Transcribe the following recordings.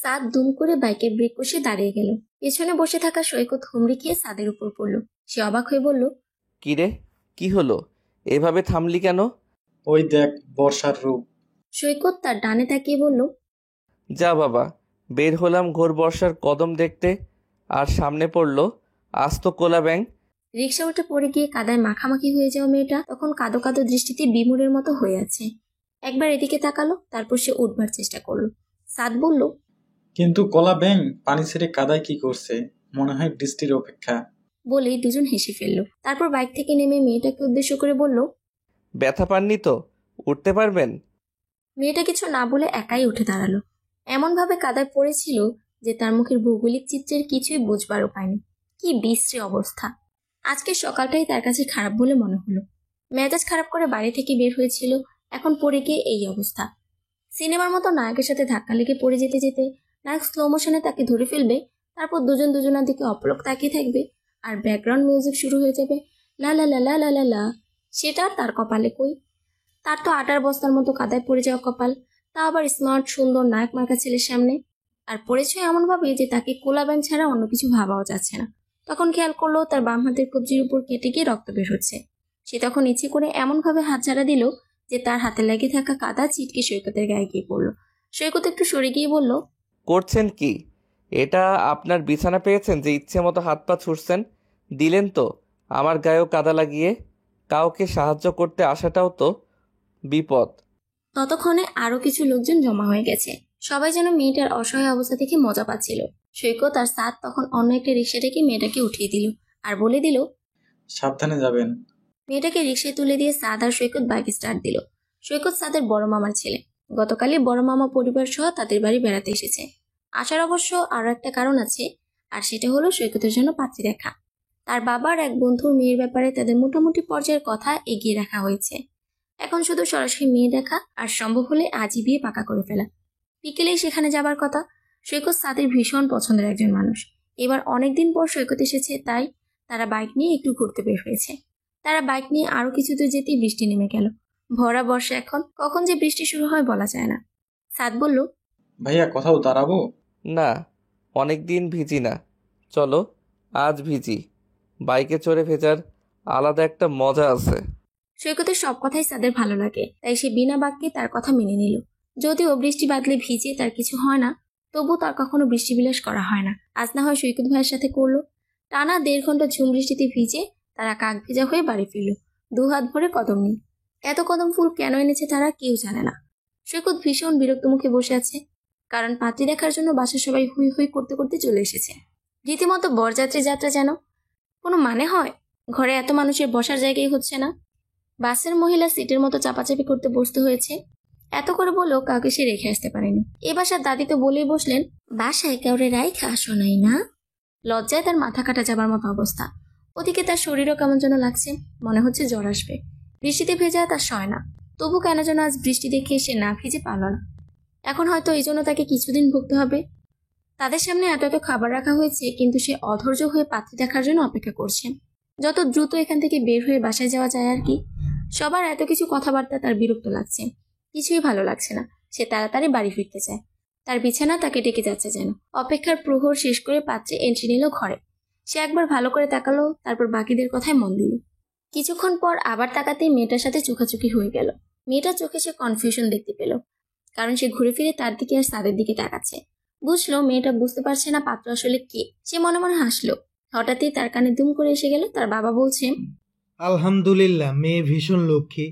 সাদ দুম করে বাইকের ব্রেক কষে দাঁড়িয়ে গেল। পেছনে বসে থাকা সৈকত হুমড়ি খেয়ে সাদের উপর পড়ল। সে অবাক হয়ে বলল, কি রে, কি হলো? এভাবে থামলি কেন? ওই দেখ বর্ষার রূপ। সৈকত তার ডানে তাকিয়ে বলল, যা বাবা, বের হলাম ঘোর বর্ষার কদম দেখতে, আর সামনে পড়লো আস্ত কোলা ব্যাং। রিকশা উঠে পড়ে গিয়ে কাদায় মাখামাখি হয়ে যাওয়া মেয়েটা তখন কাদো কাদো দৃষ্টিতে বিমূঢ়ের মতো হয়ে আছে। একবার এদিকে তাকালো, তারপর সে উঠবার চেষ্টা করলো। সাদ বলল, কিন্তু কলা ব্যাং পানি ছেড়ে কাদায় কি করছে? মনে হয় বৃষ্টির অপেক্ষা। বলেই দুজন হেসে ফেলল। তারপর বাইক থেকে নেমে মেয়েটাকে উদ্দেশ্য করে বলল, ব্যথা পাননি তো? উঠতে পারবেন? মেয়েটা কিছু না বলে একাই উঠে দাঁড়ালো। এমনভাবে কাদায় পড়েছিল যে তার মুখের ভৌগোলিক চিত্রের কিছুই বুঝবার উপায় নেই। কি বিশ্রী অবস্থা! আজকের সকালটাই তার কাছে খারাপ বলে মনে হলো। মেজাজ খারাপ করে বাড়ি থেকে বের হয়েছিল, এখন পড়ে গিয়ে এই অবস্থা। সিনেমার মতো নায়কের সাথে ধাক্কা লেগে পড়ে যেতে যেতে নায়ক স্লো মোশনে তাকে ধরে ফেলবে, তারপর দুজন দুজনের দিকে অপলক তাকিয়ে থাকবে, আর ব্যাকগ্রাউন্ড মিউজিক শুরু হয়ে যাবে, লা লা লা লা লা লা লা। সেটা তার কপালে কই? তার তো আটার বস্তার মতো কাদায় পড়ে যাওয়া কপাল, তা আবার স্মার্ট সুন্দর নায়ক মার্কা ছেলের সামনে। আর পড়েছে এমনভাবে যে তাকে কোলা ব্যান ছাড়া অন্য কিছু ভাবাও যাচ্ছে না। তখন খেয়াল করলো তার বাম হাতের কবজির উপর কেটে গিয়ে রক্ত বের হচ্ছে। সে তখন ইচ্ছে করে এমনভাবে হাত ঝাড়া দিল যে তার হাতে লেগে থাকা কাদা ছিটকে সৈকতের গায়ে গিয়ে পড়ল। সৈকত একটু সরে গিয়ে বলল, করছেন কি? এটা আপনার বিছানা পেয়েছেন যে ইচ্ছে মতো হাত পা ছুড়ছেন? দিলেন তো আমার গায়েও কাদা লাগিয়ে। কাউকে সাহায্য করতে আসাটাও তো বিপদ। ততক্ষণে আরো কিছু লোকজন জমা হয়ে গেছে। সবাই যেন মেয়েটার অসহায় অবস্থা দেখে মজা পাচ্ছিল। সৈকত আর সাদ তখন অন্য একটা রিক্সা থেকে মেয়েটাকে উঠিয়ে দিল আর বলে দিল, সাবধানে যাবেন। মেয়েটাকে রিক্সায় তুলে দিয়ে সাদ আর সৈকত বাইক স্টার্ট দিল। সৈকত সাদের বড় মামার ছেলে। গতকালই বড় মামা পরিবার সহ তাদের বাড়ি বেড়াতে এসেছে। আসার অবশ্য আরো একটা কারণ আছে, আর সেটা হলো সৈকতের জন্য পাত্রী দেখা। তার বাবার এক বন্ধুর মেয়ের ব্যাপারে তাদের মোটামুটি পর্যায়ের কথা এগিয়ে রাখা হয়েছে। এখন শুধু সরাসরি মেয়ে দেখা, আর সম্ভব হলে আজই বিয়ে পাকা করে ফেলা। বিকেলেই সেখানে যাবার কথা। সৈকত সাদের ভীষণ পছন্দের একজন মানুষ। এবার অনেকদিন পর সৈকত এসেছে, তাই তারা বাইক নিয়ে একটু ঘুরতে বের হয়েছে। তারা বাইক নিয়ে আরো কিছু দূর যেতেই বৃষ্টি নেমে গেল। ভরা বর্ষা, এখন কখন যে বৃষ্টি শুরু হয় বলা যায় না। সাদ বলল, ভাইয়া কোথাও দাঁড়াবো? না, অনেক দিন ভিজি না, চলো আজ ভিজি। বাইকে চড়ে ভেজার আলাদা একটা মজা আছে। সৈকতের সব কথাই সাদের ভালো লাগে, তাই সে বিনা বাক্যে তার কথা মেনে নিল। যদিও বৃষ্টি বাদলে ভিজে তার কিছু হয় না, তবু তার কখনো বৃষ্টি বিলাস করা হয় না। আজ না হয় সৈকত ভাইয়ের সাথে করলো। টানা 1.5 ঘন্টা ঝুম বৃষ্টিতে ভিজে তারা কাক ভেজা হয়ে বাড়ি ফিরল। 2 হাত ভরে কদম নেই। এত কদম ফুল কেন এনেছে তারা কেউ জানে না। সৈকত ভীষণ বিরক্ত মুখে বসে আছে, কারণ পাত্রী দেখার জন্য বাসার সবাই হুই হুই করতে করতে চলে এসেছে। রীতিমতো বরযাত্রী যাত্রা যেন। কোনো মানে হয়? ঘরে এত মানুষের বসার জায়গাই হচ্ছে না। বাসের মহিলা সিটের মতো চাপাচাপি করতে বসতে হয়েছে। এত করে বলেও কাউকে সে রেখে আসতে পারেনি। এ বাসার দাদি তো বলেই বসলেন, বাসায় কাউরে রাইখা আসো নাই না? লজ্জায় তার মাথা কাটা যাবার মতো অবস্থা। ওদিকে তার শরীরও কেমন যেন লাগছে, মনে হচ্ছে জ্বর আসবে। বৃষ্টিতে ভেজা তার সয় না, তবু কেন যেন আজ বৃষ্টি দেখে সে না ভিজে পারল না। এখন হয়তো এই জন্য তাকে কিছুদিন ভুগতে হবে। তাদের সামনে এত এত খাবার রাখা হয়েছে, কিন্তু সে অধৈর্য হয়ে পাত্রী দেখার জন্য অপেক্ষা করছে। যত দ্রুত এখান থেকে বের হয়ে বাসায় যাওয়া যায় আর কি। সবার এত কিছু কথাবার্তা তার বিরক্ত লাগছে, কিছুই ভালো লাগছে না। সে তাড়াতাড়ি বাড়ি ফিরতে চায়। তার বিছানা তাকে ডেকে যাচ্ছে যেন। অপেক্ষার প্রহর শেষ করে পাত্রে এন্ট্রি নিল ঘরে। সে একবার ভালো করে তাকালো, তারপর বাকিদের কথায় মন দিল। কিছুক্ষণ পর আবার তাকাতেই মেয়েটার সাথে চোখাচোখি হয়ে গেল। মেয়েটার চোখে সে কনফিউশন দেখতে পেল, কারণ সে ঘুরে ফিরে তার দিকে আর সাদের দিকে তাকাচ্ছে। বুঝলো মেয়েটা বুঝতে পারছে না পাত্র আসলে কে। সে মনে মনে হাসলো। হঠাৎই তার কানে দুম করে এসে গেল তার বাবা বলছে, আলহামদুলিল্লাহ, মেয়ে ভীষণ লক্ষ্মী।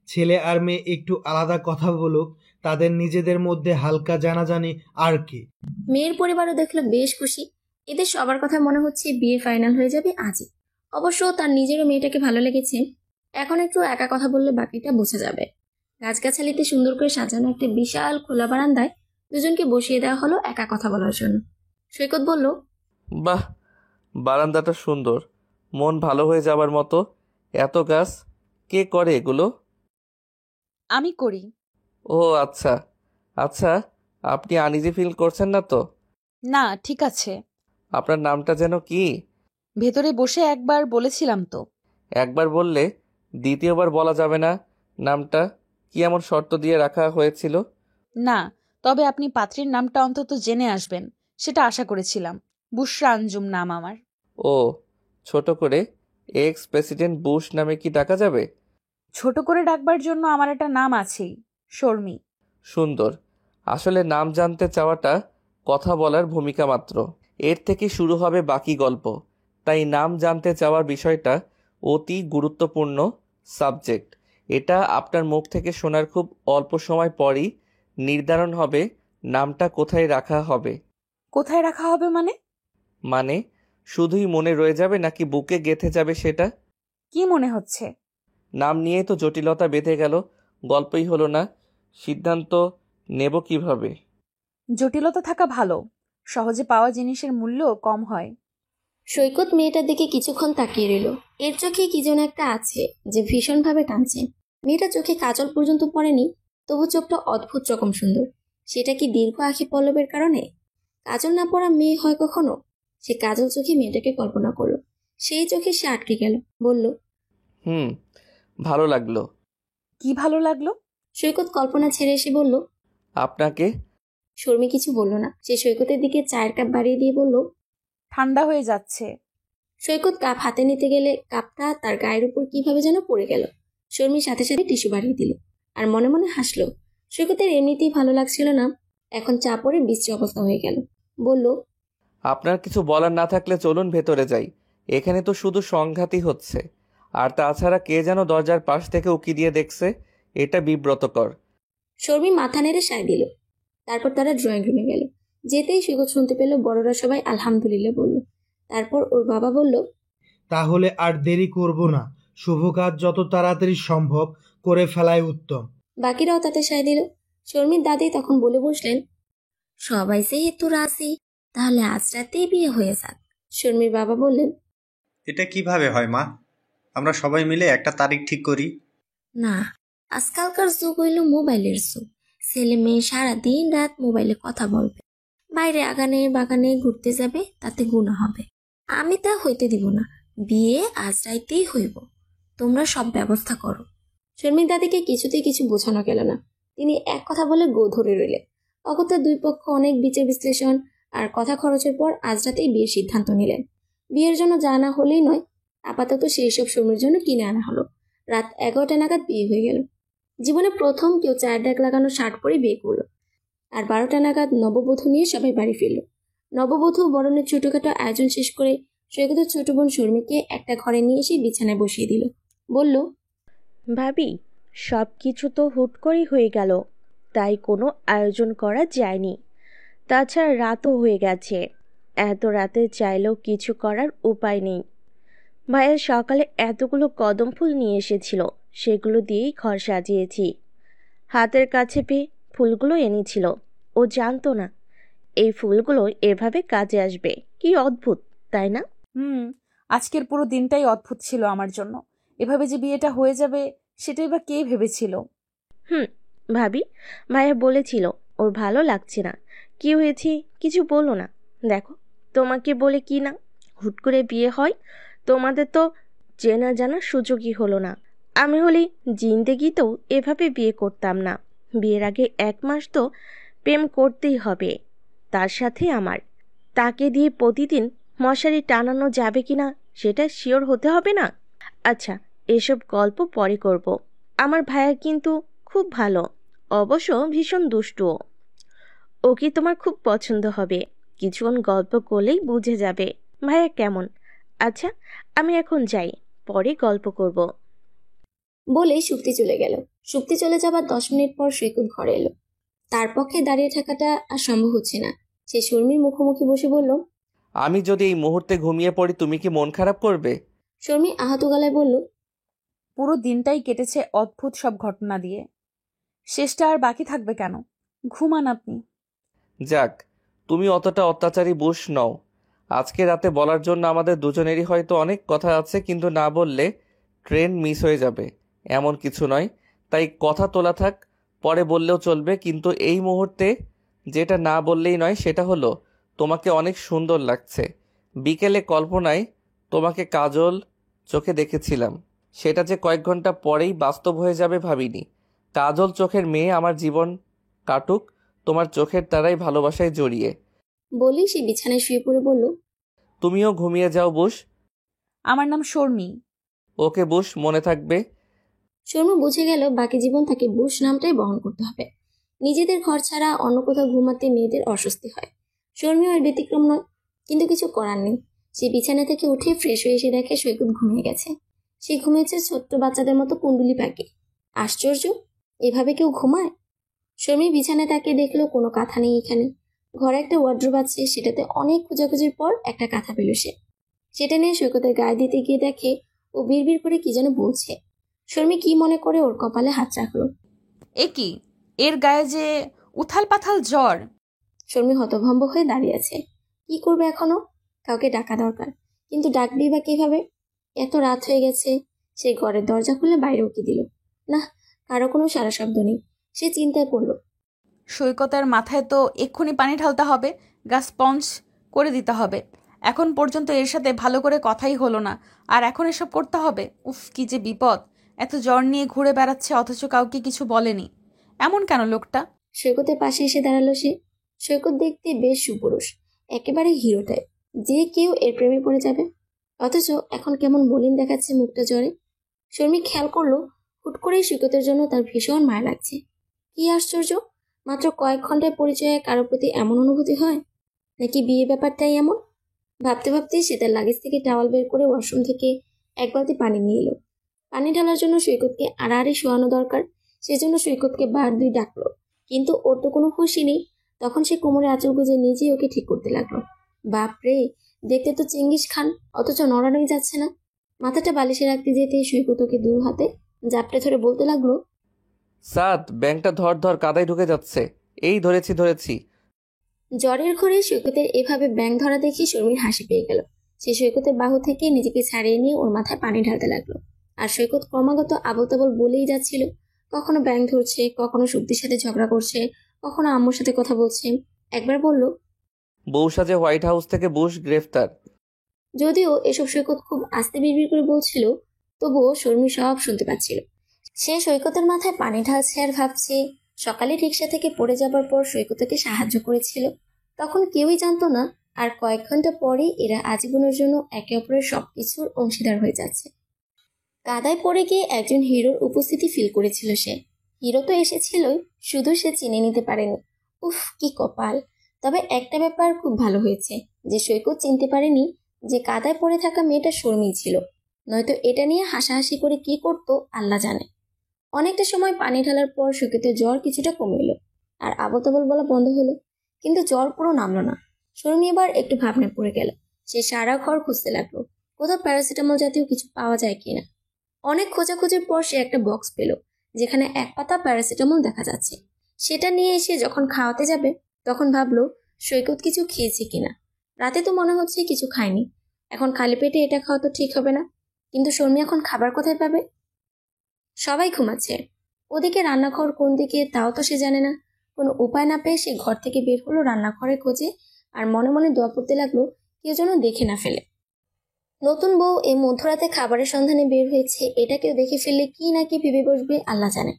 ছেলে আর মেয়ে একটু আলাদা কথা বলুক, তাদের নিজেদের মধ্যে হালকা জানাজানি আর কি। মেয়ের পরিবারও দেখলো বেশ খুশি। এদের সবার কথা মনে হচ্ছে বিয়ে ফাইনাল হয়ে যাবে আজই। অবশ্য তার নিজেরও মেয়েটাকে ভালো লেগেছে। এখন একটু একা কথা বললে বাকিটা বোঝা যাবে। গাছগাছালিতে সুন্দর করে সাজানো একটা বিশাল খোলা বারান্দায় দুজনকে বসিয়ে দেওয়া হলো একা কথা বলার জন্য। সৈকত বলল, বাহ, বারান্দাটা সুন্দর, মন ভালো হয়ে যাবার মতো। এত গাছ, কে করে এগুলো? আমি করি। ও আচ্ছা আচ্ছা, আপনি আনইজি ফিল করছেন না তো? না, ঠিক আছে। আপনার নামটা যেন কি? ভেতরে বসে একবার বলেছিলাম তো। একবার বললে দ্বিতীয়বার বলা যাবে না নামটা? কি এমন শর্ত দিয়ে রাখা হয়েছিল? না, তবে আপনি পাত্রীর নামটা অন্তত জেনে আসবেন, সেটা আশা করেছিলাম। বুশরা আঞ্জুম নাম আমার। ও, ছোট করে এক্স প্রেসিডেন্ট বুশ নামে কি ডাকা যাবে? ছোট করে ডাকবার জন্য আমার একটা নাম আছেই, শর্মী। সুন্দর। আসলে নাম জানতে চাওয়াটা কথা বলার ভূমিকা মাত্র। এর থেকে শুরু হবে বাকি গল্প। তাই নাম জানতে চাওয়ার বিষয়টা অতি গুরুত্বপূর্ণ সাবজেক্ট। এটা আপনার মুখ থেকে শোনার খুব অল্প সময় পরই নির্ধারণ হবে নামটা কোথায় রাখা হবে। কোথায় রাখা হবে মানে? মানে শুধুই মনে রয়ে যাবে নাকি বুকে গেঁথে যাবে সেটা? কি মনে হচ্ছে? নাম নিয়ে তো জটিলতা বেঁধে গেল, গল্পই হলো না। সিদ্ধান্ত নেব কিভাবে? জটিলতা থাকা ভালো, সহজে পাওয়া জিনিসের মূল্য কম হয়। সৈকত মেয়েটার দিকে কিছুক্ষণ তাকিয়ে রইল। এর চোখে কি যেন একটা আছে যে ভীষণভাবে টানছে। মেয়েটা চোখে কাজল পর্যন্ত পড়েনি, তবু চোখটা অদ্ভুত রকম সুন্দর। সেটা কি দীর্ঘ আখি পল্লবের কারণে? কাজল না পড়া মেয়ে হয় কখনো? সে কাজল চোখে মেয়েটাকে কল্পনা করলো। সেই চোখে সে আটকে গেল, বলল, হুম, ভালো লাগলো। কি ভালো লাগলো? সৈকত কল্পনা ছেড়ে এসে বলল, আপনাকে? শর্মী কিছু বলল না। সে সৈকতের দিকে চায়ের কাপ বাড়িয়ে দিয়ে বলল, ঠান্ডা হয়ে যাচ্ছে। সৈকত কাপ হাতে নিতে গেলে কাপটা তার গায়ের উপর কিভাবে যেন পড়ে গেল। শর্মির সাথে সাথে টিস্যু বাড়িয়ে দিল আর মনে মনে হাসলো। সৈকতের এমনিতেই ভালো লাগছিল না, এখন চা পড়ে বিশ্রী অবস্থা হয়ে গেল। বলল, আপনার কিছু বলার না থাকলে চলুন ভেতরে যাই। এখানে তো শুধু সংঘাতই হচ্ছে। আর তাছাড়া কে যেন দরজার পাশ থেকে উকি দিয়ে দেখছে, এটা বিব্রতকর। শর্মী মাথা নেড়ে সায় দিল। তারপর তারা ড্রয়িং রুমে গেল। যেতেই সৈকত শুনতে পেল বড়রা সবাই আলহামদুলিল্লাহ বলল। তারপর ওর বাবা বলল, তাহলে আর দেরি করব না, শুভ কাজ যত তাড়াতাড়ি সম্ভব করে ফেলাই উত্তম। বাকিরাও তাতে সায় দিল। শর্মির দাদি তখন বলে বসলেন, সবাই যেহেতু রাজি, তাহলে আজ রাতেই বিয়ে হয়ে যাক। শর্মির বাবা বললেন, এটা কিভাবে হয় মা? আমরা সবাই মিলে একটা তারিখ ঠিক করি। না, আজকালকার যুগ হইল মোবাইলের যুগ। ছেলে মেয়ে সারা দিন রাত মোবাইলে কথা বলবে, বাইরে আগানে বাগানে ঘুরতে যাবে, তাতে গুনাহ হবে। আমি তা হইতে দিব না। বিয়ে আজ রাইতেই হইব। তোমরা সব ব্যবস্থা করো। শর্মির দাদিকে কিছুতেই কিছু বোঝানো গেল না। তিনি এক কথা বলে গো ধরে রইলেন। অগত্যা দুই পক্ষ অনেক বিচার বিশ্লেষণ আর কথা খরচের পর আজ রাতেই বিয়ের সিদ্ধান্ত নিলেন। বিয়ের জন্য জানা হলেই নয়, আপাতত সেই সব শর্মির জন্য কিনে আনা হলো। রাত 11টা নাগাদ বিয়ে হয়ে গেল। জীবনে প্রথম কেউ চায়ের ডাক লাগানো শার্ট পরে বিয়ে করলো। আর 12টা নাগাদ নববধূ নিয়ে সবাই বাড়ি ফিরল। নববধূ বরণের ছোটখাটো আয়োজন শেষ করে সৈকতের ছোট বোন শর্মিকে একটা ঘরে নিয়ে এসে বিছানায় বসিয়ে দিল। বলল, ভাবি, সব কিছু তো হুট করেই হয়ে গেল, তাই কোনো আয়োজন করা যায়নি। তাছাড়া রাতও হয়ে গেছে, এত রাতে চাইলেও কিছু করার উপায় নেই। ভাইয়া সকালে এতগুলো কদম ফুল নিয়ে এসেছিল, সেগুলো দিয়েই ঘর সাজিয়েছি। হাতের কাছে পেয়ে ফুলগুলো এনেছিল। ও জানতো না এই ফুলগুলো এভাবে কাজে আসবে। কি অদ্ভুত, তাই না? আজকের পুরো দিনটাই অদ্ভুত ছিল আমার জন্য। এভাবে যে বিয়েটা হয়ে যাবে সেটাই বা কে ভেবেছিল? ভাবি, ভাইয়া বলেছিল ওর ভালো লাগছে না। কি হয়েছে কিছু বলো না। দেখো, তোমাকে বলে কি না, হুট করে বিয়ে হয়। তোমাদের তো চেনা জানার সুযোগই হলো না। আমি হলে জিন্দেগিতেও এভাবে বিয়ে করতাম না। বিয়ের আগে 1 মাস তো প্রেম করতেই হবে, তার সাথে আমার। তাকে দিয়ে প্রতিদিন মশারি টানানো যাবে কিনা সেটা শিওর হতে হবে না? আচ্ছা, এসব গল্প পরে করব। আমার ভাইয়া কিন্তু খুব ভালো, অবশ্য ভীষণ দুষ্টুও। ওকে তোমার খুব পছন্দ হবে। কিছুক্ষণ গল্প করলেই বুঝে যাবে ভাইয়া কেমন। আচ্ছা, আমি এখন যাই, পরে গল্প করব। বলেই শুক্তি চলে গেল। শুক্তি চলে যাবার 10 মিনিট পর সৈকত ঘরে এলো। তার পক্ষে দাঁড়িয়ে থাকাটা আর সম্ভব হচ্ছে না। সে শর্মির মুখোমুখি বসে বলল, আমি যদি এই মুহূর্তে ঘুমিয়ে পড়ি তুমি কি মন খারাপ করবে? শর্মী আহত গলায় বলল, পুরো দিনটাই কেটেছে অদ্ভুত সব ঘটনা দিয়ে, শেষটা আর বাকি থাকবে কেন? ঘুমান আপনি। যাক, তুমি অতটা অত্যাচারী বুশ নও। আজকে রাতে বলার জন্য আমাদের দুজনেরই হয়তো অনেক কথা আছে, কিন্তু না বললে ট্রেন মিস হয়ে যাবে এমন কিছু নয়। তাই কথা তোলা থাক, পরে বললেও চলবে। কিন্তু এই মুহূর্তে যেটা না বললেই নয় সেটা হলো তোমাকে অনেক সুন্দর লাগছে। বিকেলে কল্পনায় তোমাকে কাজল চোখে দেখেছিলাম, সেটা যে কয়েক ঘন্টা পরেই বাস্তব হয়ে যাবে ভাবিনি। কাজল চোখের মেয়ে আমার জীবন কাটুক, তোমার চোখের তারাই ভালোবাসায় জড়িয়ে। বলেই সে বিছানায় শুয়ে পড়ে বলল, তুমিও ঘুমিয়ে যাও বুশ। আমার নাম শর্মি। ওকে বুশ, মনে থাকবে। শর্মা বুঝে গেল বাকি জীবন তাকে বুশ নামটাই বহন করতে হবে। নিজেদের ঘর ছাড়া অন্য কোথাও ঘুমাতে মেয়েদের অস্বস্তি হয়। শর্মিও এর ব্যতিক্রম নয়, কিন্তু কিছু করার নেই। সে বিছানা থেকে উঠে ফ্রেশ হয়ে এসে দেখে সৈকত ঘুমিয়ে গেছে। সে ঘুমিয়েছে ছোট্ট বাচ্চাদের মতো কুণ্ডুলি পাকে। আশ্চর্য, এভাবে কেউ ঘুমায়? শর্মি বিছানায় তাকিয়ে দেখলো কোনো কাঁথা নেই এখানে। ঘরে একটা ওয়ার্ড্রোব আছে, সেটাতে অনেক খোঁজাখুঁজির পর একটা কাঁথা পেল সে। সেটা নিয়ে সৈকতের গায়ে দিতে গিয়ে দেখে ও বিড়বিড় করে কি যেন বলছে। শর্মি কি মনে করে ওর কপালে হাত রাখলো। এ কি, এর গায়ে যে উথাল পাথাল জ্বর। শর্মি হতভম্ব হয়ে দাঁড়িয়ে আছে। কি করবে এখনো? কাউকে ডাকা দরকার, কিন্তু ডাকবি বা কিভাবে? এত রাত হয়ে গেছে। সে ঘরের দরজা খুলে বাইরে উকি দিল। না, কারো কোনো সারা শব্দ নেই। সে চিন্তায় পড়ল। সৈকতের মাথায় তো এক্ষুনি পানি ঢালতে হবে, গা স্পঞ্জ করে দিতে হবে। এখন পর্যন্ত এর সাথে ভালো করে কথাই হলো না, আর এখন এসব করতে হবে? উফ, কি যে বিপদ! এত জ্বর নিয়ে ঘুরে বেড়াচ্ছে অথচ কাউকে কিছু বলেনি। এমন কেন লোকটা? সৈকতের পাশে এসে দাঁড়ালো সে। সৈকত দেখতে বেশ সুপুরুষ, একেবারে হিরো টাইপ। যে কেউ এর প্রেমে পড়ে যাবে। অথচ এখন কেমন মলিন দেখাচ্ছে মুখটা জ্বরে। শর্মি খেয়াল করলো হুট করেই সৈকতের জন্য তার ভীষণ মায়া লাগছে। কি আশ্চর্য, মাত্র কয়েক ঘন্টায় পরিচয়ে কারোর প্রতি এমন অনুভূতি হয়? নাকি বিয়ে ব্যাপারটাই এমন? ভাবতে ভাবতে সে তার লাগেজ থেকে টাওয়াল বের করে ওয়াশরুম থেকে এক বালতি পানি নিয়ে এলো। পানি ঢালার জন্য সৈকতকে আড়াআড়ি শোয়ানো দরকার, সেজন্য সৈকতকে বার দুই ডাকলো। কিন্তু ওর তো কোনো হুঁশই নেই। তখন সে কোমরে আঁচল গুঁজে নিজেই ওকে ঠিক করতে লাগলো। বাপরে, দেখতে তো চেঙ্গিস খান, অথচ নড়ানোই যাচ্ছে না। মাথাটা বালিশে রাখতে যেতে সৈকত ওকে দু হাতে জাপটে ধরে বলতে লাগলো, সাদ, ব্যাংকটা ধর ধর, কাদায় ঢুকে যাচ্ছে। এই ধরেছি ধরেছি। জ্বরের ঘরে সৈকতের এভাবে ব্যাঙ ধরা দেখে শর্মির হাসি পেয়ে গেল। সে সৈকতের বাহু থেকে নিজেকে ছাড়িয়ে নিয়ে ওর মাথায় পানি ঢালতে লাগলো। আর সৈকত ক্রমাগত আবল তাবল বলেই যাচ্ছিল। কখনো ব্যাঙ ধরছে, কখনো শুক্তির সাথে ঝগড়া করছে, কখনো আম্মুর সাথে কথা বলছে। একবার বলল, বউ সাজে হোয়াইট হাউস থেকে বুশ গ্রেফতার। যদিও এসব সৈকত খুব আস্তে বিড়বিড় করে বলছিল, তবুও শর্মি সব শুনতে পাচ্ছিল। সে সৈকতের মাথায় পানি ঢালছে আর ভাবছে সকালে রিক্সা থেকে পড়ে যাবার পর সৈকতকে সাহায্য করেছিল। তখন কেউই জানতো না আর কয়েক ঘন্টা পরেই এরা আজীবনের জন্য একে অপরের সবকিছুর অংশীদার হয়ে যাচ্ছে। কাদায় পড়ে গিয়ে একজন হিরোর উপস্থিতি ফিল করেছিল সে। হিরো তো এসেছিলই, শুধু সে চিনে নিতে পারেনি। উফ, কি কপাল! তবে একটা ব্যাপার খুব ভালো হয়েছে যে সৈকত চিনতে পারেনি যে কাদায় পড়ে থাকা মেয়েটা শর্মি ছিল। নয়তো এটা নিয়ে হাসাহাসি করে কি করতো আল্লাহ জানে। অনেকটা সময় পানি ঢালার পর সৈকতের জ্বর কিছুটা কমে এলো আর আবল তাবল বলা বন্ধ হলো। কিন্তু জ্বর পুরো নামলো না। শর্মি এবার একটু ভাবনায় পড়ে গেল। সে সারা ঘর খুঁজতে লাগলো কোথাও প্যারাসিটামল জাতীয় কিছু পাওয়া যায় কিনা। অনেক খোঁজাখুঁজির পর সে একটা বক্স পেল যেখানে এক পাতা প্যারাসিটামল দেখা যাচ্ছে। সেটা নিয়ে এসে যখন খাওয়াতে যাবে তখন ভাবলো সৈকত কিছু খেয়েছে কিনা। রাতে তো মনে হচ্ছে কিছু খায়নি। এখন খালি পেটে এটা খাওয়া তো ঠিক হবে না। কিন্তু শর্মি এখন খাবার কোথায় পাবে? সবাই ঘুমাচ্ছে। ওদিকে রান্নাঘর কোন দিকে তাও তো সে জানে না। কোনো উপায় না পেয়ে সে ঘর থেকে বের হলো রান্নাঘরে খোঁজে, আর মনে মনে দোয়া পড়তে লাগলো কেউ যেন দেখে না ফেলে। নতুন বউ এই মধ্যরাতে খাবারের সন্ধানে বের হয়েছে, এটা কেউ দেখে ফেললে কি না কি ভেবে বসবে আল্লাহ জানে।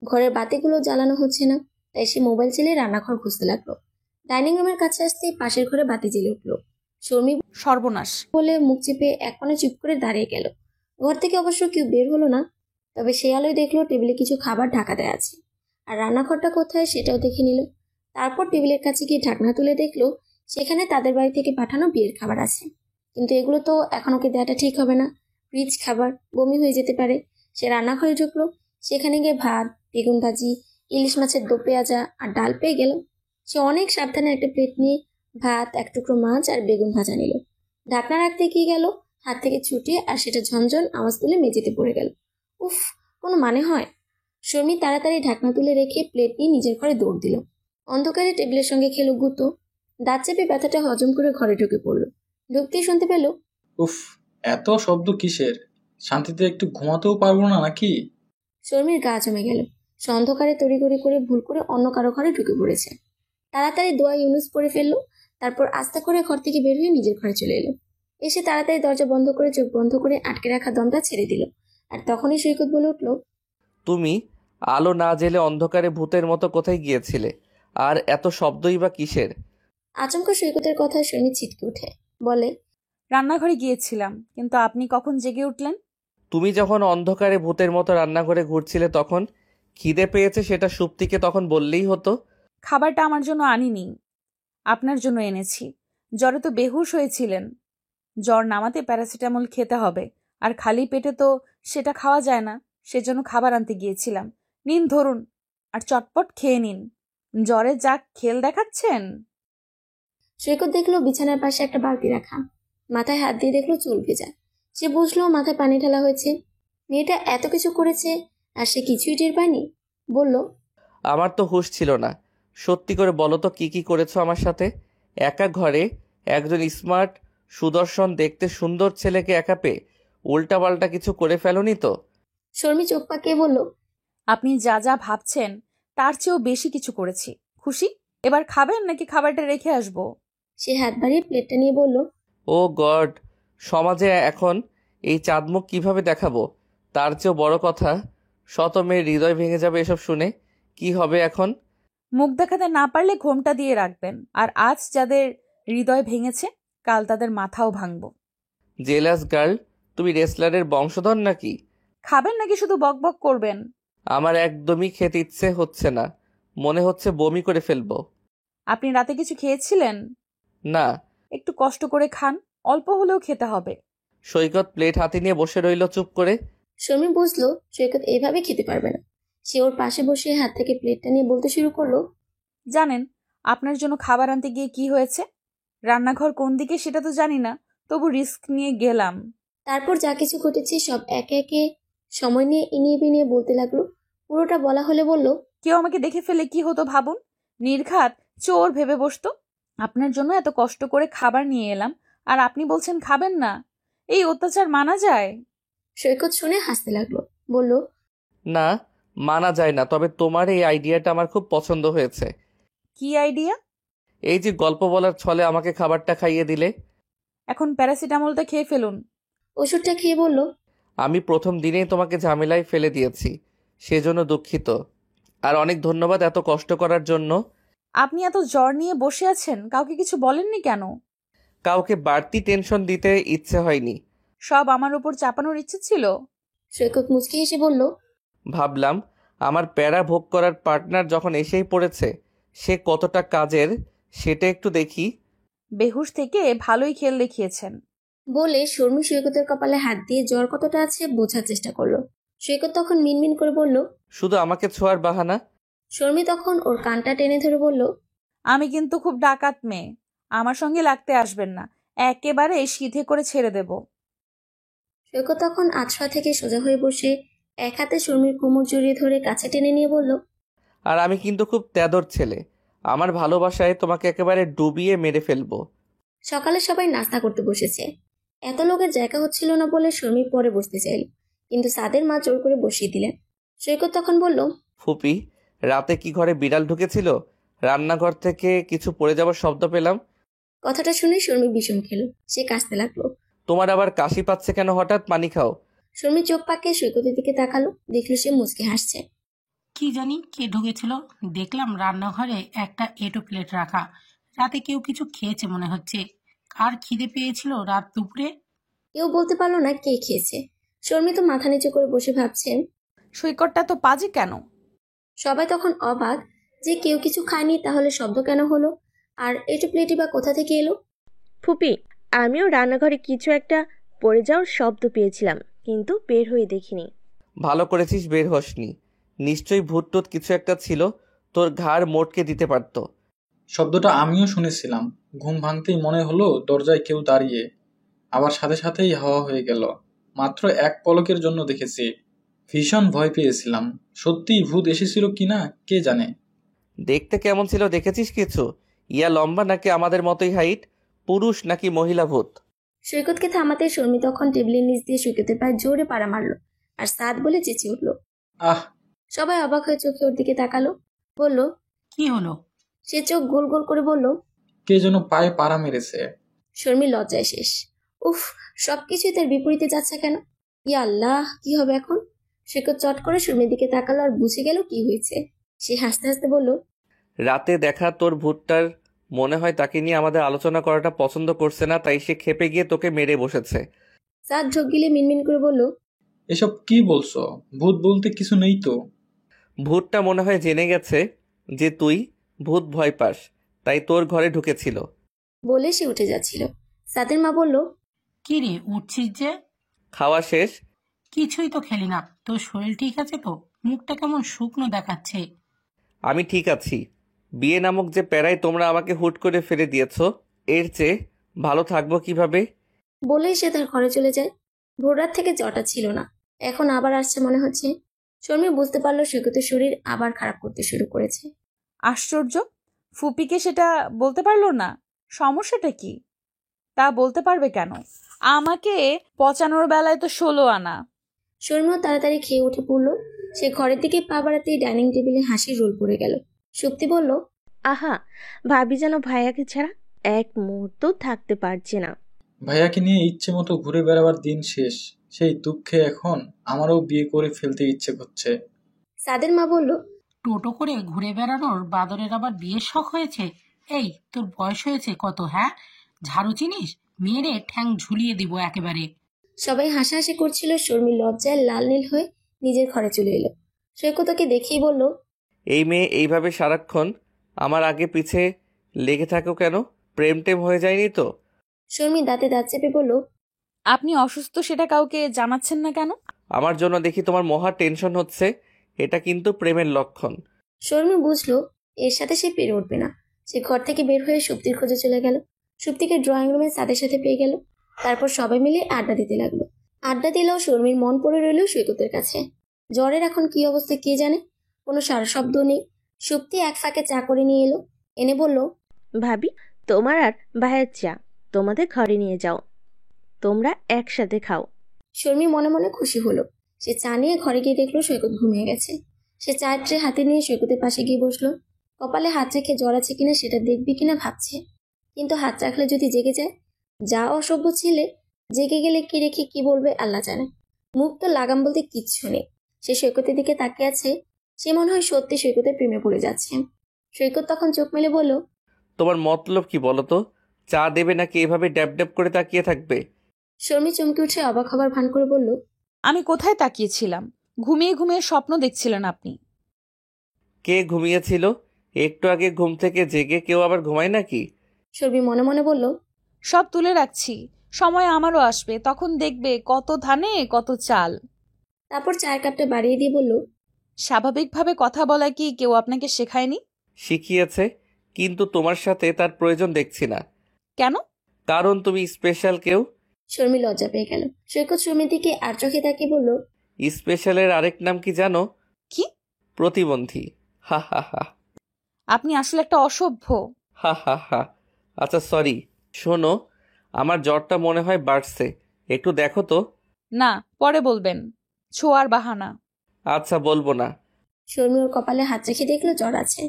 ঘরের বাতিগুলো জ্বালানো হচ্ছে না, তাই সে মোবাইল চালিয়ে রান্নাঘর খুঁজতে লাগলো। ডাইনিং রুমের কাছে আসতেই পাশের ঘরে বাতি জ্বেলে উঠলো। শর্মি সর্বনাশ! বলে মুখ চেপে এক কোণে চুপ করে দাঁড়িয়ে গেল। ঘর থেকে অবশ্য কেউ বের হলো না, তবে সে আলোয় দেখলো টেবিলে কিছু খাবার ঢাকা দেয়া আছে। আর রান্নাঘরটা কোথায় সেটাও দেখে নিল। তারপর টেবিলের কাছে গিয়ে ঢাকনা তুলে দেখলো সেখানে তাদের বাড়ি থেকে পাঠানো বিয়ের খাবার আছে। কিন্তু এগুলো তো এখন ওকে দেওয়াটা ঠিক হবে না। রিচ খাবার, বমি হয়ে যেতে পারে। সে রান্নাঘরে ঢুকলো। সেখানে গিয়ে ভাত, বেগুন ভাজি, ইলিশ মাছের দো পেঁয়াজা আর ডাল পেয়ে গেল। সে অনেক সাবধানে একটা প্লেট নিয়ে ভাত, এক টুকরো মাছ আর বেগুন ভাজা নিল। ঢাকনা রাখতে গিয়ে গেল, হাত থেকে ছুটে আর সেটা ঝনঝন আওয়াজ তুলে মেঝেতে পড়ে গেল। উফ, কোনো মানে হয়? শর্মি তাড়াতাড়ি ঢাকনা তুলে রেখে প্লেট নিয়ে নিজের ঘরে দৌড় দিল। অন্ধকারে টেবিলের সঙ্গে খেলো গুঁতো। দাঁত চেপে ব্যথাটা হজম করে ঘরে ঢুকে পড়লো। ঢুকতেই শুনতে পেল, উফ, এত শব্দ কিসের? শান্তিতে একটু ঘুমাতেও পারবো না নাকি? শর্মির গা জমে গেল। সে অন্ধকারে তড়িঘড়ি করে ভুল করে অন্য কারো ঘরে ঢুকে পড়েছে। তাড়াতাড়ি দোয়া ইউনুস পড়ে ফেললো। তারপর আস্তে করে ঘর থেকে বের হয়ে নিজের ঘরে চলে এলো। এসে তাড়াতাড়ি দরজা বন্ধ করে চোখ বন্ধ করে আটকে রাখা দমটা ছেড়ে দিল। আর তখনই সৈকত বলে উঠল, তুমি আলো না জেলে অন্ধকারে ভূতের মতো কোথায় গিয়েছিলে? আর এত শব্দই বা কিসের? আচমকা সৈকতের কথায় শর্মি ছিটকে উঠে বলে, রান্নাঘরে গিয়েছিলাম, কিন্তু আপনি কখন জেগে উঠলেন? তুমি যখন অন্ধকারে ভূতের মতো রান্নাঘরে ঘুরছিলে তখন খিদে পেয়েছে সেটা সুপ্তিকে তখন বললেই হতো। খাবারটা আমার জন্য আনিনি, আপনার জন্য এনেছি। জ্বরে তো বেহুশ হয়েছিলেন। জ্বর নামাতে প্যারাসিটামল খেতে হবে, আর খালি পেটে তো সেটা খাওয়া যায় না, সেজন্য খাবার আনতে গিয়েছিলাম। নিন ধরুন, আর চটপট খেয়ে নিন। জ্বরে যা খেল দেখাচ্ছেন। সৈকত দেখলো বিছানার পাশে একটা বালতি রাখা, মাথায় হাত দিয়ে দেখলো চুল ভেজা। সে বুঝলো মাথায় পানি ঢালা হয়েছে। মেয়েটা এত কিছু করেছে আর সে কিছুই টের পায়নি। বলল, আমার তো হুঁশ ছিল না। সত্যি করে বলো তো কি কি করেছো আমার সাথে? একা ঘরে একজন স্মার্ট সুদর্শন দেখতে সুন্দর ছেলেকে একা পেয়ে উল্টাপাল্টা কিছু করে ফেলোনি তো? শর্মি চোখ পাকিয়ে বলল, আপনি যা যা ভাবছেন তার চেয়েও বেশি কিছু করেছি। খুশি? এবার খাবেন নাকি খাবারটা রেখে আসবো? সে হাত বাড়িয়ে প্লেটটা নিয়ে বলল, ও গড, সমাজে এখন এই চাঁদমুখ কিভাবে দেখাবো? তার চেয়েও বড় কথা, শত মেয়ের হৃদয় ভেঙে যাবে এসব শুনে। কি হবে এখন? মুখ দেখাতে না পারলে ঘোমটা দিয়ে রাখবেন, আর আজ যাদের হৃদয় ভেঙেছে কাল তাদের মাথাও ভাঙবো। জেলাস গার্ল, তুমি রেসলারের বংশধর নাকি? খাবেন নাকি শুধু বকবক করবেন? আমার একদমই খেতে ইচ্ছে হচ্ছে না, মনে হচ্ছে বমি করে ফেলবো। আপনি রাতে কিছু খেয়েছিলেন? না। একটু কষ্ট করে খান, অল্প হলেও খেতে হবে। সৈকত প্লেট হাতে নিয়ে বসে রইল চুপ করে। শর্মি বুঝলো সৈকত এভাবে খেতে পারবে না। সে ওর পাশে বসে হাত থেকে প্লেটটা নিয়ে বলতে শুরু করলো, জানেন আপনার জন্য খাবার আনতে গিয়ে কি হয়েছে? রান্নাঘর কোন দিকে সেটা তো জানি না, তবু রিস্ক নিয়ে গেলাম। তারপর যা কিছু ঘটেছে সব একে একে সময় নিয়ে ইনিয়ে বিনিয়ে বলতে লাগলো। পুরোটা বলা হলে বলল, কেউ আমাকে দেখে ফেলে কি হতো ভাবুন। নির্ঘাত চোর ভেবে বসতো। আপনার জন্য এত কষ্ট করে খাবার নিয়ে এলাম, আর আপনি বলছেন খাবেন না? এই অত্যাচার মানা যায়? সৈকত শুনে হাসতে লাগলো। বলল, না, মানা যায় না, তবে তোমার এই আইডিয়াটা আমার খুব পছন্দ হয়েছে। কি আইডিয়া? এই যে গল্প বলার ছলে আমাকে খাবারটা খাইয়ে দিলে। এখন প্যারাসিটামলটা খেয়ে ফেলুন। ওষুধটা খেয়ে বলল, আমি প্রথম দিনেই তোমাকে ঝামেলায় ফেলে দিয়েছি, সেজন্য দুঃখিত। আর অনেক ধন্যবাদ এত কষ্ট করার জন্য। আপনি এত জ্বর নিয়ে বসে আছেন, কাউকে কিছু বলেননি কেন? কাউকে বাড়তি টেনশন দিতে ইচ্ছে হয়নি। সব আমার উপর চাপানোর ইচ্ছে ছিল? সৈকত মুচকি হেসে বলল, ভাবলাম আমার প্যারা ভোগ করার পার্টনার যখন এসেই পড়েছে, সে কতটা কাজের সেটা একটু দেখি। বেহুশ থেকে ভালোই খেল দেখিয়েছেন। বলে শর্মি সৈকতের কপালে হাত দিয়ে জ্বর কতটা আছে বোঝার চেষ্টা করলো। সৈকত তখন মিনমিন করে বলল, শুধু আমাকে ছোঁয়ার বাহানা। শর্মি তখন ওর কানটা টেনে ধরে বলল, আমি কিন্তু খুব ডাকাত মেয়ে, আমার সঙ্গে লাগতে আসবেন না, একেবারে সিধে করে ছেড়ে দেব। সৈকত তখন আছড়া থেকে সোজা হয়ে বসে এক হাতে শর্মির কোমর জড়িয়ে ধরে কাছে টেনে নিয়ে বলল, আর আমি কিন্তু খুব তেদর ছেলে, আমার ভালোবাসায় তোমাকে একেবারে ডুবিয়ে মেরে ফেলবো। সকালে সবাই নাস্তা করতে বসেছে। এত লোকের জায়গা হচ্ছিল না বলে শর্মি পরে বসতে চাইল, কিন্তু সাদের মা জোর করে বসিয়ে দিলেন। সৈকত তখন বলল, ফুপি, রাতে কি ঘরে বিড়াল ঢুকেছিল? রান্নাঘর থেকে কিছু পড়ে যাওয়ার শব্দ পেলাম। কথাটা শুনে শর্মি বিষম খেল। সে কাশতে লাগলো। তোমার আবার কাশি পাচ্ছে কেন হঠাৎ? পানি খাও। শর্মি চোখ পাকিয়ে সৈকতের দিকে তাকালো, দেখলো সে মুচকে হাসছে। কি জানি কে ঢুকেছিল, দেখলাম রান্নাঘরে একটা এঁটো প্লেট রাখা। রাতে কেউ কিছু খেয়েছে মনে হচ্ছে। কার খিদে পেয়েছিল রাত দুপুরে? কেউ বলতে পারলো না কে খেয়েছে। শর্মি তো মাথা নিচু করে বসে ভাবছে। সৈকতটা তো পাজি কেন? সবাই তখন অবাক যে কেউ কিছু খায়নি, তাহলে শব্দ কেন হলো, আর এটো প্লেটই বা কোথা থেকে এলো। ফুপি, আমিও রান্নাঘরে কিছু একটা পড়ে যাওয়ার শব্দ পেয়েছিলাম, কিন্তু বের হয়ে দেখিনি। ভালো করেছিস বের হসনি, নিশ্চয়ই ভূত টুত কিছু একটা ছিল, তোর ঘাড় মোটকে দিতে পারতো। শব্দটা আমিও শুনেছিলাম। ঘুম ভাঙতেই মনে হলো দরজায় কেউ দাঁড়িয়ে, আবার সাথে সাথেই হাওয়া হয়ে গেল। মাত্র এক পলকের জন্য দেখেছি। ভীষণ ভয় পেয়েছিলাম। সত্যিই ভূত এসেছিল কিনা কে জানে। দেখতে কেমন ছিল দেখেছিস কিছু? ইয়া লম্বা নাকি আমাদের মতোই হাইট? পুরুষ নাকি মহিলা ভূত? সৈকতকে থামাতে শর্মি তখন টেবিলের নিচ দিয়ে সৈকতের পায়ে জোরে পাড়া মারলো, আর সাদ বলে চেঁচিয়ে উঠলো। আহ! সবাই অবাক হয়ে চোখে ওর দিকে তাকালো। বলল, কি হলো? সে চোখ গোল গোল করে বলল, কে যেন পায়ে পাড়া মেরেছে। শর্মি লজ্জায় শেষ। উফ, সবকিছুই তার বিপরীতে যাচ্ছে কেন। ইয়া আল্লাহ, কি হবে এখন? সৈকত চট করে শর্মির দিকে তাকালো আর বুঝে গেল কি হয়েছে। সে হাসতে হাসতে বলল, রাতে দেখা তোর ভূতটার মনে হয় তাকে নিয়ে আমাদের আলোচনা করাটা পছন্দ করছে না, তাই সে ক্ষেপে গিয়ে তোকে মেরে বসেছে। সাদ ঢোক গিলে মিনমিন করে বলল, এসব কি বলছো? ভূত বলতে কিছু নেই তো। ভূতটা মনে হয় জেনে গেছে যে তুই ভূত ভয় পাস, তাই তোর ঘরে ঢুকেছিল। বলে সে উঠে যাচ্ছিল। সাদের মা বলল, কি রে, উঠছিস যে? খাওয়া শেষ? কিছুই তো খেলি না। তোর শরীর ঠিক আছে তো? মুখটা কেমন শুকনো দেখাচ্ছে। আমি ঠিক আছি। বিয়ে নামক যে প্যারায় তোমরা আমাকে হুট করে ফেলে দিয়েছ, এর চেয়ে ভালো থাকবো কিভাবে? বলেই সে তার ঘরে চলে যায়। ভোররাত থেকে জ্বরটা ছিল না, এখন আবার আসছে মনে হচ্ছে। শর্মী বুঝতে পারলো সৈকতের শরীর আবার খারাপ করতে শুরু করেছে। আশ্চর্য, ফুপিকে সেটা বলতে পারলো না। সমস্যাটা কি? তা বলতে পারবে কেন? আমাকে পচানোর বেলায় তো 16 আনা। শর্মীও তাড়াতাড়ি খেয়ে উঠে পড়ল। সে ঘরের দিকে পা বাড়াতেই ডাইনিং টেবিলে হাসির রোল পড়ে গেল। শুক্তি বলল, আহা, ভাবি যেন ভাইয়াকে ছাড়া এক মুহূর্ত থাকতে পারছে না। ভাইয়াকে নিয়ে ইচ্ছে মতো ঘুরে বেড়াবার দিন শেষ। সেই দুঃখে এখন আমারও বিয়ে করে ফেলতে ইচ্ছে করছে। সাদের মা বলল, টোটো করে ঘুরে বেড়ানোর বাদরের আবার বিয়ের শখ হয়েছে? এই, তোর বয়স হয়েছে কত, হ্যাঁ? ঝাড়ু চিনিস? মেরে ঠ্যাং ঝুলিয়ে দিব একেবারে। সবাই হাসাহাসি করছিল। শর্মী লজ্জায় লাল নীল হয়ে নিজের ঘরে চলে এলো। সৈকত ওকে দেখেই বলল, এই মেয়ে এইভাবে সারাক্ষণ আমার আগে পিছে লেগে থাকো কেন? প্রেম টেম হয়ে যায়নি তো? শর্মী দাঁতে দাঁত চেপে বলল, আপনি অসুস্থ সেটা কাউকে জানাচ্ছেন না কেন? আমার জন্য দেখি তোমার মহা টেনশন হচ্ছে, এটা কিন্তু প্রেমের লক্ষণ। শর্মী বুঝলো এর সাথে সে পেরে উঠবে না। সে ঘর থেকে বের হয়ে সুপ্তির খোঁজে চলে গেল। সুপ্তিকে ড্রয়িং রুমে সাদের সাথে পেয়ে গেল। তারপর সবাই মিলে আড্ডা দিতে লাগলো। আড্ডা দিলেও শর্মীর মন পড়ে রইল সৈকতের কাছে। জ্বরের এখন কি অবস্থা কে জানে। কোনো সারা শব্দ নেই। সুপ্তি এক ফাঁকে চা করে নিয়ে এলো, এনে বলল, ভাবি, তোমার আর ভাইয়ের চা তোমাদের ঘরে নিয়ে যাও, তোমরা একসাথে খাও। শর্মী মনে মনে খুশি হলো। সে চা নিয়ে ঘরে গিয়ে দেখলো সৈকত ঘুমিয়ে গেছে। সে চায়ের ট্রে হাতে নিয়ে সৈকতের পাশে গিয়ে বসলো। কপালে হাত রেখে জ্বর আছে কিনা সেটা দেখবি কিনা ভাবছে, কিন্তু হাত রাখলে যদি জেগে যায়। যা অসভ্য ছেলে, জেগে গেলে কি রেখে কি বলবে আল্লাহ জানে। মুখ তো লাগাম বলতে কিচ্ছু নেই। সে সৈকতের দিকে তাকিয়ে আছে। সে মনে হয় সত্যি সৈকতের প্রেমে পড়ে যাচ্ছে। সৈকত তখন চোখ মেলে বলল, তোমার মতলব কি বলো তো? চা দেবে নাকি এভাবে ড্যাব ড্যাব করে তাকিয়ে থাকবে? শর্মী চমকে উঠে অবাক হবার ভান করে বলল, আমি কোথায় তাকিয়েছিলাম? ঘুমিয়ে ঘুমিয়ে স্বপ্ন দেখছিলেন আপনি। কে ঘুমিয়েছিল? একটু আগে ঘুম থেকে জেগে কেউ আবার ঘুমায় নাকি? শর্মী মনে মনে বলল, সব তুলে রাখছি, সময় আমারও আসবে, তখন দেখবে কত ধানে কত চাল। তারপর চায়ের কাপটা বাড়িয়ে দিয়ে বলল, স্বাভাবিকভাবে কথা বলা কি কেউ আপনাকে শেখায়নি? শিখিয়েছে, কিন্তু তোমার সাথে তার প্রয়োজন দেখছি না। কেন? কারণ তুমি স্পেশাল কেউ। শর্মী লজ্জা পেয়ে গেল। সৈকত শর্মীর দিকে আর চোখে তাকিয়ে বলল, স্পেশালের আরেক নাম কি জানো? কি? প্রতিবন্ধী। হা হা হা। আপনি আসলে একটা অসভ্য। হা হা হা। আচ্ছা সরি। শোনো, আমার জ্বরটা মনে হয় বাড়ছে, একটু দেখো তো। না, পরে বলবেন, ছোঁয়ার বাহানা। আচ্ছা বলবো না। শর্মী ওর কপালে হাত রেখে দেখলো জ্বর আছে।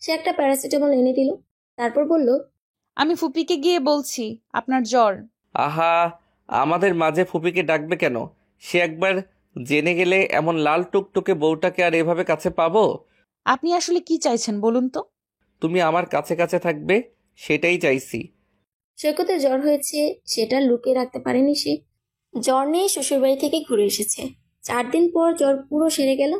সে একটা প্যারাসিটামল এনে দিল। তারপর বলল, আমি ফুপিকে গিয়ে বলছি আপনার জ্বর। আহা, আমাদের মাঝে ফুপিকে ডাকবে কেন? সে একবার জেনে গেলে এমন লাল টুকটুকে বউটাকে আর এভাবে কাছে পাবো? আপনি আসলে কি চাইছেন বলুন তো? তুমি আমার কাছে কাছে থাকবে, সেটাই চাইছি। সৈকতের জ্বর হয়েছে সেটা লুকিয়ে রাখতে পারেনি সে। জ্বর নিয়ে শ্বশুরবাড়ি থেকে ঘুরে এসেছে। 4 দিন পর জ্বর পুরো সেরে গেল।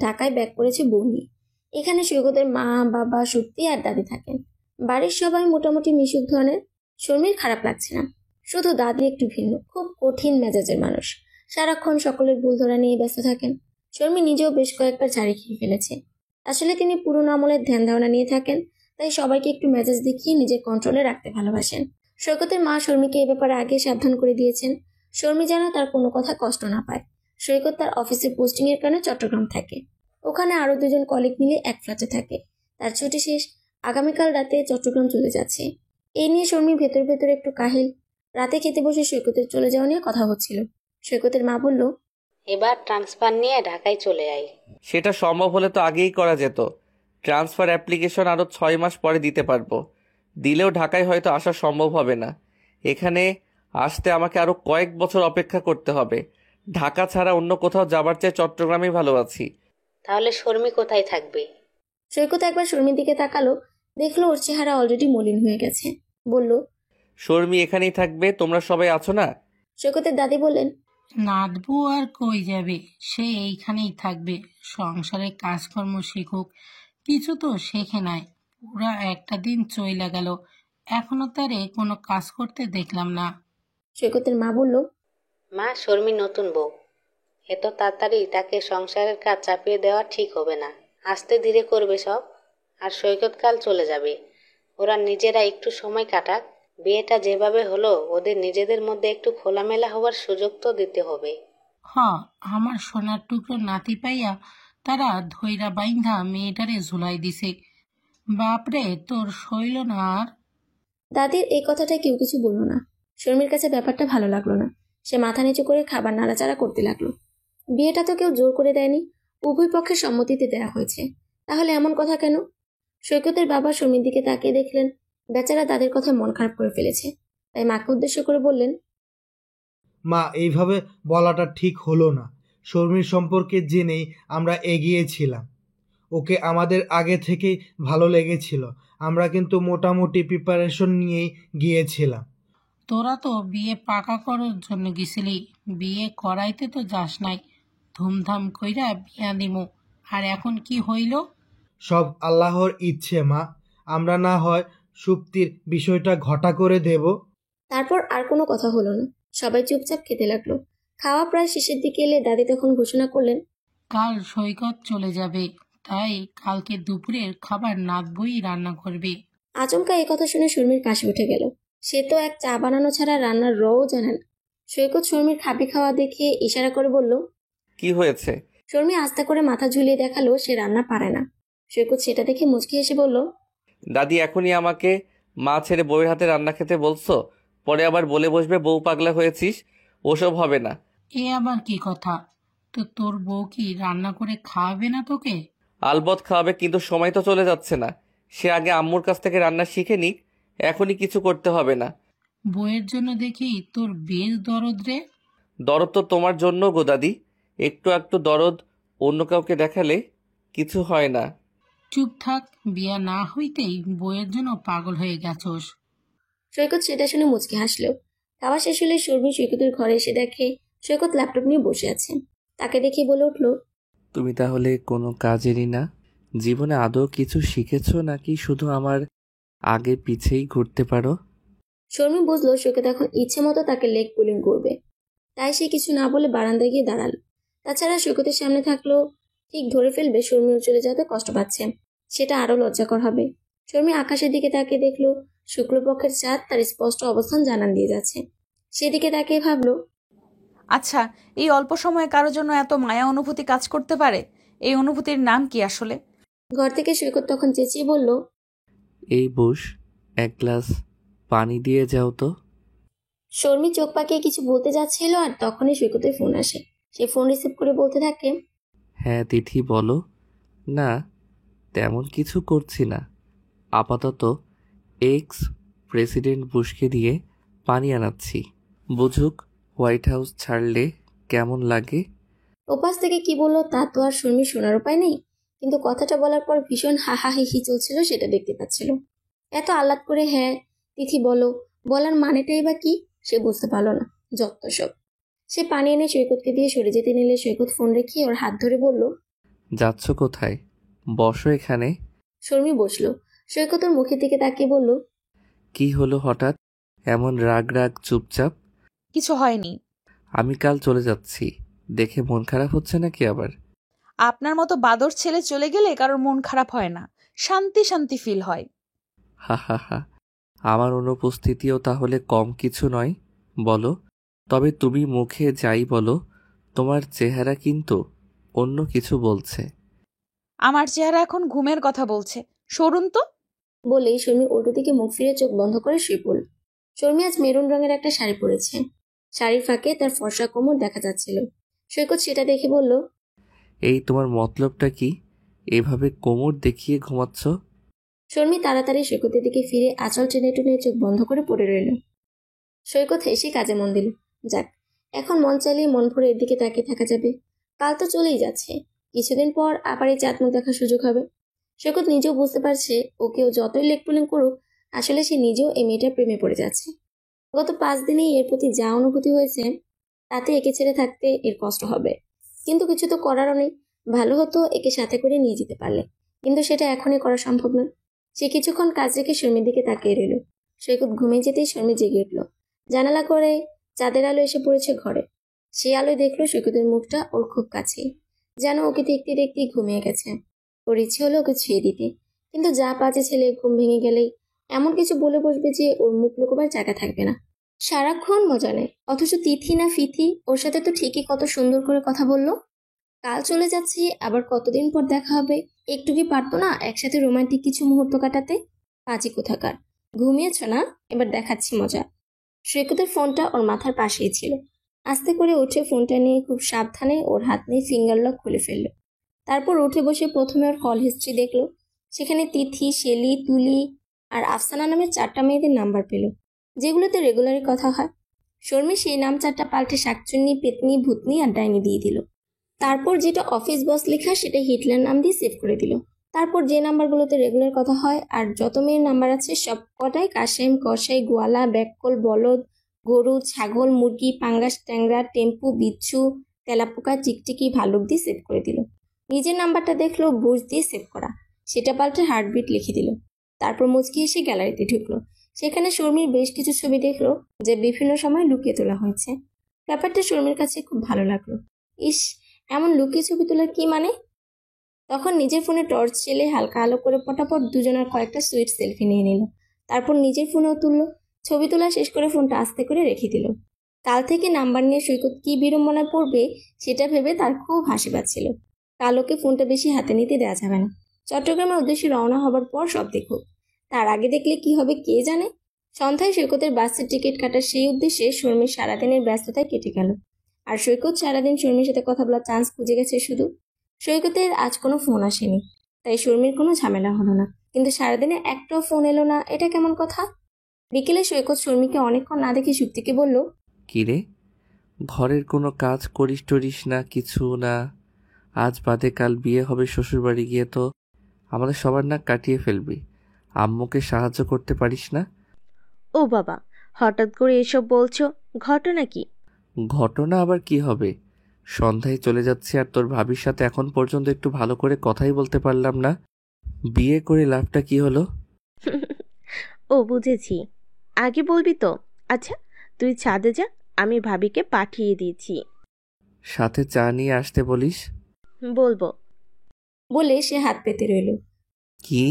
ঢাকায় ব্যাক করেছে বউ নিয়ে। এখানে সৈকতের মা, বাবা, সুপ্তি আর দাদি থাকেন। বাড়ির সবাই মোটামুটি মিশুক ধরনের। শর্মীর খারাপ লাগছে না, শুধু দাদি একটু ভিন্ন, খুব কঠিন মেজাজের মানুষ। সারাক্ষণ সকলের ভুল ধরা নিয়ে ব্যস্ত থাকেন। শর্মী নিজেও বেশ কয়েকবার ঝাড়ি খেয়ে ফেলেছে। আসলে তিনি পুরনো আমলের ধ্যান ধারণা নিয়ে থাকেন, তাই সবাইকে একটু মেজাজ দেখিয়ে নিজের কন্ট্রোলে রাখতে ভালোবাসেন। সৈকতের মা শর্মীকে এ ব্যাপারে আগে সাবধান করে দিয়েছেন, শর্মী যেন তার কোনো কথা কষ্ট না পায়। সৈকত তার অফিসের পোস্টিং এর কারণে চট্টগ্রাম থাকে। ওখানে আরো 2 জন কলিগ মিলে এক ফ্ল্যাটে থাকে। তার ছুটি শেষ, আগামীকাল রাতে চট্টগ্রাম চলে যাচ্ছে। এই নিয়ে শর্মী ভেতর ভেতর একটু কাহিল। রাতে খেতে বসে সৈকতের চলে যাওয়া নিয়ে কথা হচ্ছিল। সৈকতের মা বলল, এবার ট্রান্সফার নিয়ে ঢাকায় চলে আয়। সেটা সম্ভব হলে তো আগেই করা যেত। ট্রান্সফার অ্যাপ্লিকেশন আরও 6 মাস পরে দিতে পারবো। দিলেও ঢাকায় হয়তো আসা সম্ভব হবে না। এখানে আসতে আমাকে আরও কয়েক বছর অপেক্ষা করতে হবে। ঢাকা ছাড়া অন্য কোথাও যাবার চেয়ে চট্টগ্রামেই ভালো আছি। তাহলে শর্মী কোথায় থাকবে? সৈকত একবার শর্মির দিকে তাকালো, দেখলো ওর চেহারা অলরেডি মলিন হয়ে গেছে। বলল, শর্মি এখানেই থাকবে, তোমরা সবাই আছো না? সৈকতের দাদি বললেন, নাদবু আর কই যাবে, সে এইখানেই থাকবে। সংসারে কাজকর্ম শিখুক, কিছু তো শেখে নাই। পুরা একটা দিন চইলা গেল, এখনো তারে কোনো কাজ করতে দেখলাম না। সৈকতের মা বলল, মা, শর্মি নতুন বউ, এত তাড়াতাড়ি তাকে সংসারের কাজ চাপিয়ে দেওয়া ঠিক হবে না। আস্তে ধীরে করবে সব। আর সৈকত কাল চলে যাবে, ওরা নিজেরা একটু সময় কাটাক। বিয়েটা যেভাবে হলো, ওদের নিজেদের মধ্যে একটু খোলামেলা হওয়ার সুযোগ তো দিতে হবে। আমার সোনার টুকরো নাতি পাইয়া তারা ধৈরা বাইন্ধা মেয়েটারে ঝুলাই দিছে। বাপরে, তোর শৈল না আর। দাদির এই কথাটা কেউ কিছু বলল না। শর্মির কাছে ব্যাপারটা ভালো লাগলো না। সে মাথা নিচু করে খাবার নাড়াচাড়া করতে লাগলো। বিয়েটা তো কেউ জোর করে দেয়নি, উভয় পক্ষের সম্মতিতে দেয়া হয়েছে, তাহলে এমন কথা কেন? সৈকতের বাবা শর্মির দিকে তাকিয়ে দেখলেন বেচারা দাদির কথায় মন খারাপ করে ফেলেছে, তাই মাকে উদ্দেশ্য করে বললেন, মা, এইভাবে বলাটা ঠিক হলো না। শর্মির সম্পর্কে জেনেই আমরা এগিয়েছিলাম। ওকে আমাদের আগে থেকেই ভালো লেগেছিল। আমরা কিন্তু মোটামুটি প্রিপারেশন নিয়েই গিয়েছিলাম। তোরা তো বিয়ে পাকা করার জন্য গেছিলি, বিয়ে করাইতে তো যাস নাই। ধুমধাম কইরা বিয়া দিমু, আর এখন কি হইল? সব আল্লাহর ইচ্ছে মা। আমরা না হয় সুপ্তির বিষয়টা ঘটা করে দেব। তারপর আর কোনো কথা হলো না। সবাই চুপচাপ খেতে লাগলো। খাওয়া প্রায় শেষের দিকে এলে দাদি তখন ঘোষণা করলেন, কাল সৈকত চলে যাবে, তাই কালকে দুপুরের খাবার নাতবই রান্না করবে। আচমকা এই কথা শুনে শর্মির কাশি উঠে গেল। সে তো এক চা বানানো ছাড়া রান্নার রও জানে না। সৈকত শর্মির খাবি খাওয়া দেখে ইশারা করে বলল, কি হয়েছে? শর্মি আস্তে করে মাথা ঝুলিয়ে দেখালো সে রান্না পারে না। সৈকত সেটা দেখে মুচকি হেসে বলল, দাদি এখনই আমাকে মা ছেড়ে বউয়ের হাতে রান্না খেতে বলছো, পরে আবার বলে বসবে বউ পাগলা হয়েছিস। ওসব হবে না। এ আবার কি কথা? তো তোর বউ কি রান্না করে খাওয়াবে না তোকে? আলবত খাওয়াবে, কিন্তু সময় তো চলে যাচ্ছে না। সে আগে আম্মুর কাছ থেকে রান্না শিখে নিক, এখনই কিছু করতে হবে না। বউয়ের জন্য দেখি তোর বেশ দরদ রে। দরদ তো তোমার জন্য গো দাদি। একটু একটু দরদ অন্য কাউকে দেখালে কিছু হয় না। চুপ থাক, বিয়া না হইতেই বউয়ের জন্য পাগল হয়ে গেছস। সৈকত সেটা শুনে মুচকি হাসলো। খাওয়া শেষ হলে শর্মি সৈকতের ঘরে এসে দেখে সৈকত ল্যাপটপ নিয়ে বসে আছে। তাকে দেখে বলে উঠল, তুমি তাহলে কোনো কাজেরই না? জীবনে আদৌ কিছু শিখেছো নাকি শুধু আমার আগে পিছেই ঘুরতে পারো? শর্মি বুঝলো সৈকত এখন ইচ্ছে মতো তাকে লেগ পুলিং করবে, তাই সে কিছু না বলে বারান্দায় গিয়ে দাঁড়ালো। তাছাড়া সৈকতের সামনে থাকলো ঠিক ধরে ফেলবে শর্মিও চলে যেতে কষ্ট পাচ্ছে, সেটা আরো লজ্জাকর হবে। শর্মি আকাশের দিকে তাকিয়ে দেখলো শুক্লপক্ষের চাঁদ তার স্পষ্ট অবস্থান জানান দিয়ে যাচ্ছে। সেদিকে তাকিয়ে ভাবলো, আচ্ছা, এই অল্প সময়ে কারোর জন্য এত মায়া অনুভূতি কাজ করতে পারে? এই অনুভূতির নাম কি আসলে? ঘর থেকে সৈকত তখন চেঁচিয়ে বলল, এই বুস, এক গ্লাস পানি দিয়ে যাও তো। শর্মি চোখ পাকিয়ে কিছু বলতে যাচ্ছিল, আর তখনই সৈকতের ফোন আসে। সে ফোন রিসিভ করে বলতে থাকে, হ্যাঁ তিথি বলো। না, তেমন কিছু করছি না। আপাতত এক্স প্রেসিডেন্ট বুশকে দিয়ে পানি আনাচ্ছি। বুঝুক হোয়াইট হাউস ছাড়লে কেমন লাগে। ওপাশ থেকে কি বললো তা তো আর শর্মি শোনার উপায় নেই, কিন্তু কথাটা বলার পর ভীষণ হাহা হিহি চলছিল সেটা দেখতে পাচ্ছিল। এত আহ্লাদ করে হ্যাঁ তিথি বলো বলার মানেটাই বা কি সে বুঝতে পারলো না। যত সব। সে পানি এনে সৈকতকে দিয়ে সরে যেতে নিলে সৈকত ফোন রেখে ওর হাত ধরে বলল, যাচ্ছ কোথায়? বসো এখানে। শর্মি বসলো। সৈকত ওর মুখের দিকে তাকিয়ে বলল, কি হলো হঠাৎ এমন রাগ রাগ চুপচাপ? কিছু হয়নি। আমি কাল চলে যাচ্ছি, দেখে মন খারাপ হচ্ছে নাকি আবার? আপনার মতো বাদর ছেলে চলে গেলে কারোর মন খারাপ হয় না, শান্তি শান্তি ফিল হয়। হা হা হা, আমার অনুপস্থিতিও তাহলে কম কিছু নয় বলো? তবে তুমি মুখে যাই বলো, তোমার চেহারা কিন্তু অন্য কিছু বলছে। আমার চেহারা এখন ঘুমের কথা বলছে, সরুন তো। বলেই শর্মি উল্টো দিকে মুখ ফিরে চোখ বন্ধ করে শুয়ে পড়ল। শর্মি আজ মেরুন রঙের একটা শাড়ি পরেছে। শাড়ির ফাঁকে তার ফর্সা কোমর দেখা যাচ্ছিল। সৈকত সেটা দেখে বলল, এই তোমার মতলবটা কি? এভাবে কোমর দেখিয়ে ঘুমাচ্ছ? শর্মি তাড়াতাড়ি সৈকতের দিকে ফিরে আঁচল টেনে টেনে চোখ বন্ধ করে পড়ে রইল। সৈকত হেসে কাজে মন দিল। যাক, এখন মন চাইলেই মন ভরে এর দিকে তাকিয়ে থাকা যাবে। কাল তো চলেই যাচ্ছে, কিছুদিন পর আবার এই চাঁদ মুখ দেখার সুযোগ হবে। সৈকত নিজেও বুঝতে পারছে ওকেও যতই লেগ পুলিং করুক, আসলে সে নিজেও এই মেয়েটার প্রেমে পড়ে যাচ্ছে। গত 5 দিনেই এর প্রতি যা অনুভূতি হয়েছে তাতে একে ছেড়ে থাকতে এর কষ্ট হবে, কিন্তু কিছু তো করারও নেই। ভালো হতো একে সাথে করে নিয়ে যেতে পারলে, কিন্তু সেটা এখনই করা সম্ভব নয়। সে কিছুক্ষণ কাজ রেখে শর্মির দিকে তাকিয়ে রইল। সৈকত ঘুমিয়ে যেতেই শর্মি জেগে উঠল। জানালা করে চাঁদের আলো এসে পড়েছে ঘরে। সেই আলোয় দেখলো সৈকতের মুখটা ওর খুব কাছে, যেন ওকে দেখতে দেখতেই ঘুমিয়ে গেছে। ওর ইচ্ছে হলো ওকে ছুঁয়ে দিতে, কিন্তু যা বাজে ছেলে, ঘুম ভেঙে গেলেই এমন কিছু বলে বসবে যে ওর মুখ লুকোবার জায়গা থাকবে না। সারাক্ষণ মজা নেয়, অথচ তিথি না ফিথি ওর সাথে তো ঠিকই কত সুন্দর করে কথা বললো। কাল চলে যাচ্ছি, আবার কতদিন পর দেখা হবে, একটু কি পারতো না একসাথে রোমান্টিক কিছু মুহূর্ত কাটাতে? পাঁচি কোথাকার, ঘুমিয়েছ না? এবার দেখাচ্ছি মজা। সৈকতের ফোনটা ওর মাথার পাশেই ছিল। আস্তে করে উঠে ফোনটা নিয়ে খুব সাবধানে ওর হাত নিয়ে ফিঙ্গার লক খুলে ফেললো। তারপর উঠে বসে প্রথমে ওর কল হিস্ট্রি দেখলো। সেখানে তিথি, শেলি, তুলি আর আফসানা নামের 4টা মেয়েদের নাম্বার পেল, যেগুলোতে রেগুলারই কথা হয়। শর্মি সেই নাম 4টা পাল্টে শাকচুন্নি, পেতনি, ভূতনি আর ডাইনি দিয়ে দিল। তারপর যেটা অফিস বস লেখা সেটা হিটলার নাম দিয়ে সেভ করে দিল। তারপর যে নাম্বারগুলোতে রেগুলার কথা হয় আর যত মেয়ের নাম্বার আছে সব কটাই কাশেম, কসাই, গোয়ালা, ব্যাককল, বলদ, গরু, ছাগল, মুরগি, পাঙ্গাস, ট্যাংরা, টেম্পু, বিচ্ছু, তেলাপোকা, চিকটিকি, ভালুক দিয়ে সেভ করে দিল। নিজের নাম্বারটা দেখলো বুঝ দিয়ে সেভ করা, সেটা পাল্টে হার্টবিট লিখে দিল। তারপর মুচকি এসে গ্যালারিতে ঢুকলো। সেখানে শর্মির বেশ কিছু ছবি দেখলো যে বিভিন্ন সময় লুকিয়ে তোলা হয়েছে। ব্যাপারটা শর্মির কাছে খুব ভালো লাগলো। ইস, এমন লুকিয়ে ছবি তোলার কি মানে? তখন নিজের ফোনে টর্চ জ্বেলে হালকা আলো করে পটাপট দুজনের কয়েকটা সুইট সেলফি নিয়ে নিল। তারপর নিজের ফোনেও তুললো। ছবি তোলা শেষ করে ফোনটা আস্তে করে রেখে দিল। কাল থেকে নাম্বার নিয়ে সৈকত কি বিড়ম্বনায় পড়বে সেটা ভেবে তার খুব হাসি পাচ্ছিল। কালোকে ফোনটা বেশি হাতে নিতে দেওয়া যাবে না। চট্টগ্রামের উদ্দেশ্যে রওনা হবার পর সব দেখুক, তার আগে দেখলে কি হবে কে জানে। সন্ধ্যায় সৈকতের বাসের টিকিট কাটার সেই উদ্দেশ্যে শর্মির সারাদিনের ব্যস্ততায় কেটে গেল। আর সৈকত সারাদিন শর্মির সাথে কথা বলার চান্স খুঁজে গেছে শুধু। সৈকতের আজ কোনো ফোন আসেনি, তাই শর্মির কোনো ঝামেলা হলো না। কিন্তু সারাদিনে একটাও ফোন এলো না, এটা কেমন কথা? বিকেলে সৈকত শর্মিকে অনেকক্ষণ না দেখে সুপ্তিকে বলল, কিরে, ঘরের কোনো কাজ করিস টরিস না, কিছু না? আজ বাদে কাল বিয়ে হবে, শ্বশুরবাড়ি গিয়ে তো আমাদের সবার নাক কাটিয়ে ফেলবি। আম্মুকে সাহায্য করতে পারিস না? ও বাবা, হঠাৎ করে এসব বলছো, ঘটনা কি? ঘটনা আবার কি হবে? সন্ধ্যায় চলে যাচ্ছি আর তোর ভাবির সাথে এখন পর্যন্ত একটু ভালো করে কথাই বলতে পারলাম না। বিয়ে করে লাভটা কি হলো? ও বুঝেছি, আগে বলবি তো। আচ্ছা, তুই ছাদে যা, আমি ভাবিকে পাঠিয়ে দিয়েছি। সাথে চা নিয়ে আসতে বলিস। বলবো। বলে সে হাত পেতে রইল। কি?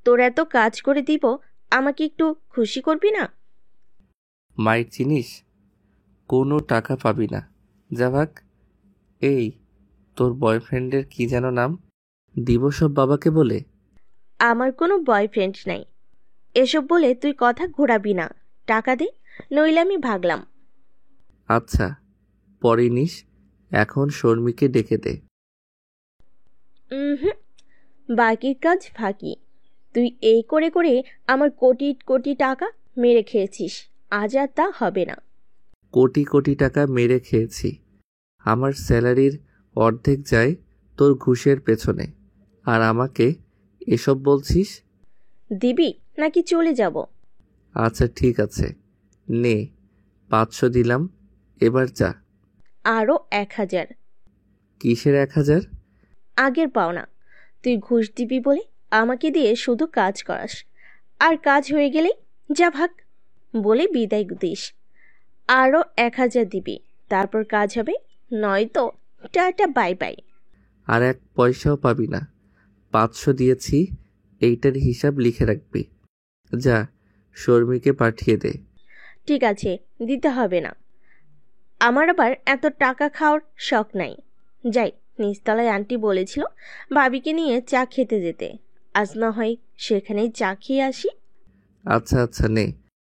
তোর এত কাজ করে দিব, আমাকে একটু খুশি করবি না? মায়ের চিনিস, কোনো টাকা পাবি না, যা ভাগ। এই, তোর বয়ফ্রেন্ডের কি যেন নাম? দিব সব বাবাকে বলে। আমার কোনো বয়ফ্রেন্ড নাই, এসব বলে তুই কথা ঘোরাবি না। টাকা দে, নইলে আমি ভাগলাম। আচ্ছা, পরে নিস, এখন শর্মিকে ডেকে দে। হুম, বাকির কাজ ফাঁকি। তুই এই করে করে আমার কোটি কোটি টাকা মেরে খেয়েছিস, আজ আর তা হবে না। কোটি কোটি টাকা মেরে খেয়েছি, আমার স্যালারির অর্ধেক যায় তোর ঘুষের পেছনে, আর আমাকে এসব বলছিস? দিবি নাকি চলে যাব? আচ্ছা ঠিক আছে, নে 500 দিলাম, এবার যা। আরও 1000। কিসের 1000? আগের পাওনা। তুই ঘুষ দিবি বলে আমাকে দিয়ে শুধু কাজ করাস, আর কাজ হয়ে গেলেই যা ভাগ বলে বিদায় দিস। আরও 1000 দিবি, তারপর কাজ হবে, নয়তো টাটা বাই বাই। আর 1 পয়সাও পাবি না। 500 দিয়েছি, এইটার হিসাব লিখে রাখবি। যা, শর্মিকে পাঠিয়ে দে। ঠিক আছে, দিতে হবে না। আমার আবার এত টাকা খাওয়ার শখ নাই। যাই, নিচতলায় আন্টি বলেছিল ভাবিকে নিয়ে চা খেতে যেতে, আজ না হয় সেখানেই চা খেয়ে আসি। আচ্ছা আচ্ছা, নে।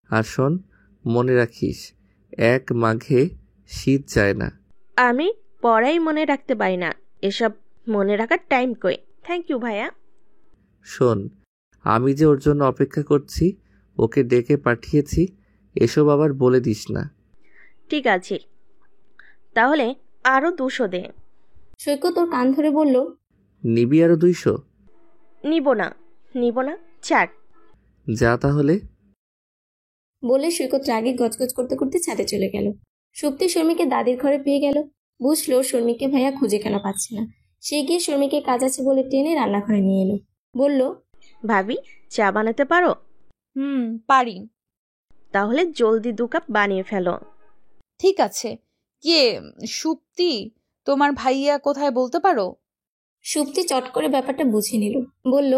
আর শোন, মনে রাখিস, 1 মাঘে শীত যায় না। আমি পড়াই মনে রাখতে পারি না, এসব মনে রাখার টাইম কই। থ্যাংক ইউ ভাইয়া। শোন, আমি যে ওর জন্য অপেক্ষা করছি, ওকে ডেকে পাঠিয়েছি, এসব আবার বলে দিস না। ঠিক আছে, তাহলে আরও 200 দে। সৈকত ওর কান ধরে বলল, নিবি আরো 200? নিব না, নিব না, ছাড়। যা তাহলে। বলে সৈকত রাগে গজগজ করতে করতে ছাদে চলে গেল। সুপ্তি শর্মিকে দাদির ঘরে পেয়ে গেল। বুঝলো শর্মিকে ভাইয়া খুঁজে কেন পাচ্ছে না। সে গিয়ে শর্মিকে কাজ আছে বলে টেনে রান্নাঘরে নিয়ে এলো। বলল, ভাবি, চা বানাতে পারো? পারি। তাহলে জলদি 2 কাপ বানিয়ে ফেলো। ঠিক আছে। কে সুপ্তি? তোমার ভাইয়া কোথায় বলতে পারো? সুপ্তি চট করে ব্যাপারটা বুঝে নিল। বলল,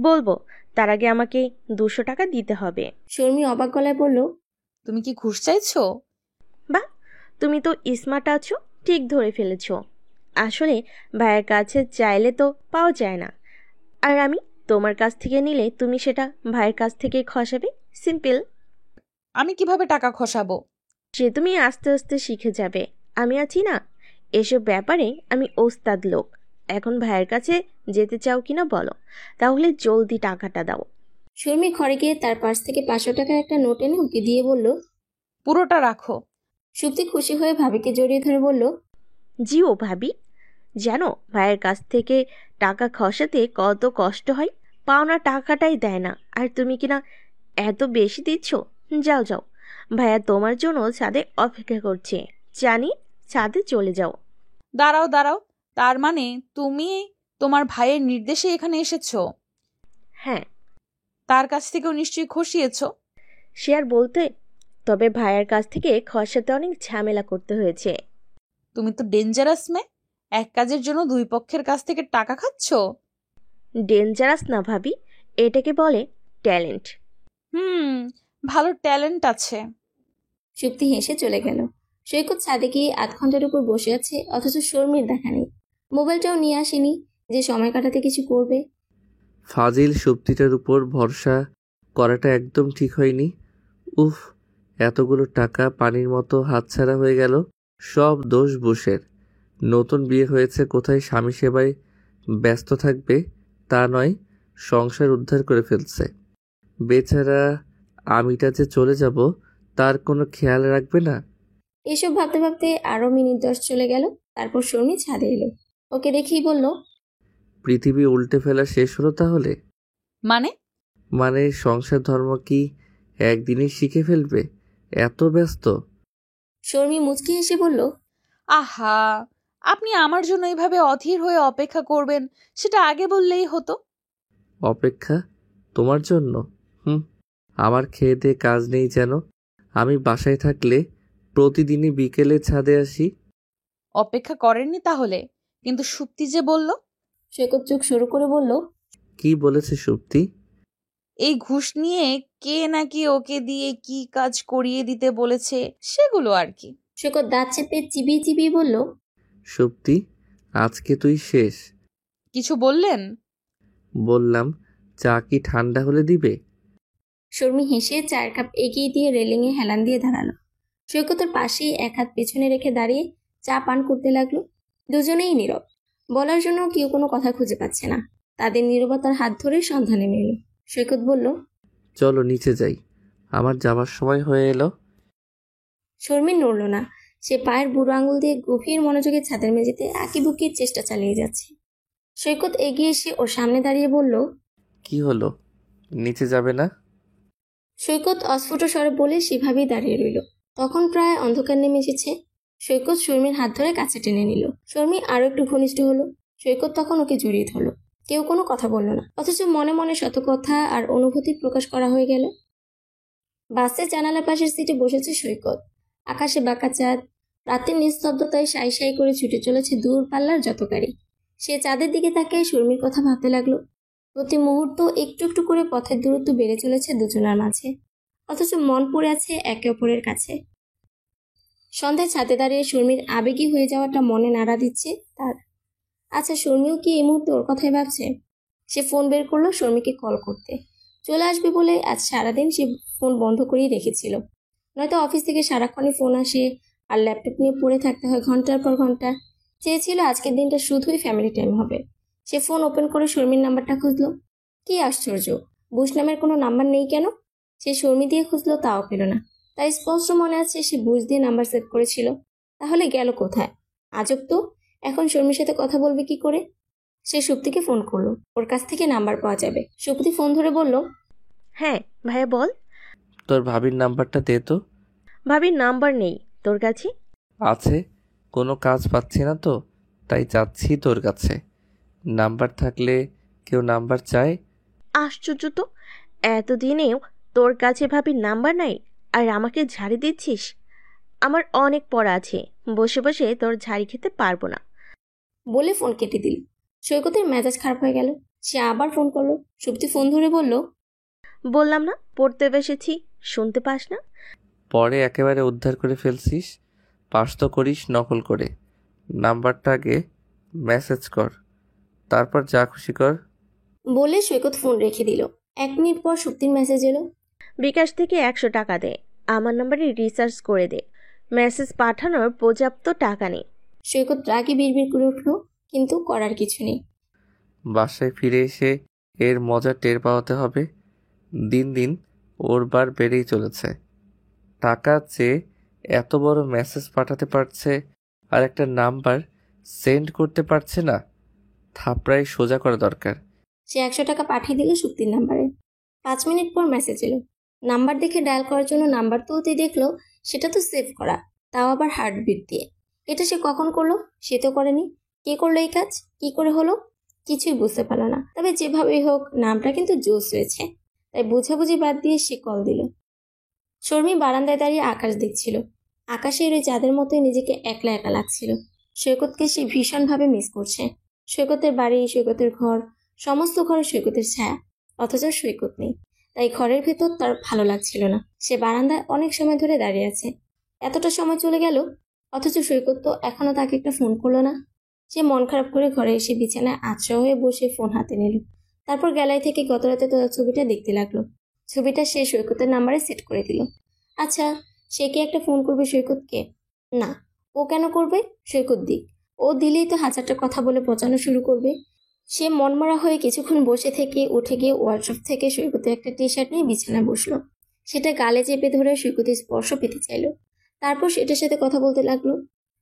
বলবো, তার আগে আমাকে 200 টাকা দিতে হবে। শর্মি অবাক গলায় বলল, তুমি কি ঘুষ চাইছো? বাহ, তুমি তো স্মার্ট আছো, ঠিক ধরে ফেলেছো। আসলে ভাইয়ের কাছে চাইলে তো পাওয়া যায় না, আর আমি তোমার কাছ থেকে নিলে তুমি সেটা ভাইয়ের কাছ থেকে খসাবে। সিম্পল। আমি কিভাবে টাকা খসাবো? সে তুমি আস্তে আস্তে শিখে যাবে। আমি আছি না, এসব ব্যাপারে আমি ওস্তাদ লোক। এখন ভাইয়ের কাছে যেতে চাও কিনা বলো, তাহলে জলদি টাকাটা দাও। শর্মি ঘরে গিয়ে তার পার্স থেকে 500 টাকার একটা নোট এনে ওকে দিয়ে বলল, পুরোটা রাখো। সুপ্তি খুশি হয়ে ভাবিকে জড়িয়ে ধরে বলল, জিও ভাবি, জানো ভাইয়ের কাছ থেকে টাকা খসাতে কত কষ্ট হয়। পাওনা টাকাটাই দেয় না, আর তুমি কিনা এত বেশি দিচ্ছ। যাও যাও, ভাইয়া তোমার জন্য ছাদে অপেক্ষা করছে। জানি, ছাদে চলে যাও। দাঁড়াও দাঁড়াও, তার মানে তুমি তোমার ভাইয়ের নির্দেশে এখানে এসেছো? হ্যাঁ। তার কাছ থেকেও নিশ্চয়ই খসিয়েছো? সে আর বলতে, তবে ভাইয়ের কাছ থেকে খসাতে অনেক ঝামেলা করতে হয়েছে। তুমি তো ডেঞ্জারাস মেয়ে, এক কাজের জন্য 2 পক্ষের কাছ থেকে টাকা খাচ্ছো। ডেঞ্জারাস না ভাবি, এটাকে বলে ট্যালেন্ট। ভালো ট্যালেন্ট আছে। সুপ্তি হেসে চলে গেল। সৈকত ছাদে গিয়ে 8 ঘন্টার উপর বসে আছে, অথচ শর্মির দেখা নেই। মোবাইলটাও নিয়ে আসেনি যে সময় কাটাতে কিছু করবে। ফাজিল সুপ্তিটার উপর ভরসা করাটা একদম ঠিক হয়নি। উফ, এতগুলো টাকা পানির মতো হাতছাড়া হয়ে গেল। সব দোষ বুশের। নতুন বিয়ে হয়েছে, কোথায় স্বামী সেবায় ব্যস্ত থাকবে তা নয়, সংসার উদ্ধার করে ফেলছে। বেচারা আমিটা যে চলে যাব তার কোনো খেয়াল রাখবে না। এসব ভাবতে ভাবতে আরো মিনিট 10 চলে গেল। তারপর শর্মি ছাদে এলো। ওকে দেখেই বলল, পৃথিবী উল্টে ফেলা শেষ হলো তাহলে? মানে সংসার ধর্ম কি একদিনই শিখে ফেলবে? এত ব্যস্ত? শর্মি মুচকি হেসে বলল, আহা, আপনি আমার জন্য এইভাবে অধীর হয়ে অপেক্ষা করবেন সেটা আগে বললেই হতো। অপেক্ষা? তোমার জন্য? আমার খেয়ে দিয়ে কাজ নেই যেন। আমি বাসায় থাকলে প্রতিদিনই বিকেলে ছাদে আসি। অপেক্ষা করেননি তাহলে? কিন্তু সুপ্তি যে বলল। সৈকত চোখ শুরু করে বলল, কি বলেছে সুপ্তি? এই ঘুষ নিয়ে কে নাকি ওকে দিয়ে কি কাজ করিয়ে দিতে বলেছে, সেগুলো আর কি। সৈকত দাঁত চেপে চিবিয়ে চিবিয়ে বলল, সুপ্তি, আজকে তুই শেষ। কিছু বললেন? বললাম, চা কি ঠান্ডা হলে দিবে? শর্মি হেসে চায়ের কাপ এগিয়ে দিয়ে রেলিংয়ে হেলান দিয়ে দাঁড়ালো। সৈকতের পাশেই এক হাত পেছনে রেখে দাঁড়িয়ে চা পান করতে লাগলো। দুজনেই নীরব। বলার জন্য কেউ কোনো কথা খুঁজে পাচ্ছে না। তাদের নীরবতার হাত ধরে সন্ধানে মেলো। সৈকত বলল, চলো নিচে যাই, আমার যাবার সময় হয়ে এলো। শর্মি নড়ল না। সে পায়ের বুড়ো আঙুল দিয়ে গভীর মনোযোগে ছাদের মেঝেতে আঁকিবুকির চেষ্টা চালিয়ে যাচ্ছে। সৈকত এগিয়ে এসে ওর সামনে দাঁড়িয়ে বলল, কি হলো, নিচে যাবে না? সৈকত অস্ফুট স্বরে বলে সেভাবেই দাঁড়িয়ে রইল। তখন প্রায় অন্ধকার নেমে এসেছে। সৈকত শর্মির হাত ধরে কাছে টেনে নিল। শর্মি আরো একটু ঘনিষ্ঠ হলো। সৈকত তখন ওকে জড়িয়ে ধরল। কেউ কোনো কথা বলল না, অথচ মনে মনে শত কথা আর অনুভূতি প্রকাশ করা হয়ে গেল। বাসের জানালার পাশের সিটে বসেছে সৈকত। আকাশে বাঁকা চাঁদ, রাতের নিস্তব্ধতায় সাই সাই করে ছুটে চলেছে দূর পাল্লার যত গাড়ি। সে চাঁদের দিকে তাকিয়ে শর্মির কথা ভাবতে লাগলো। প্রতি মুহূর্ত একটু একটু করে পথের দূরত্ব বেড়ে চলেছে দুজনার মাঝে, অথচ মন পড়ে আছে একে অপরের কাছে। সন্ধ্যায় ছাদে দাঁড়িয়ে শর্মির আবেগী হয়ে যাওয়াটা মনে নাড়া দিচ্ছে তার। আচ্ছা, শর্মিও কি এই মুহূর্তে ওর কথাই ভাবছে? সে ফোন বের করলো শর্মিকে কল করতে। চলে আসবে বলে আজ সারাদিন সে ফোন বন্ধ করেই রেখেছিল। নয়তো অফিস থেকে সারাক্ষণই ফোন আসে আর ল্যাপটপ নিয়ে পড়ে থাকতে হয় ঘন্টার পর ঘন্টা। চেয়েছিল আজকের দিনটা শুধুই ফ্যামিলি টাইম হবে। সে ফোন ওপেন করে শর্মির নাম্বারটা খুঁজলো। কি আশ্চর্য, বুশ নামের কোনো নাম্বার নেই কেন? সে শর্মি দিয়ে খুঁজলো, তাও পেল না। তাই স্পষ্ট মনে আছে সে বুশ দিয়ে নাম্বার সেভ করেছিল। তাহলে গেল কোথায়? আজব তো, এখন শর্মির সাথে কথা বলবে কি করে? সে সুপ্তিকে ফোন করলো, ওর কাছ থেকে নাম্বার পাওয়া যাবে। সুপ্তি ফোন ধরে বলল, হ্যাঁ ভাইয়া বল। তোর ভাবির নাম্বারটা দে তো। ভাবির নাম্বার নেই তোর কাছে? আছে, কোনো কাজ পাচ্ছি না তো, তাই যাচ্ছি তোর কাছে। নাম্বার থাকলে কেউ নাম্বার চায়? আশ্চর্য তো, এতদিনেও তোর কাছে ভাবির নাম্বার নাই আর আমাকে ঝাড়ি দিচ্ছিস। আমার অনেক পড়া আছে, বসে বসে তোর ঝাড়ি খেতে পারবো না। বলে ফোন কেটে দিল। সৈকতের মেজাজ খারাপ হয়ে গেল। সে আবার ফোন করলো। সুপ্তি ফোন ধরে বলল, বললাম না পড়তে বসেছি, শুনতে পাস না? পরে একেবারে উদ্ধার করে ফেলছিস। পাস তো করিস নকল করে। নাম্বারটা আগে মেসেজ কর, তারপর যা খুশি কর। বলে সৈকত ফোন রেখে দিল। 1 মিনিট পর সুপ্তির মেসেজ এলো। বিকাশ থেকে 100 টাকা দে, আমার নাম্বারে রিচার্জ করে দে, মেসেজ পাঠানোর পর্যাপ্ত টাকা নেই। সৈকত রাগে বিড়বিড় করে উঠল, কিন্তু করার কিছু নেই। বাসায় ফিরে এসে এর মজা টের পাওয়াতে হবে। দিন দিন ওর বার বেড়েই চলেছে। টাকা চেয়ে এত বড় মেসেজ পাঠাতে পারছে, আর একটা নাম্বার সেন্ড করতে পারছে না। থাপড়ায় সোজা করা দরকার। সে 100 টাকা পাঠিয়ে দিল সুপ্তির নাম্বারে। 5 মিনিট পর মেসেজ এলো। নাম্বার দেখে ডায়াল করার জন্য নাম্বার তুলতেই দেখলো সেটা তো সেভ করা, তাও আবার হার্টবিট দিয়ে। এটা সে কখন করলো? সে তো করেনি। কে করলো এই কাজ? কি করে হলো? কিছুই বুঝতে পারলো না। তবে যেভাবেই হোক নামটা কিন্তু জোস হয়েছে। তাই বুঝাবুঝি বাদ দিয়ে সে কল দিল। শর্মী বারান্দায় দাঁড়িয়ে আকাশ দেখছিল। আকাশের ওই চাঁদের মতোই নিজেকে একলা একা লাগছিল। সৈকতকে সে ভীষণভাবে মিস করছে। সৈকতের বাড়ি, সৈকতের ঘর, সমস্ত ঘরে সৈকতের ছায়া, অথচ সৈকত নেই। তাই ঘরের ভেতর তার ভালো লাগছিল না। সে বারান্দায় অনেক সময় ধরে দাঁড়িয়ে আছে। এতটা সময় চলে গেল, অথচ সৈকত তো এখনো তাকে একটা ফোন করলো না। সে মন খারাপ করে ঘরে এসে বিছানায় আছড়া হয়ে বসে ফোন হাতে নিল। তারপর গ্যালারি থেকে গত রাতে তোলা ছবিটা দেখতে লাগলো। ছবিটা সে সৈকতের নাম্বারে সেট করে দিল। আচ্ছা, সে কি একটা ফোন করবে সৈকতকে? না, ও কেন করবে? সৈকত দিক, ও দিলেই তো হাজারটা কথা বলে পচানো শুরু করবে। সে মনমরা হয়ে কিছুক্ষণ বসে থেকে উঠে গিয়ে ওয়ার্ড্রপ থেকে সৈকতের একটা টি শার্ট নিয়ে বিছানায় বসলো। সেটা গালে চেপে ধরে সৈকতের স্পর্শ পেতে চাইলো। তারপর সেটার সাথে কথা বলতে লাগলো।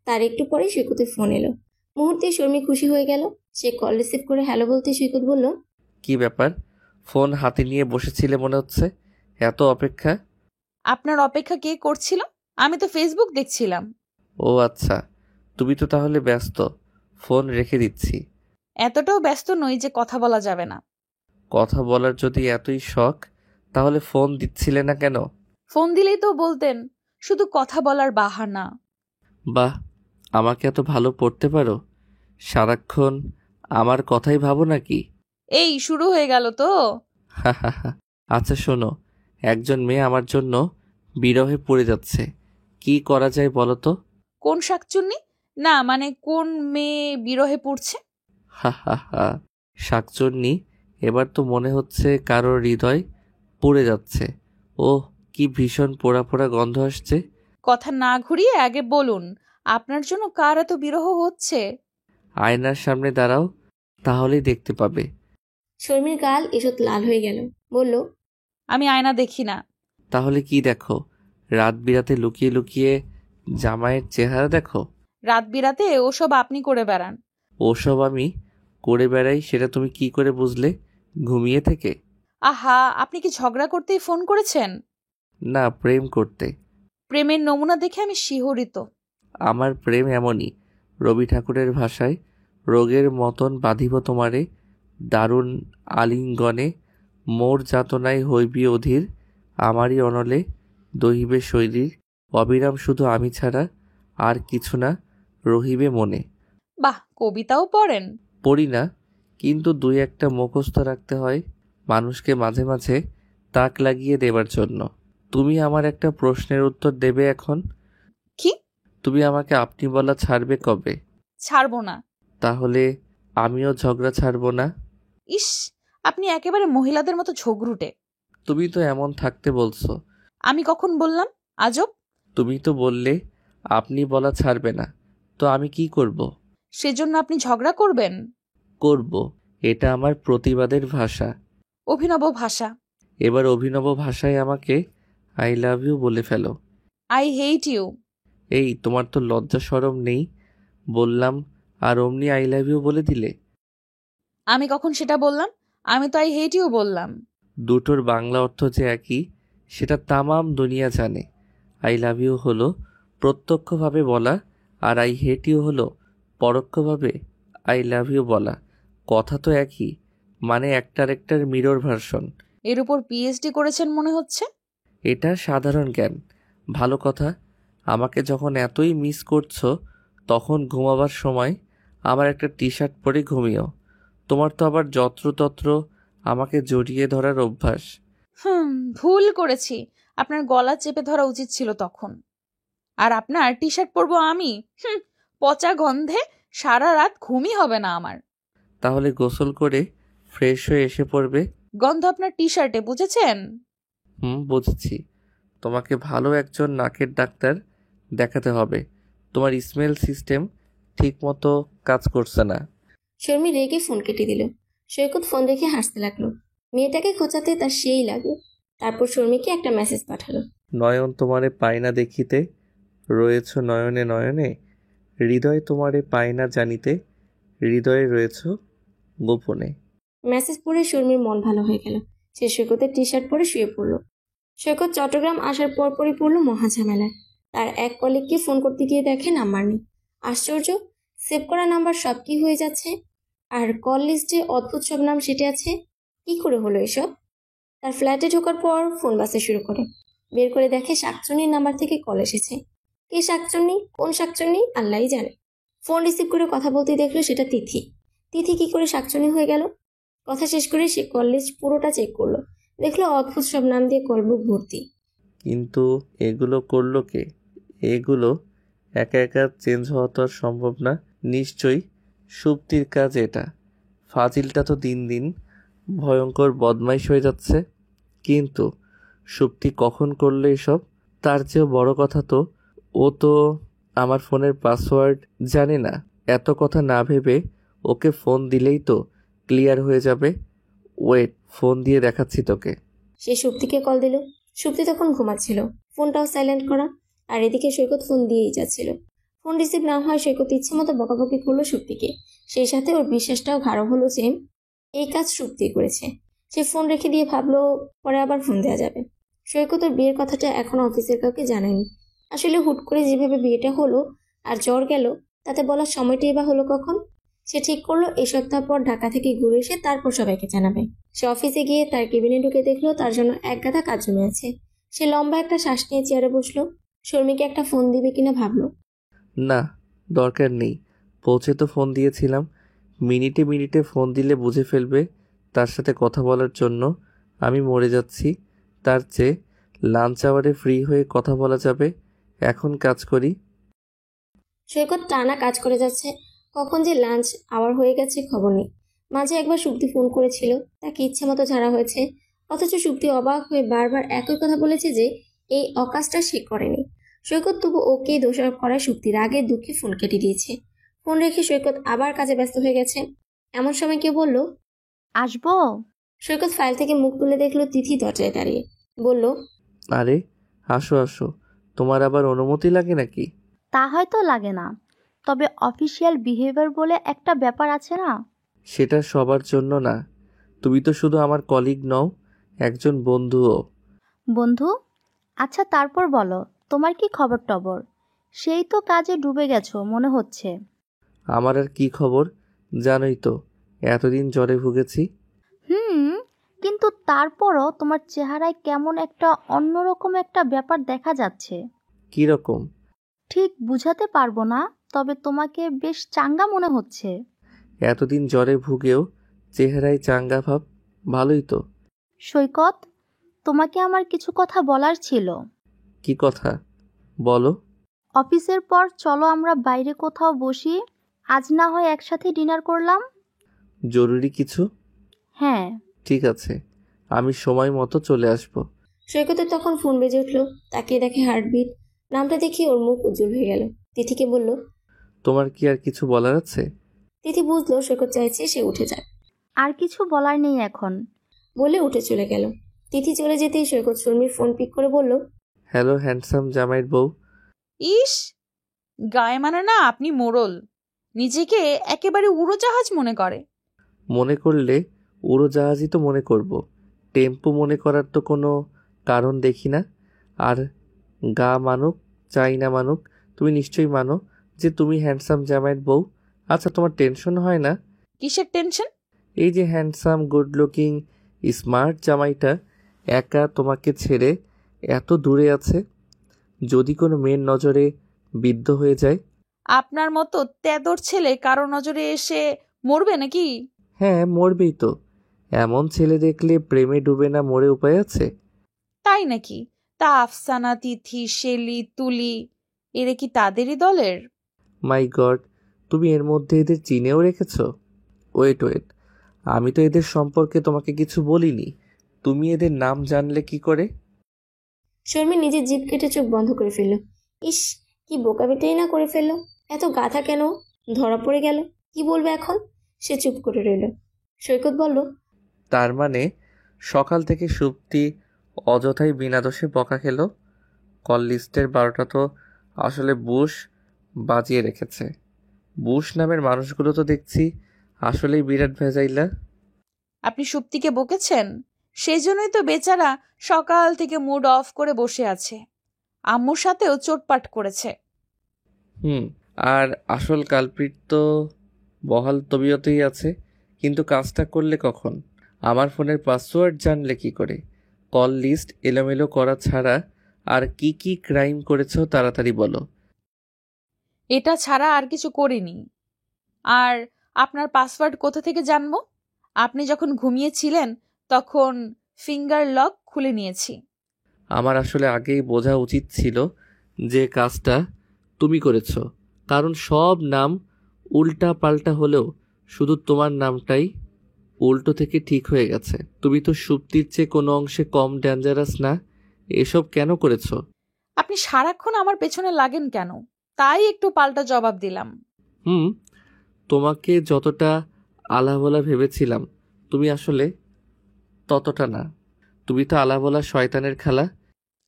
তার একটু পরেই সৈকতের ফোন এলো। মুহূর্তে শর্মী খুশি হয়ে গেল। সে কল রিসিভ করে হ্যালো বলতে সৈকত বলল, কি ব্যাপার, ফোন হাতে নিয়ে বসেছিলে মনে হচ্ছে? এত অপেক্ষা? আপনার অপেক্ষা কে করছিল? আমি তো ফেসবুক দেখছিলাম। ও আচ্ছা, তুমি তো তাহলে ব্যস্ত। ফোন রেখে দিচ্ছি। এতটাও ব্যস্ত নই যে কথা বলা যাবে না। কথা বলার যদি এতই শখ, তাহলে ফোন দিচ্ছিলে না কেন? ফোন দিলেই তো বলতেন, শুধু কথা বলার বাহানা। বাহ, আমাকে এত ভালো পড়তে পারো? সারাক্ষণ আমার কথাই ভাবো নাকি? এই শুরু হয়ে গেল তো। আচ্ছা শোনো, একজন মেয়ে আমার জন্য বিরহে পড়ে যাচ্ছে। কি করা যায় বলো তো? কোন শাকচুন্নি? না মানে কোন মেয়ে বিরহে পড়ছে? শাকচুন্নি? এবার তো মনে হচ্ছে কারোর হৃদয় পুড়ে যাচ্ছে। ওহ, কি ভীষণ পোড়া পোড়া গন্ধ আসছে। কথা না ঘুরিয়ে আগে বলুন, আপনার জন্য কার এত বিরহ হচ্ছে? আয়নার সামনে দাঁড়াও, তাহলেই দেখতে পাবে। শর্মীর গাল ঈষৎ লাল হয়ে গেল। বলল, আমি আয়না দেখি না। তাহলে কি দেখো? রাত বিরাতে লুকিয়ে লুকিয়ে জামাইয়ের চেহারা দেখো? রাত বিরাতে ওসব আপনি করে বেড়ান। ওসব আমি করে বেড়াই সেটা তুমি কি করে বুঝলে? ঘুমিয়ে থেকে? আহা, আপনি কি ঝগড়া করতেই ফোন করেছেন? না, প্রেম করতে। প্রেমের নমুনা দেখে আমি শিহরিত। আমার প্রেম এমনই, রবি ঠাকুরের ভাষায়, রোগের মতন বাঁধিব তোমারে, দারুণ আলিঙ্গনে, মোর যাতনায় হইবি অধীর, আমারই অনলে দহিবে শৈলীর, অবিরাম শুধু আমি ছাড়া আর কিছু না রহিবে মনে। বাহ, কবিতাও পড়েন? পড়ি না, কিন্তু দুই একটা মুখস্থ রাখতে হয় মানুষকে মাঝে মাঝে তাক লাগিয়ে দেবার জন্য। তুমি আমার একটা প্রশ্নের উত্তর দেবে এখন। কি? তুমি আমাকে আপনি বলা ছাড়বে কবে? ছাড়বো না। তাহলে আমিও ঝগড়া ছাড়বো না। ইস, আপনি একেবারে মহিলাদের মতো ঝগড়ুটে। তুমি তো এমন থাকতে বলছো। আমি কখন বললাম? আজব। তুমি তো বললে আপনি বলা ছাড়বে না, তো আমি কি করব? সেজন্য আপনি ঝগড়া করবেন? করব, এটা আমার প্রতিবাদের ভাষা। অভিনব ভাষা। এবার অভিনব ভাষায় আমাকে আই লাভ ইউ বলে ফেলো। I hate you. এই, তোমার তো লজ্জা শরম নেই? বললাম আর অমনি আই লাভ ইউ বলে দিলে। আমি কখন সেটা বললাম? আমি তো আই হেট ইউ বললাম। দুটোর বাংলা অর্থ যে একই সেটা তামাম দুনিয়া জানে। আই লাভ ইউ হলো প্রত্যক্ষভাবে বলা, আর আই হেট ইউ হলো পরোক্ষভাবে আই লাভ ইউ বলা। কথা তো একই, মানে একটার একটার মিরর ভার্সন। এর উপর পিএইচডি করেছেন মনে হচ্ছে। এটা সাধারণ জ্ঞান। ভালো কথা, আমাকে যখন এতই মিস করছো তখন ঘুমাবার সময় আমার একটা টি শার্ট পরে ঘুমিও। তোমার তো আবার যত্রতত্র আমাকে জড়িয়ে ধরার অভ্যাস। ভুল করেছি। আপনার গলা চেপে ধরা উচিত ছিল তখন। আর আপনার টি শার্ট পরবো আমি? পচা গন্ধে সারা রাত ঘুমই হবে না আমার। তাহলে গোসল করে ফ্রেশ হয়ে এসে পড়বে। গন্ধ আপনার টি শার্টে, বুঝেছেন? বুঝেছি। তোমাকে ভালো একজন নাকের ডাক্তার দেখাতে হবে। তোমার স্মেল সিস্টেম ঠিক মতো কাজ করছে না। শর্মি রেগে ফোন কেটে দিল। সৈকত ফোন রেখে হাসতে লাগলো। মেয়েটাকে খোঁচাতে তার সেই লাগলো। তারপর শর্মিকে একটা মেসেজ পাঠালো। নয়ন তোমারে পায় না দেখিতে, রয়েছ নয়নে নয়নে, হৃদয় তোমারে পায় না জানিতে, হৃদয়ে রয়েছ গোপনে। মেসেজ পড়ে শর্মির মন ভালো হয়ে গেল। সে সৈকতের টি শার্ট পরে শুয়ে পড়লো। সৈকত চট্টগ্রাম আসার পরপরই পড়লো মহা ঝামেলায়। তার এক কলিগকে ফোন করতে গিয়ে দেখে নাম্বার নেই। আশ্চর্য, সেভ করা নাম্বার সব কি হয়ে যাচ্ছে, আর কল লিস্টে অদ্ভুত সব নাম সেটে আছে। কি করে হলো এসব? তার ফ্ল্যাটে ঢোকার পর ফোন বাজতে শুরু করে। বের করে দেখে শাকচুন্নির নাম্বার থেকে কল এসেছে। কে শাকচুন্নি, কোন শাকচুন্নি আল্লাহই জানে। ফোন রিসিভ করে কথা বলতে দেখলো সেটা তিথি। তিথি কি করে শাকচুন্নি হয়ে গেল? কথা শেষ করে সে কল লিস্ট পুরোটা চেক করলো। দেখলো অদ্ভুত সব নাম দিয়ে কলবুক ভর্তি। কিন্তু এগুলো করলো কে? এগুলো একা একা চেঞ্জ হওয়া তো আর সম্ভব না। নিশ্চয়ই সুপ্তির কাজ এটা। ফাজিলটা তো দিন দিন ভয়ঙ্কর বদমাইশ হয়ে যাচ্ছে। কিন্তু সুপ্তি কখন করলো এসব? তার চেয়েও বড় কথা তো ও তো আমার ফোনের পাসওয়ার্ড জানে না। এত কথা না ভেবে ওকে ফোন দিলেই তো ক্লিয়ার হয়ে যাবে। ওয়েট, ফোন দিয়ে দেখাচ্ছি তোকে। সে সুপ্তিকে কল দিল। সুপ্তি তখন ঘুমাচ্ছিল, ফোনটাও সাইলেন্ট করা। আর এদিকে সৈকত ফোন দিয়েই যাচ্ছিল। ফোন রিসিভ না হয় সৈকত ইচ্ছে মতো বকাবকি করলো সুপ্তিকে। সেই সাথে ওর বিশ্বাসটাও গাঢ় হলো যে এই কাজ সুপ্তি করেছে। সে ফোন রেখে দিয়ে ভাবলো পরে আবার ফোন দেওয়া যাবে। সৈকত ওর বিয়ের কথাটা এখনো অফিসের কাউকে জানায়নি। আসলে হুট করে যেভাবে বিয়েটা হলো আর জ্বর গেল, তাতে বলার সময়টাই বা হলো কখন। সে ঠিক করলো এই সপ্তাহ পর ঢাকা থেকে ঘুরে এসে তারপর সবাইকে জানাবে। সে অফিসে গিয়ে তার কেবিনে ঢুকে দেখলো তার জন্য এক গাদা কাজ জমে আছে। সে লম্বা একটা শ্বাস নিয়ে চেয়ারে বসলো। শর্মিকে একটা ফোন দিবে কিনা ভাবলো। না, দরকার নেই। পৌঁছে তো ফোন দিয়েছিলাম। মিনিটে মিনিটে ফোন দিলে বুঝে ফেলবে তার সাথে কথা বলার জন্য আমি মরে যাচ্ছি। তার চেয়ে লাঞ্চ আওয়ারে ফ্রি হয়ে কথা বলা যাবে। এখন কাজ করি। সৈকত টানা কাজ করে যাচ্ছে। কখন যে লাঞ্চ আওয়ার হয়ে গেছে খবর নেই। মাঝে একবার সুপ্তি ফোন করেছিল, তাকে ইচ্ছে মতো ঝাড়া হয়েছে। অথচ সুপ্তি অবাক হয়ে বারবার একই কথা বলেছে যে এই অকাজটা সে করেনি। সৈকত তবু ওকেই দোষারোপ করায় সুপ্তি রাগে দুঃখে ফোন কেটে দিয়েছে। ফোন রেখে সৈকত আবার কাজে ব্যস্ত হয়ে গেছে। এমন সময় কেউ বলল, আসবো? সৈকত ফাইল থেকে মুখ তুলে দেখলো তিথি দরজায় দাঁড়িয়ে। বলল, আরে আসো আসো, তোমার আবার অনুমতি লাগে নাকি? তা হয়তো লাগে না, তবে অফিসিয়াল বিহেভিয়ার বলে একটা ব্যাপার আছে না? সেটা সবার জন্য না। তুমি তো শুধু আমার কলিগ নও, একজন বন্ধুও। বন্ধু? আচ্ছা তারপর বলো, তোমার কি খবর টবর? সেই তো কাজে ডুবে গেছো মনে হচ্ছে। আমার আর কি খবর, জানোই তো এতদিন জ্বরে ভুগেছি। কিন্তু তারপরও তোমার চেহারায় কেমন একটা অন্যরকম একটা ব্যাপার দেখা যাচ্ছে। কি রকম? ঠিক বুঝাতে পারবো না, তবে তোমাকে বেশ চাঙ্গা মনে হচ্ছে। এতদিন জ্বরে ভুগেও চেহারায় চাঙ্গা ভাব, ভালোই তো। সৈকত, তোমাকে আমার কিছু কথা বলার ছিল। কি কথা বলো? অফিসের পর চলো আমরা বাইরে কোথাও বসি, আজ না হয় একসাথে ডিনার করলাম। জরুরি কিছু? হ্যাঁ। ঠিক আছে, আমি সময় মতো চলে আসবো। সৈকতের তখন ফোন বেজে উঠলো। তাকিয়ে দেখে হার্টবিট। নামটা দেখে ওর মুখ উজ্জ্বল হয়ে গেল। তিথিকে বলল, তোমার কি আর কিছু বলার আছে? তিথি বুঝলো সৈকত চাইছে সে উঠে যাক। আর কিছু বলার নেই এখন, বলে উঠে চলে গেল। তিথি চলে যেতেই সৈকত শর্মির ফোন পিক করে বলল, হ্যালো হ্যান্ডসাম জামাইয়ের বউ। ইস, গায়ে মানে না আপনি মোড়ল, নিজেকে একেবারে উড়োজাহাজ মনে করে। মনে করলে উড়োজাহাজই তো মনে করব, টেম্পো মনে করার তো কোনো কারণ দেখি না। আর গা মানুক চাই না মানুক, তুমি নিশ্চয়ই মানো যে তুমি হ্যান্ডসাম জামাইয়ের বউ। আচ্ছা, তোমার টেনশন হয় না? কিসের টেনশন? এই যে হ্যান্ডসাম, গুড লুকিং, স্মার্ট জামাইটা একা তোমাকে ছেড়ে এত দূরে আছে, যদি কোনো মেয়ের নজরে বিদ্ধ হয়ে যায়? আপনার মতো তেদর ছেলে কারো নজরে এসে মরবে নাকি? হ্যাঁ, মরবেই তো। এমন ছেলে দেখলে প্রেমে ডুবে না মরে উপায় আছে? তাই নাকি? তা আফসানা, তিথি, শেলি, তুলি এরা কি তাদেরই দলের? মাই গড, তুমি এর মধ্যে এদের চিনেও রেখেছ? ওয়েট ওয়েট, আমি তো এদের সম্পর্কে তোমাকে কিছু বলিনি, তুমি এদের নাম জানলে কি করে? শর্মী নিজের জিভ কেটে চোখ বন্ধ করে ফেলল। ইস, কি বোকা বেটেই না করে ফেলল। এত গাধা কেন? ধরা পড়ে গেল। কি বলবে এখন? সে চুপ করে রইল। সৈকত বলল, তার মানে সকাল থেকে সুপ্তি অযথাই বিনা দোষে বকা খেলো। কল লিস্টের 12টা তো আসলে বুশ বাজিয়ে রেখেছে। বুশ নামের মানুষগুলো তো দেখছি আসলেই বিরাট ভেজাইলা। আপনি সুপ্তিকে বকেছেন? সেই জন্যই তো বেচারা সকাল থেকে মুড অফ করে বসে আছে। আম্মুর সাথেও চোটপাট করেছে। আর আসল কালপ্রিট তো বহাল তবিয়তেই আছে, কিন্তু কাজটা করলে কখন? আমার ফোনের পাসওয়ার্ড জানলে কি করে? কল লিস্ট এলোমেলো করা ছাড়া আর কি কি ক্রাইম করেছো তাড়াতাড়ি বলো। এটা ছাড়া আর কিছু করিনি। আর আপনার পাসওয়ার্ড কোথা থেকে জানবো? আপনি যখন ঘুমিয়েছিলেন তখন ফিঙ্গার লক খুলে নিয়েছি। আমার আসলে আগেই বোঝা উচিত ছিল যে কাজটা তুমি করেছো, কারণ সব নাম উল্টা পাল্টা হলেও শুধু তোমার নামটাই উল্টো থেকে ঠিক হয়ে গেছে। তুমি তো সুপ্তির চেয়ে কোনো অংশে কম ডেঞ্জারাস না। এসব কেন করেছো? আপনি সারাক্ষণ আমার পেছনে লাগেন কেন? তাই একটু পাল্টা জবাব দিলাম। তোমাকে যতটা আলাভোলা ভেবেছিলাম তুমি আসলে ততটা না। তুমি তো আলাভোলা শয়তানের খালা।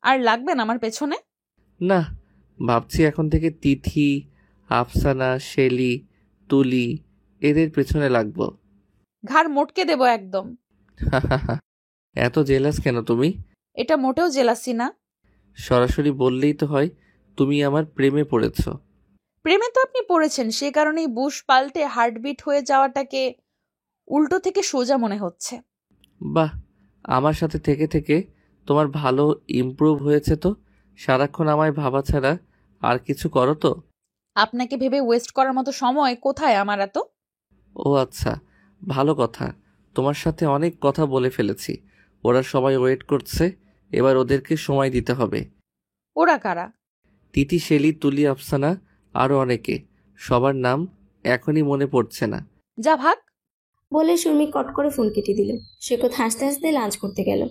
আর লাগবেন আমার পেছনে? না, ভাবছি এখন থেকে তিথি, আফসানা, শেলি, তুলি এদের পেছনে লাগবো। ঘাড় মোটকে দেব একদম। এত জেলাস কেন তুমি? এটা মোটেও জেলাসি না। সরাসরি বললেই তো হয় তুমি আমার প্রেমে পড়েছো। প্রেমে তো আপনি পড়েছেন, সে কারণেই বুশ পাল্টে হার্টবিট হয়ে যাওয়াটাকে উল্টো থেকে সোজা মনে হচ্ছে। বাহ, আমার সাথে থেকে থেকে তোমার ভালো ইমপ্রুভ হয়েছে তো। সারাক্ষণ আমায় ভাবা ছাড়া আর কিছু করো তো? আপনাকে ভেবে ওয়েস্ট করার মতো সময় কোথায় আমার এত? ও আচ্ছা, ভালো কথা। তোমার সাথে অনেক কথা বলে ফেলেছি, ওরা সবাই ওয়েট করছে, এবার ওদেরকে সময় দিতে হবে। ওরা কারা? তিথি, শেলি, তুলি, আফসানা আরও অনেকে। সবার নাম এখনই মনে পড়ছে না। যা ভাগ। বলে শর্মী কট করে ফোন কেটে দিল। সৈকত হাসতে হাসতে লাঞ্চ করতে গেল।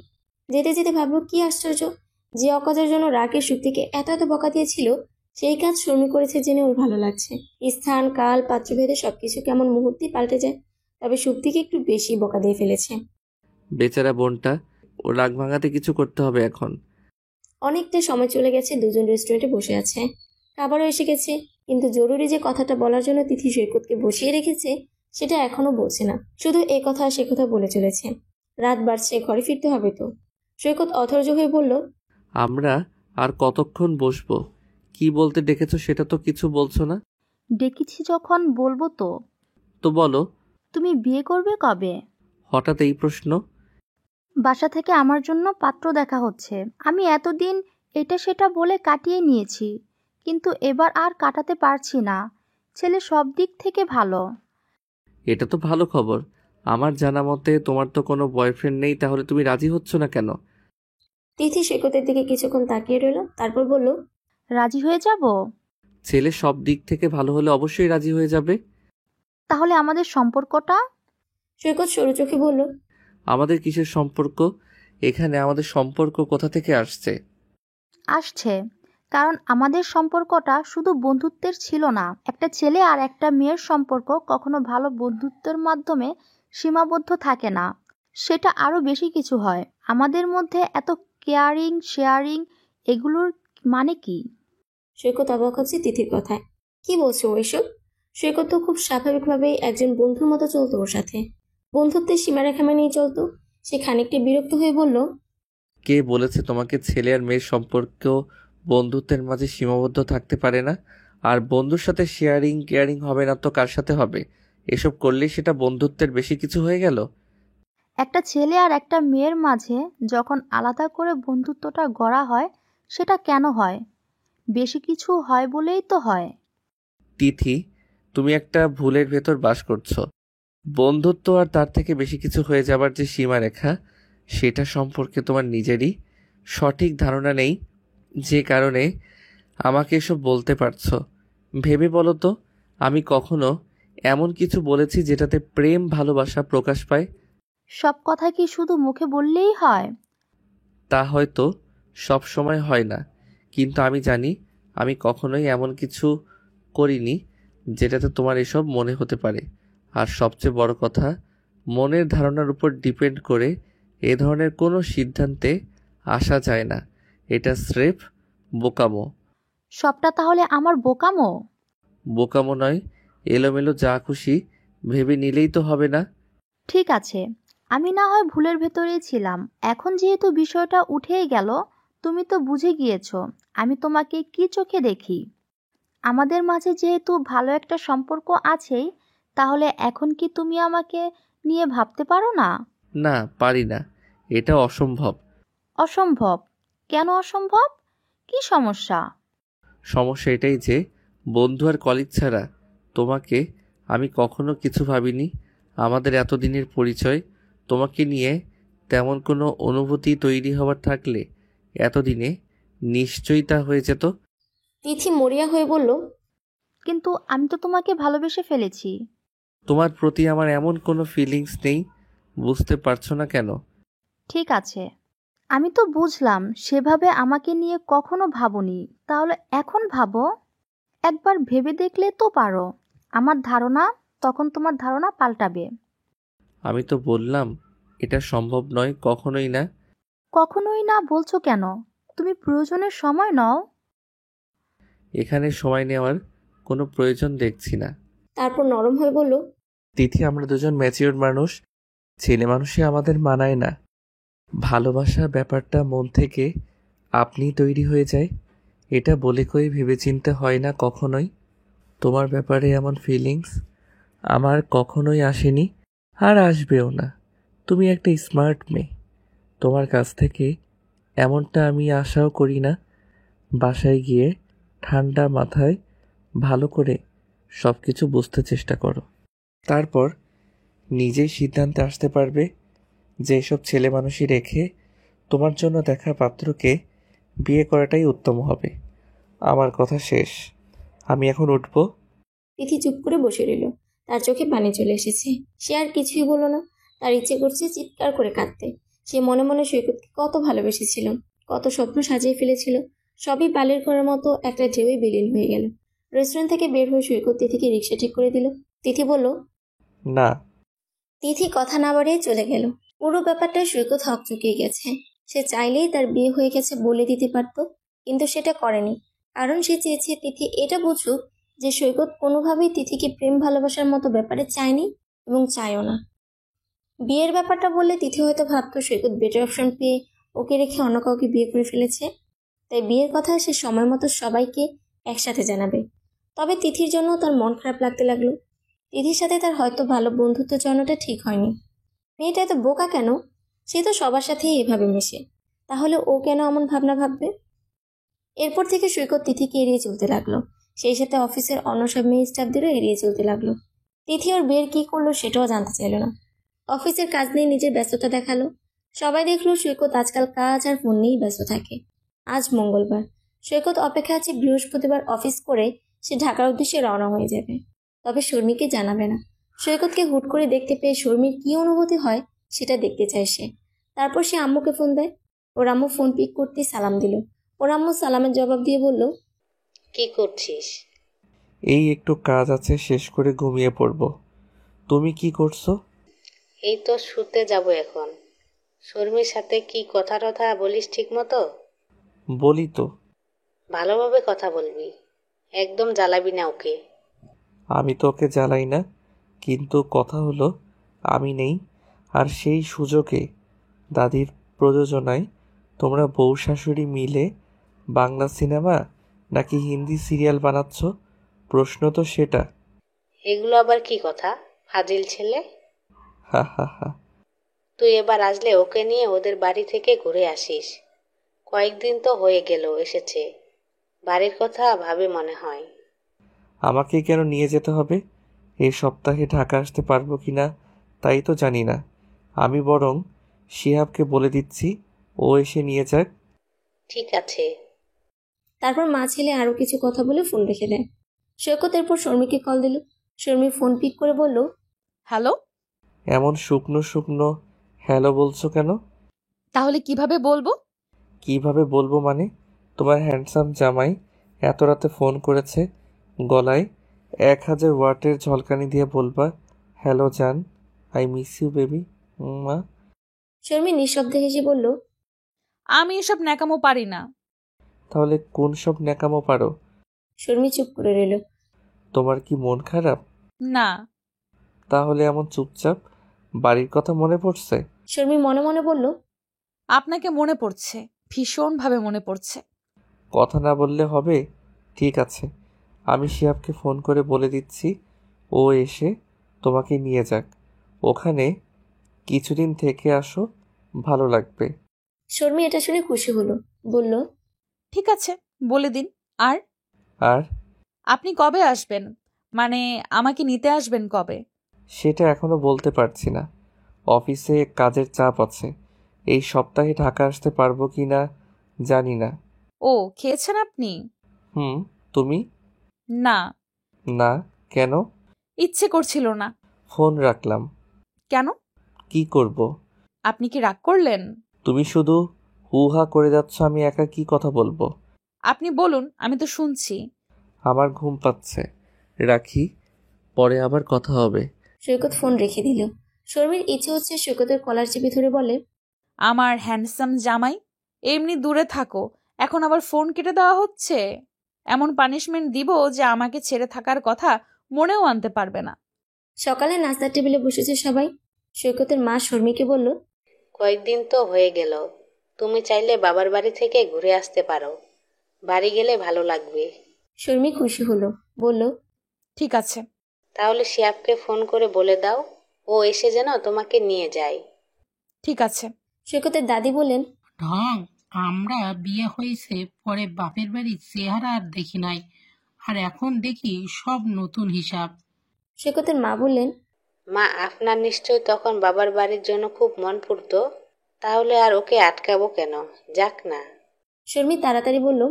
যেতে যেতে ভাবলো, কি আশ্চর্য, যে অকাজের জন্য রাকের সুক্তিকে এত এত বকা দিয়েছিল, সেই কাজ শর্মী করেছে জেনে ওর ভালো লাগছে। স্থান, কাল, পাত্রভেদে সবকিছু কেমন মুহূর্তেই পাল্টে যায়। তবে সুক্তিকে একটু বেশি বকা দিয়ে ফেলেছে। বেচারা বোনটা, ও রাগ ভাঙাতে কিছু করতে হবে এখন। অনেকটা সময় চলে গেছে, দুজন রেস্টুরেন্টে বসে আছে। খাবারও এসে গেছে, কিন্তু জরুরি যে কথাটা বলার জন্য তিথি সৈকতকে বসিয়ে রেখেছে সেটা এখনো বলছে না। শুধু এ কথা সে কথা বলে চলেছে। রাত বাড়ছে, ঘরে ফিরতে হবে তো। সৈকত অধৈর্য হয়ে বলল, আমরা আর কতক্ষণ বসবো? কি বলতে ডেকেছো সেটা তো কিছু বলছো না। ডেকেছি যখন বলবো তো। তো বলো। তুমি বিয়ে করবে কবে? হঠাৎ এই প্রশ্ন? বাসা থেকে আমার জন্য পাত্র দেখা হচ্ছে। আমি এতদিন এটা সেটা বলে কাটিয়ে নিয়েছি, কিন্তু এবার আর কাটাতে পারছি না। ছেলে সব দিক থেকে ভালো। এটা তো ভালো খবর। আমার জানা মতে তোমার তো কোনো বয়ফ্রেন্ড নেই, তাহলে তুমি রাজি হচ্ছ না কেন? তিথি সৈকতের দিকে কিছুক্ষণ তাকিয়ে রইল, তারপর বলল, রাজি হয়ে যাব। ছেলে সব দিক থেকে ভালো হলে অবশ্যই রাজি হয়ে যাবে। তাহলে আমাদের সম্পর্কটা? সৈকত সরু চোখে বলল, আমাদের কিসের সম্পর্ক? এখানে আমাদের সম্পর্ক কোথা থেকে আসছে? আসছে, কারণ আমাদের সম্পর্কটা শুধু বন্ধুত্বের ছিল না। একটা ছেলে আর একটা মেয়ের সম্পর্ক কখনো ভালো বন্ধুত্বের মাধ্যমে সীমাবদ্ধ থাকে না, সেটা আরো বেশি কিছু হয়। আমাদের মধ্যে এত কেয়ারিং, শেয়ারিং, এগুলোর মানে কি? সৈকত অবাক হচ্ছে তিথির কথায়। কি বলছো এসব? সৈকত তো খুব স্বাভাবিকভাবেই একজন বন্ধুর মতো চলতো ওর সাথে। বন্ধুত্বের সীমারেখা মেনেই চলতো। সে খানিকটা বিরক্ত হয়ে বলল, কে বলেছে তোমাকে ছেলে আর মেয়ের সম্পর্ক বন্ধুত্বের মাঝে সীমাবদ্ধ থাকতে পারে না? আর বন্ধুর সাথে শেয়ারিং কেয়ারিং হবে না তো কার সাথে হবে? এসব করলেই সেটা বন্ধুত্বের বেশি কিছু হয়ে গেল। একটা ছেলে আর একটা মেয়ের মাঝে যখন আলাদা করে বন্ধুত্বটা গড়া হয়, সেটা কেন হয়? বেশি কিছু হয় বলেই তো হয়। তিথি, তুমি একটা ভুলের ভেতর বাস করছো। বন্ধুত্ব আর তার থেকে বেশি কিছু হয়ে যাবার যে সীমারেখা, সেটা সম্পর্কে তোমার নিজেরই সঠিক ধারণা নেই, যে কারণে আমাকে এসব বলতে পারছো। ভেবে বলো তো, আমি কখনো এমন কিছু বলেছি যেটাতে প্রেম ভালোবাসা প্রকাশ পায়? সব কথা কি শুধু মুখে বললেই হয়? তা হয়তো সব সময় হয় না, কিন্তু আমি জানি আমি কখনোই এমন কিছু করিনি যেটাতে তোমার এসব মনে হতে পারে। আর সবচেয়ে বড় কথা, মনের ধারণার উপর ডিপেন্ড করে এ ধরনের কোনো সিদ্ধান্তে আসা যায় না। এটা স্রেফ বোকামো। সবটা তাহলে আমার বোকামো? বোকামো নয়, এলোমেলো যা খুশি ভেবে নিলেই তো হবে না। ঠিক আছে, আমি না হয় ভুলের ভেতরেই ছিলাম। এখন যেহেতু বিষয়টা উঠেই গেল, তুমি তো বুঝে গিয়েছো আমি তোমাকে কি চোখে দেখি। আমাদের মাঝে যেহেতু ভালো একটা সম্পর্ক আছেই, তাহলে এখন কি তুমি আমাকে নিয়ে ভাবতে পারো না? না, পারি না, এটা অসম্ভব। অসম্ভব? কেন অসম্ভব? কি সমস্যা? সমস্যা এটাই যে বন্ধু আর কলিগ ছাড়া তোমাকে আমি কখনো কিছু ভাবিনি। আমাদের এতদিনের পরিচয়, তোমাকে নিয়ে তেমন কোনো অনুভূতি তৈরি হওয়ার থাকলে এতদিনে নিশ্চয়ই তা হয়ে যেত। তিথি মরিয়া হয়ে বলল, কিন্তু আমি তো তোমাকে ভালোবেসে ফেলেছি। তোমার প্রতি আমার এমন কোনো ফিলিংস নেই, বুঝতে পারছো না কেন? ঠিক আছে, আমি তো বুঝলাম সেভাবে আমাকে নিয়ে কখনো ভাবোনি, তাহলে এখন ভাবো। একবার ভেবে দেখলে তো পারো। আমার ধারণা তখন তোমার ধারণা পাল্টাবে। আমি তো বললাম এটা সম্ভব নয়, কখনোই না। কখনোই না বলছো কেন? তুমি প্রয়োজনের সময় নও। এখানে সময় নেওয়ার কোনো প্রয়োজন দেখছি না। তারপর নরম হয়ে বলল, তিথি, আমরা দুজন ম্যাচিওর মানুষ, ছেলে মানুষই আমাদের মানায় না। ভালোবাসা ব্যাপারটা মন থেকে আপনি তৈরি হয়ে যায়, এটা বলে কই ভেবেচিন্তে হয় না কখনোই। তোমার ব্যাপারে এমন ফিলিংস আমার কখনোই আসেনি, আর আসবেও না। তুমি একটা স্মার্ট মেয়ে, তোমার কাছ থেকে এমনটা আমি আশাও করি না। বাসায় গিয়ে ঠান্ডা মাথায় ভালো করে সব কিছু বুঝতে চেষ্টা করো, তারপর নিজেই সিদ্ধান্তে আসতে পারবে যে এসব ছেলে মানুষই রেখে তোমার জন্য দেখা পাত্রকে বিয়ে করাটাই উত্তম হবে। আমার কথা শেষ, আমি এখন উঠবো। তিথি চুপ করে বসে রইল। তার চোখে পানি চলে এসেছে। সে আর কিছুই বলল না। তার ইচ্ছে করছে চিৎকার করে কাঁদতে। সে মনে মনে সৈকতকে কত ভালোবেসেছিল, কত স্বপ্ন সাজিয়ে ফেলেছিল, সবই বালির করার মতো একটা ঢেউয়ে বিলীন হয়ে গেল। রেস্টুরেন্ট থেকে বের হয়ে সৈকত তিথিকে রিক্সা ঠিক করে দিল। তিথি বলল, না। তিথি কথা না বাড়িয়ে চলে গেল। পুরো ব্যাপারটা সৈকত হকচকিয়ে গেছে। সে চাইলেই তার বিয়ে হয়ে গেছে বলে দিতে পারত, কিন্তু সেটা করেনি। কারণ সে চেয়েছে তিথি এটা বুঝুক যে সৈকত কোনোভাবেই তিথিকে প্রেম ভালোবাসার মতো ব্যাপারে চায়নি এবং চায়ও না। বিয়ের ব্যাপারটা বললে তিথি হয়তো ভাবতো সৈকত বেটার অপশন পেয়ে ওকে রেখে অন্য কাউকে বিয়ে করে ফেলেছে। তাই বিয়ের কথা সে সময় মতো সবাইকে একসাথে জানাবে। তবে তিথির জন্য তার মন খারাপ লাগতে লাগলো। তিথির সাথে তার হয়তো ভালো বন্ধুত্ব জন্মটা ঠিক হয়নি। মেয়েটা এত বোকা কেন? সে তো সবার সাথেই এভাবে মেশে, তাহলে ও কেন এমন ভাবনা ভাববে? এরপর থেকে সৈকত তিথিকে এড়িয়ে চলতে লাগলো। সেই সাথে অফিসের অন্য সব মেয়ে স্টাফদেরও এড়িয়ে চলতে লাগলো। তিথি ওর বিয়ের কী করলো সেটাও জানতে চাইল না। অফিসের কাজ নিয়ে নিজের ব্যস্ততা দেখালো। সবাই দেখলো সৈকত আজকাল কাজ আর ফোন নিয়েই ব্যস্ত থাকে। আজ মঙ্গলবার, সৈকত অপেক্ষা আছে বৃহস্পতিবার অফিস করে সে ঢাকার উদ্দেশ্যে রওনা হয়ে যাবে। তবে শর্মিকে জানাবে না। সৈকতকে হুট করে দেখতে পেয়ে শর্মির কী অনুভূতি হয় সেটা দেখতে চায় সে। তারপর সে আম্মুকে ফোন দেয়। ওর আম্মু ফোন পিক করতে সালাম দিল। ওর আম্মু সালামের জবাব দিয়ে বলল, কি করছিস? এই একটু কাজ আছে, শেষ করে ঘুমিয়ে পড়বো। তুমি কি করছো? এই তো শুতে যাব এখন। শর্মির সাথে কি কথা টথা বলিস ঠিক মতো? বলি তো। ভালোভাবে কথা বলবি, একদম জ্বালাবি না ওকে। আমি তো ওকে জ্বালাই না, কিন্তু কথা হলো আমি নেই। আর সেই সুযোগে দাদির প্রযোজনায় তোমরা বউ শাশুড়ি মিলে বাংলা সিনেমা নাকি হিন্দি সিরিয়াল বানাচ্ছ? প্রশ্ন তো সেটা। এগুলো আবার কি কথা, ফাজিল ছেলে? হা হা হা। তুই এবার আসলে ওকে নিয়ে ওদের বাড়ি থেকে ঘুরে আসিস। কয়েকদিন তো হয়ে গেল এসেছে, বাড়ির কথা ভাবে মনে হয়। আমাকে কেন নিয়ে যেতে হবে? এই সপ্তাহে ঢাকা আসতে পারবো কি না তাই তো জানি না। আমি বরং শিহাবকে বলে দিচ্ছি, ও এসে নিয়ে যাক। ঠিক আছে। তারপর মা ছেলে আরো কিছু কথা বলে ফোন রেখে দেয়। সৈকত এরপর শর্মিকে কল দিল। শর্মি ফোন পিক করে বলল, হ্যালো। এমন শুকনো শুকনো হ্যালো বলছো কেন? তাহলে কিভাবে বলবো? কিভাবে বলবো মানে? তোমার হ্যান্ডসাম জামাই এত রাতে ফোন করেছে, গলায় 1000 ওয়াটের ঝলকানি দিয়ে বলবা, হ্যালো জান, আই মিস ইউ বেবি। মা। শর্মি নিঃশব্দে হেসে বলল, আমি এসব ন্যাকামো পারি না। তাহলে কোন সব ন্যাকামো পারো? শর্মি চুপ করে রইল। তোমার কি মন খারাপ? না। তাহলে এমন চুপচাপ? বাড়ির কথা মনে পড়ছে? শর্মি মনে মনে বলল, আপনাকে মনে পড়ছে, ভীষণভাবে মনে পড়ছে। কথা না বললে হবে? ঠিক আছে, আমি শিহাবকে ফোন করে বলে দিচ্ছি, ও এসে তোমাকে নিয়ে যাক। ওখানে কিছুদিন থেকে আসো, ভালো লাগবে। শর্মি এটা শুনে খুশি হলো, বলল, ঠিক আছে, বলে দিন। আর আর আপনি কবে আসবেন? মানে আমাকে নিতে আসবেন কবে? সেটা এখনো বলতে পারছি না, অফিসে কাজের চাপ আছে। এই সপ্তাহে ঢাকা আসতে পারবো কি না জানি না। ও, খেয়েছেন আপনি? তুমি? না। না, কেন? ইচ্ছে করছিল না। ফোন রাখলাম। কেন? কি করব? আপনি কি রাগ করলেন? তুমি শুধু হুহা করে যাচ্ছ, আমি একা কি কথা বলবো? আপনি বলুন, আমি তো শুনছি। আমার ঘুম পাচ্ছে, রাখি, পরে আবার কথা হবে। সৈকত ফোন রেখে দিল। শর্মির ইচ্ছে হচ্ছে সৈকতের কলার চেপে ধরে বলে, আমার হ্যান্ডসাম জামাই, এমনি দূরে থাকো, এখন আবার ফোন কেটে দেওয়া হচ্ছে। এমন পানিশমেন্ট দিব যে আমাকে ছেড়ে থাকার কথা মনেও আনতে পারবে না। সকালে নাস্তার টেবিলে বসেছে সবাই। সৈকতের মা শর্মিকে বলল, কয়েকদিন তো হয়ে গেল, তুমি চাইলে বাবার বাড়ি থেকে ঘুরে আসতে পারো, বাড়ি গেলে ভালো লাগবে। শর্মি খুশি হলো, বলল, ঠিক আছে। তাহলে শিয়াবকে ফোন করে বলে দাও, ও এসে যেন তোমাকে নিয়ে যায়। ঠিক আছে। সৈকতের দাদি বললেন, ঢং, আমরা বিয়ে হয়েছে পরে বাপের বাড়ির চেহারা আর দেখি নাই, আর এখন দেখি সব নতুন হিসাব। সৈকতের মা বললেন, মা, আপনার নিশ্চয় তখন বাবার বাড়ির জন্য খুব মন পড়তো, তাহলে আর ওকে আটকাবো কেন, যাক না। শর্মি তাড়াতাড়ি বলল,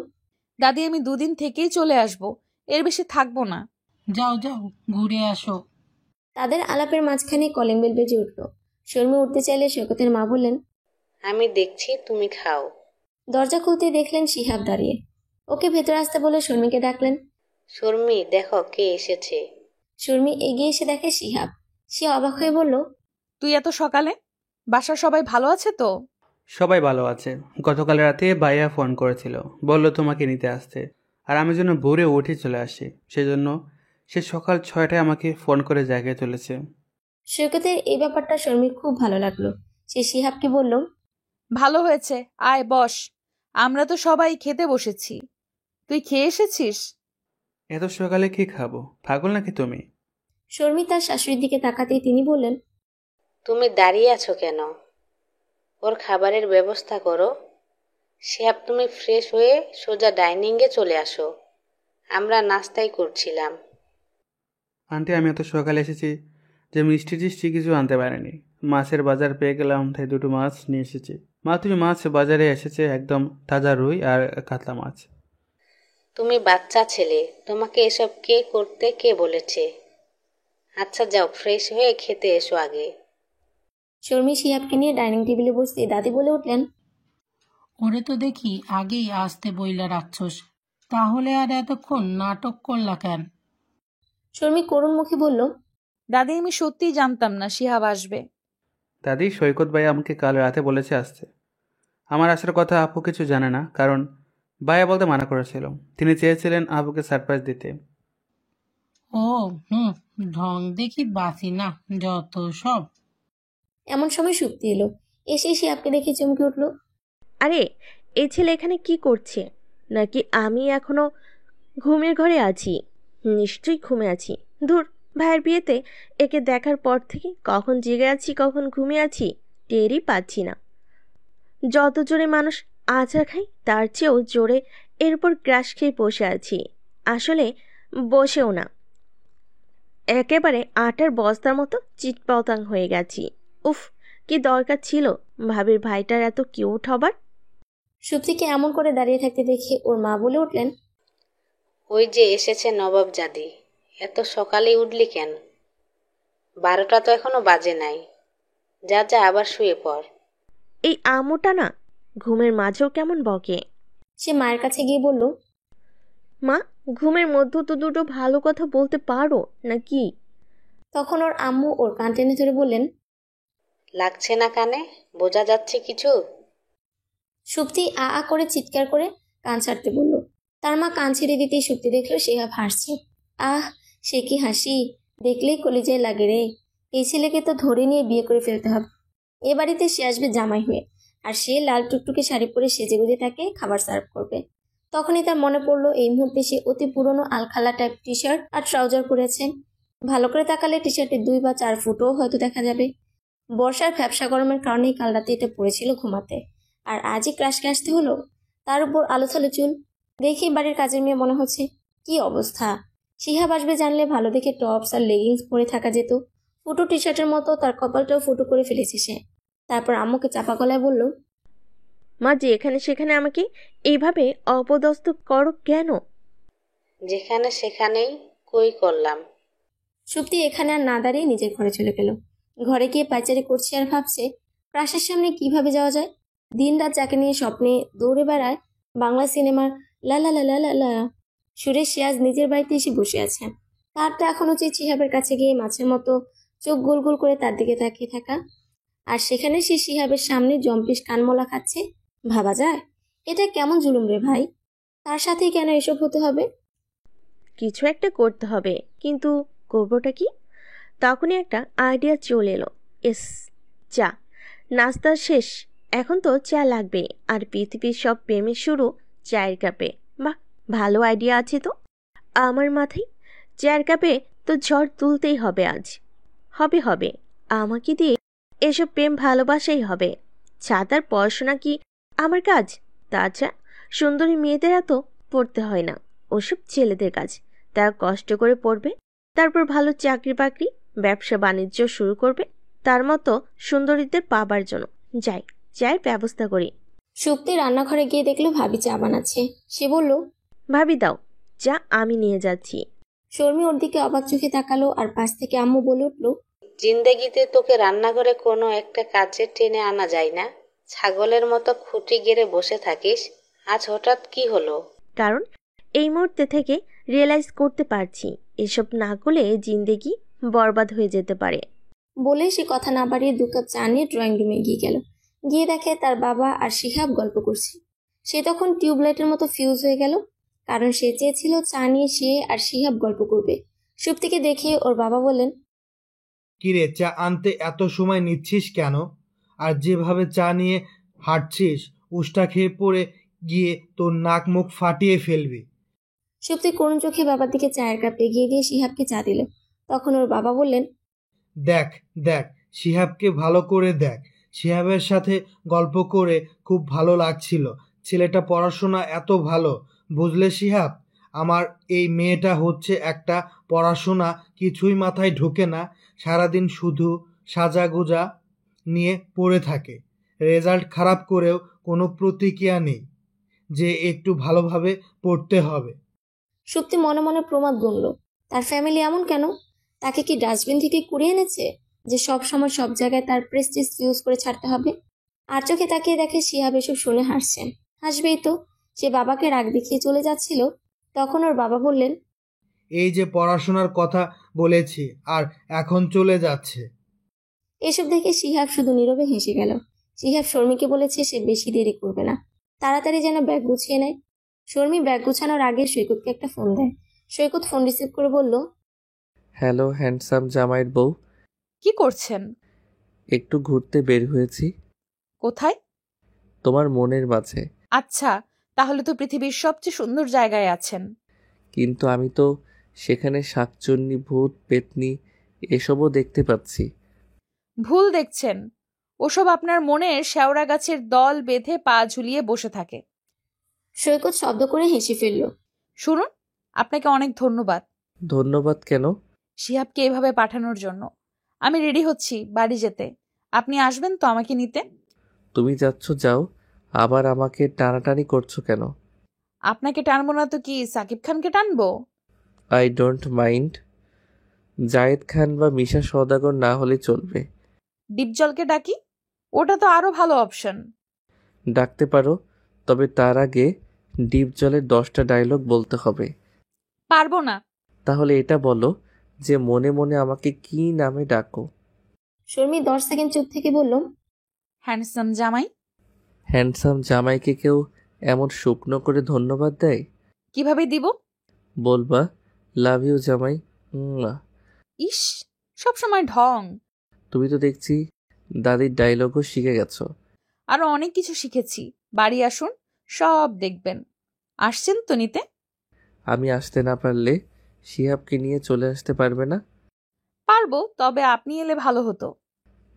দাদি, আমি 2 দিন থেকেই চলে আসব, এর বেশি থাকবো না। যাও যাও, ঘুরে আসো। তাদের আলাপের মাঝখানে কলিং বেল বেজে উঠল। শর্মি উঠতে চাইলে সৈকতের মা বললেন, আমি দেখছি, তুমি খাও। দরজা খুলতে দেখলেন শিহাব দাঁড়িয়ে। ওকে ভেতরে আসতে বলে শর্মিকে ডাকলেন। শর্মি, দেখো কে এসেছে। শর্মি এগিয়ে এসে দেখে শিহাব। সে অবাক হয়ে বলল, তুই এত সকালে? বাসার সবাই ভালো আছে তো? সবাই ভালো আছে। গতকাল রাতে ভাইয়া ফোন করেছিল, বলল তোমাকে নিতে আসতে, আর আমি যেন ভোরে উঠে চলে আসি, সেজন্য সে সকাল 6টায় আমাকে ফোন করে জায়গায় তুলেছে। সৈকতের এই ব্যাপারটা শর্মির খুব ভালো লাগলো। সে শিহাবকে বলল, ভালো হয়েছে, আয় বস, আমরা তো সবাই খেতে বসেছি। তুই খেয়ে এসেছিস? এত সকালে কি খাবো, পাগল নাকি তুমি? শর্মি তার শাশুড়ির দিকে তাকাতেই তিনি বললেন, তুমি দাঁড়িয়ে আছো কেন? ওর খাবারের ব্যবস্থা করো। শিহাব, তুমি ফ্রেশ হয়ে সোজা ডাইনিংয়ে চলে আসো, আমরা নাস্তাই করছিলাম। আন্টি, আমি এত সকালে এসেছি যে মিষ্টি টিষ্টি কিছু আনতে পারিনি। মাছের বাজার পেয়ে গেলাম, তাই 2টো মাছ নিয়ে এসেছি। মা, তুমি মাছ বাজারে এসেছে একদম তাজা রুই আর কাতলা মাছ। তুমি বাচ্চা ছেলে, তোমাকে এসব কে করতে কে বলেছে? আচ্ছা যাও, ফ্রেশ হয়ে খেতে এসো আগে। শর্মি শিহাবকে নিয়ে ডাইনিং টেবিলে বসতে দাদি বলে উঠলেন, ওরে তো দেখি আগেই আসতে বইলা রাখছস, তাহলে আর এতক্ষণ নাটক করলা কেন? শর্মি করুণ মুখে বলল, দাদি, আমি সত্যিই জানতাম না শিহাব আসবে। দাদি, সৈকত ভাই আমাকে কাল রাতে বলেছে আসতে। আমার আসার কথা আপু কিছু জানে না, কারণ ভাইয়া বলতে মানা করেছিল। তিনি চেয়েছিলেন আপুকে সারপ্রাইজ দিতে। ও ঢং দেখি বাসি না, যত সব। এমন সময় সুপ্তি এলো। এসে শিহাবকে দেখে চমকে উঠল। আরে, এই ছেলে এখানে কি করছে? নাকি আমি এখনো ঘুমের ঘরে আছি? নিশ্চয়ই ঘুমে আছি। ধুর, ভাইয়ের বিয়েতে একে দেখার পর থেকে কখন জেগে আছি কখন ঘুমিয়ে আছি টেরই পাচ্ছি না। যত জোরে মানুষ আছাড় খায় তার চেয়েও জোরে এরপর গ্রাস খেয়ে বসে আছি। আসলে বসেও না, একেবারে আটার বস্তার মতো চিটপাতাং হয়ে গেছি। উফ, কি দরকার ছিল ভাবির ভাইটার এত কিউট হবার? সুপ্তিকে এমন করে দাঁড়িয়ে থাকতে দেখে ওর মা বলে উঠলেন, ওই যে এসেছে নবাব জাদি, এত সকালেই উঠলি কেন? 12টা তো এখনো বাজে নাই। যা যা আবার শুয়ে পড়। এই আমুটা না ঘুমের মাঝেও কেমন বকে। সে মায়ের কাছে গিয়ে বলল, মা, ঘুমের মধ্যে তো দুটো ভালো কথা বলতে পারো নাকি? তখন ওর আম্মু ওর কান টেনে ধরে বললেন, লাগছে না কানে? বোঝা যাচ্ছে কিছু? সুপ্তি আ আ করে চিৎকার করে কান ছাড়তে বলল। তার মা কান ছেড়ে দিতেই সুপ্তি দেখলো শিহাব হাসছে। আহ, সে কি হাসি! দেখলেই কলিজায় লাগে রে। এই ছেলেকে তো ধরে নিয়ে বিয়ে করে ফেলতে হবে। এ বাড়িতে সে আসবে জামাই হয়ে, আর সে লাল টুকটুকে শাড়ি পরে সেজেগুজে তাকে খাবার সার্ভ করবে। তখনই তার মনে পড়লো এই মুহূর্তে সে অতি পুরনো আলখাল্লা টাইপ টি শার্ট আর ট্রাউজার পরেছে। ভালো করে তাকালে টি শার্টে 2 বা 4 ফুটও হয়তো দেখা যাবে। বর্ষার ভ্যাপসা গরমের কারণেই কাল রাতে এটা পড়েছিল ঘুমাতে, আর আজই ক্রাশকে আসতে হলো। তার উপর আলোথালো চুল দেখে বাড়ির কাজের মেয়ে মনে হচ্ছে। কি অবস্থা! শিহাব আসবে জানলে ভালো দেখে টপস আর লেগিংস পরে থাকা যেত। ফুটো টি শার্টের মতো তার কপালটাও ফুটো করে ফেলেছে সে। তারপর আম্মুকে চাপা গলায় বলল, মা, যে এখানে সেখানে আমাকে এইভাবে অপদস্থ করো কেন? যেখানে সেখানেই কই করলাম। সুপ্তি এখানে আর না দাঁড়িয়ে নিজের ঘরে চলে গেল। ঘরে গিয়ে পাইচারি করছে আর ভাবছে ক্রাশের সামনে কিভাবে যাওয়া যায়। দিনরাত যাকে নিয়ে স্বপ্নে দৌড়ে বেড়ায় বাংলা সিনেমার লা লা লা লা লা লা সুরে সে আজ নিজের বাড়িতে এসে বসে আছে। তার তো এখন উচিত শিহাবের কাছে গিয়ে মাছের মতো চোখ গোল গোল করে তার দিকে তাকিয়ে থাকা। আর সেখানে সে শিহাবের সামনে জম্পিস কানমলা খাচ্ছে। ভাবা যায়? এটা কেমন জুলুম রে ভাই! তার সাথেই কেন এসব হতে হবে? কিছু একটা করতে হবে, কিন্তু করবোটা কি? তখনই একটা আইডিয়া চলে এলো। এস, চা। নাস্তা শেষ, এখন তো চা লাগবে। আর পৃথিবীর সব প্রেমের শুরু চায়ের কাপে। বাহ, ভালো আইডিয়া আছে তো আমার মাথায়। চায়ের কাপে তো ঝড় তুলতেই হবে আজ। হবে হবে, আমাকে দিয়ে এসব প্রেম ভালোবাসাই হবে। ছাতার পড়াশোনা কি আমার কাজ? তাছাড়া সুন্দরী মেয়েদের এত পড়তে হয় না, ওসব ছেলেদের কাজ। তারা কষ্ট করে পড়বে, তারপর ভালো চাকরি বাকরি ব্যবসা বাণিজ্য শুরু করবে তার মতো সুন্দরীদের পাবার জন্য। যাই, চায়ের ব্যবস্থা করি। সুপ্তি রান্নাঘরে গিয়ে দেখলো ভাবি চা বানাচ্ছে। সে বলল, ভাবি দাও চা, আমি নিয়ে যাচ্ছি। শর্মি ওর দিকে অবাক চোখে তাকালো আর পাশ থেকে আম্মু বলে উঠল, জিন্দেগিতে তোকে রান্নাঘরে কোনো একটা কাজে টেনে আনা যায় না? ছাগলের মতো খুঁটি গেড়ে বসে থাকিস, আজ হঠাৎ কি হলো? কারণ এই মুহূর্তে থেকে রিয়েলাইজ করতে পারছি এসব না করলে জিন্দেগি বরবাদ হয়ে যেতে পারে। বলে সে কথা না বাড়িয়ে 2 কাপ চা নিয়ে ড্রয়িং রুমে গিয়ে গেল। গিয়ে দেখে তার বাবা আর শিহাব গল্প করছে। সে তখন টিউবলাইটের মতো ফিউজ হয়ে গেল, কারণ সে চেয়েছিল চা নিয়ে সে আর শিহাব গল্প করবে। সুপ্তিকে দেখে ওর বাবা বললেন, কিরে, চা আনতে এত সময় নিচ্ছিস কেন? আর যেভাবে চা নিয়ে হাঁটছিস, উষ্টা খেয়ে পড়ে গিয়ে তোর নাক মুখ ফাটিয়ে ফেলবি। সুপ্তি করুণ চোখে বাবার দিকে চায়ের কাপ এগিয়ে দিয়ে শিহাবকে চা দিল। তখন ওর বাবা বললেন, দেখ দেখ, শিহাবকে ভালো করে দেখ। শিহাবের সাথে গল্প করে খুব ভালো লাগছিল। ছেলেটা পড়াশোনা এত ভালো, বুঝলে শিহাব? আমার এই মেয়েটা হচ্ছে একটা পড়াশোনা কিছুই মাথায় ঢোকে না, সারাদিন শুধু সাজাগোজা নিয়ে পড়ে থাকে। রেজাল্ট খারাপ করেও কোনো প্রতিক্রিয়া নেই যে একটু ভালোভাবে পড়তে হবে। সুপ্তি মনে মনে প্রমাদ গুনল, তার ফ্যামিলি এমন কেন? তাকে কি ডাস্টবিন থেকে কুড়িয়ে এনেছে যে সব সময় সব জায়গায় তার প্রেস্টিজ ইউজ করে ছাড়তে হবে? আর চোখে তাকিয়ে দেখে শিহাব এসব শুনে হাসছেন। হাসবেই তো, সে বাবাকে রাগ দেখিয়ে চলে যাচ্ছিল। তখন ওর বাবা বললেন, এই যে পড়াশোনার কথা বলেছি আর এখন চলে যাচ্ছে। এসব দেখে শিহাব শুধু নীরবে হেসে গেল। শিহাব শর্মিকে বলেছে সে বেশি দেরি করবে না, তাড়াতাড়ি যেন ব্যাগ গুছিয়ে নেয়। শর্মি ব্যাগ গুছানোর আগে সৈকতকে একটা ফোন দেয়। সৈকত ফোন রিসিভ করে বলল, হ্যালো হ্যান্ডসাম জামাইয়ের বউ। কি করছেন? একটু ঘুরতে বের হয়েছি। কোথায়? তোমার মনের মাঝে। আচ্ছা, তাহলে তো পৃথিবীর সবচেয়ে সুন্দর জায়গায় আছেন। কিন্তু আমি তো সেখানে শাকচুন্নি, ভূত, পেতনি এসবও দেখতে পাচ্ছি। ভুল দেখছেন। ওসব আপনার মনের শেওড়া গাছের দল বেঁধে পা ঝুলিয়ে বসে থাকে। সৈকত শব্দ করে হেসে ফেলল। শুনুন, আপনাকে অনেক ধন্যবাদ। ধন্যবাদ কেন? শিহাবকে এভাবে পাঠানোর জন্য। আমি রেডি হচ্ছি বাড়ি যেতে। আপনি আসবেন তো আমাকে নিতে? তুমি যাচ্ছ যাও, আবার আমাকে টানাটানি করছো কেন? আপনাকে টানবো না তো কি সাকিব খানকে টানবো? I don't mind. Zayed Khan বা মিশা সওদাগর না হলে চলবে। ডিপজলকে ডাকি? ওটা তো আরো ভালো অপশন। ডাকতে পারো, তবে তার আগে ডিপ জলের 10টা ডায়লগ বলতে হবে। পারবো না। তাহলে এটা বলো যে মনে মনে আমাকে কি নামে ডাকো। শর্মী 10 সেকেন্ড চুপ থেকে বলল, হ্যান্ডসাম জামাই। হ্যান্ডসাম জামাইকে কেউ এমন শুকনো করে ধন্যবাদ দেয়? কিভাবে দিব? বলবা লাভ ইউ জামাই। ইস, সব সময় ঢং। তুমি তো দেখছি দাদির ডায়লগও শিখে গেছো। আরো অনেক কিছু শিখেছি। বাড়ি আসুন, সব দেখবেন। আসছেন তো নিতে? আমি আসতে না পারলে শিহাবকে নিয়ে চলে আসতে পারবে না? পারবো, তবে আপনি এলে ভালো হতো।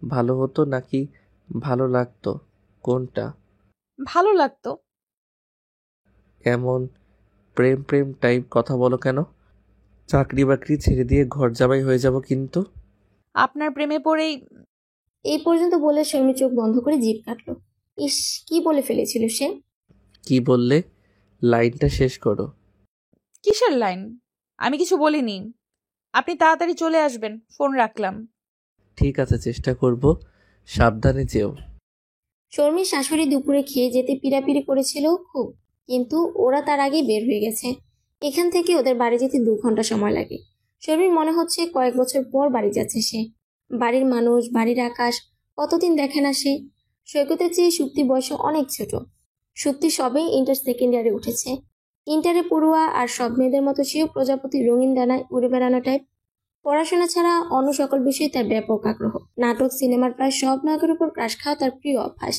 ভালো হতো নাকি ভালো লাগতো, কোনটা? ভালো লাগতো। এমন প্রেম প্রেম টাইপ কথা বলো কেন? চাকরি বাকরি ছেড়ে দিয়ে ঘর জামাই হয়ে যাব কিন্তু। আপনার প্রেমে পড়েই। এই পর্যন্ত বলে শর্মী চোখ বন্ধ করে জিভ কাটল। ইস, কি বলে ফেলেছিল সে? কি বললে? লাইনটা শেষ করো। কিসের লাইন? আমি কিছু বলিনি। আপনি তাড়াতাড়ি চলে আসবেন। ফোন রাখলাম। ঠিক আছে, চেষ্টা করব। সাবধানে যেও। শর্মীর শাশুড়ি দুপুরে খেয়ে যেতে পিড়াপিড়ি করেছিল খুব, কিন্তু ওরা তার আগে বের হয়ে গেছে। এখান থেকে ওদের বাড়ি যেতে 2 ঘন্টা সময় লাগে। শর্মীর মনে হচ্ছে কয়েক বছর পর বাড়ি যাচ্ছে সে। বাড়ির মানুষ, বাড়ির আকাশ কতদিন দেখে না সে। সৈকতের চেয়ে সুপ্তি বয়সে অনেক ছোট। সুপ্তি সবে ইন্টার সেকেন্ড ইয়ারে উঠেছে। ইন্টারে পড়ুয়া, আর সব মেয়েদের মতো সেও প্রজাপতির রঙিন ডানায় উড়ে বেড়ানো টাইপ। পড়াশোনা ছাড়া অন্য সকল বিষয়ে তার ব্যাপক আগ্রহ। নাটক, সিনেমার প্রায় সব নায়কের উপর ক্রাশ খাওয়া তার প্রিয় অভ্যাস।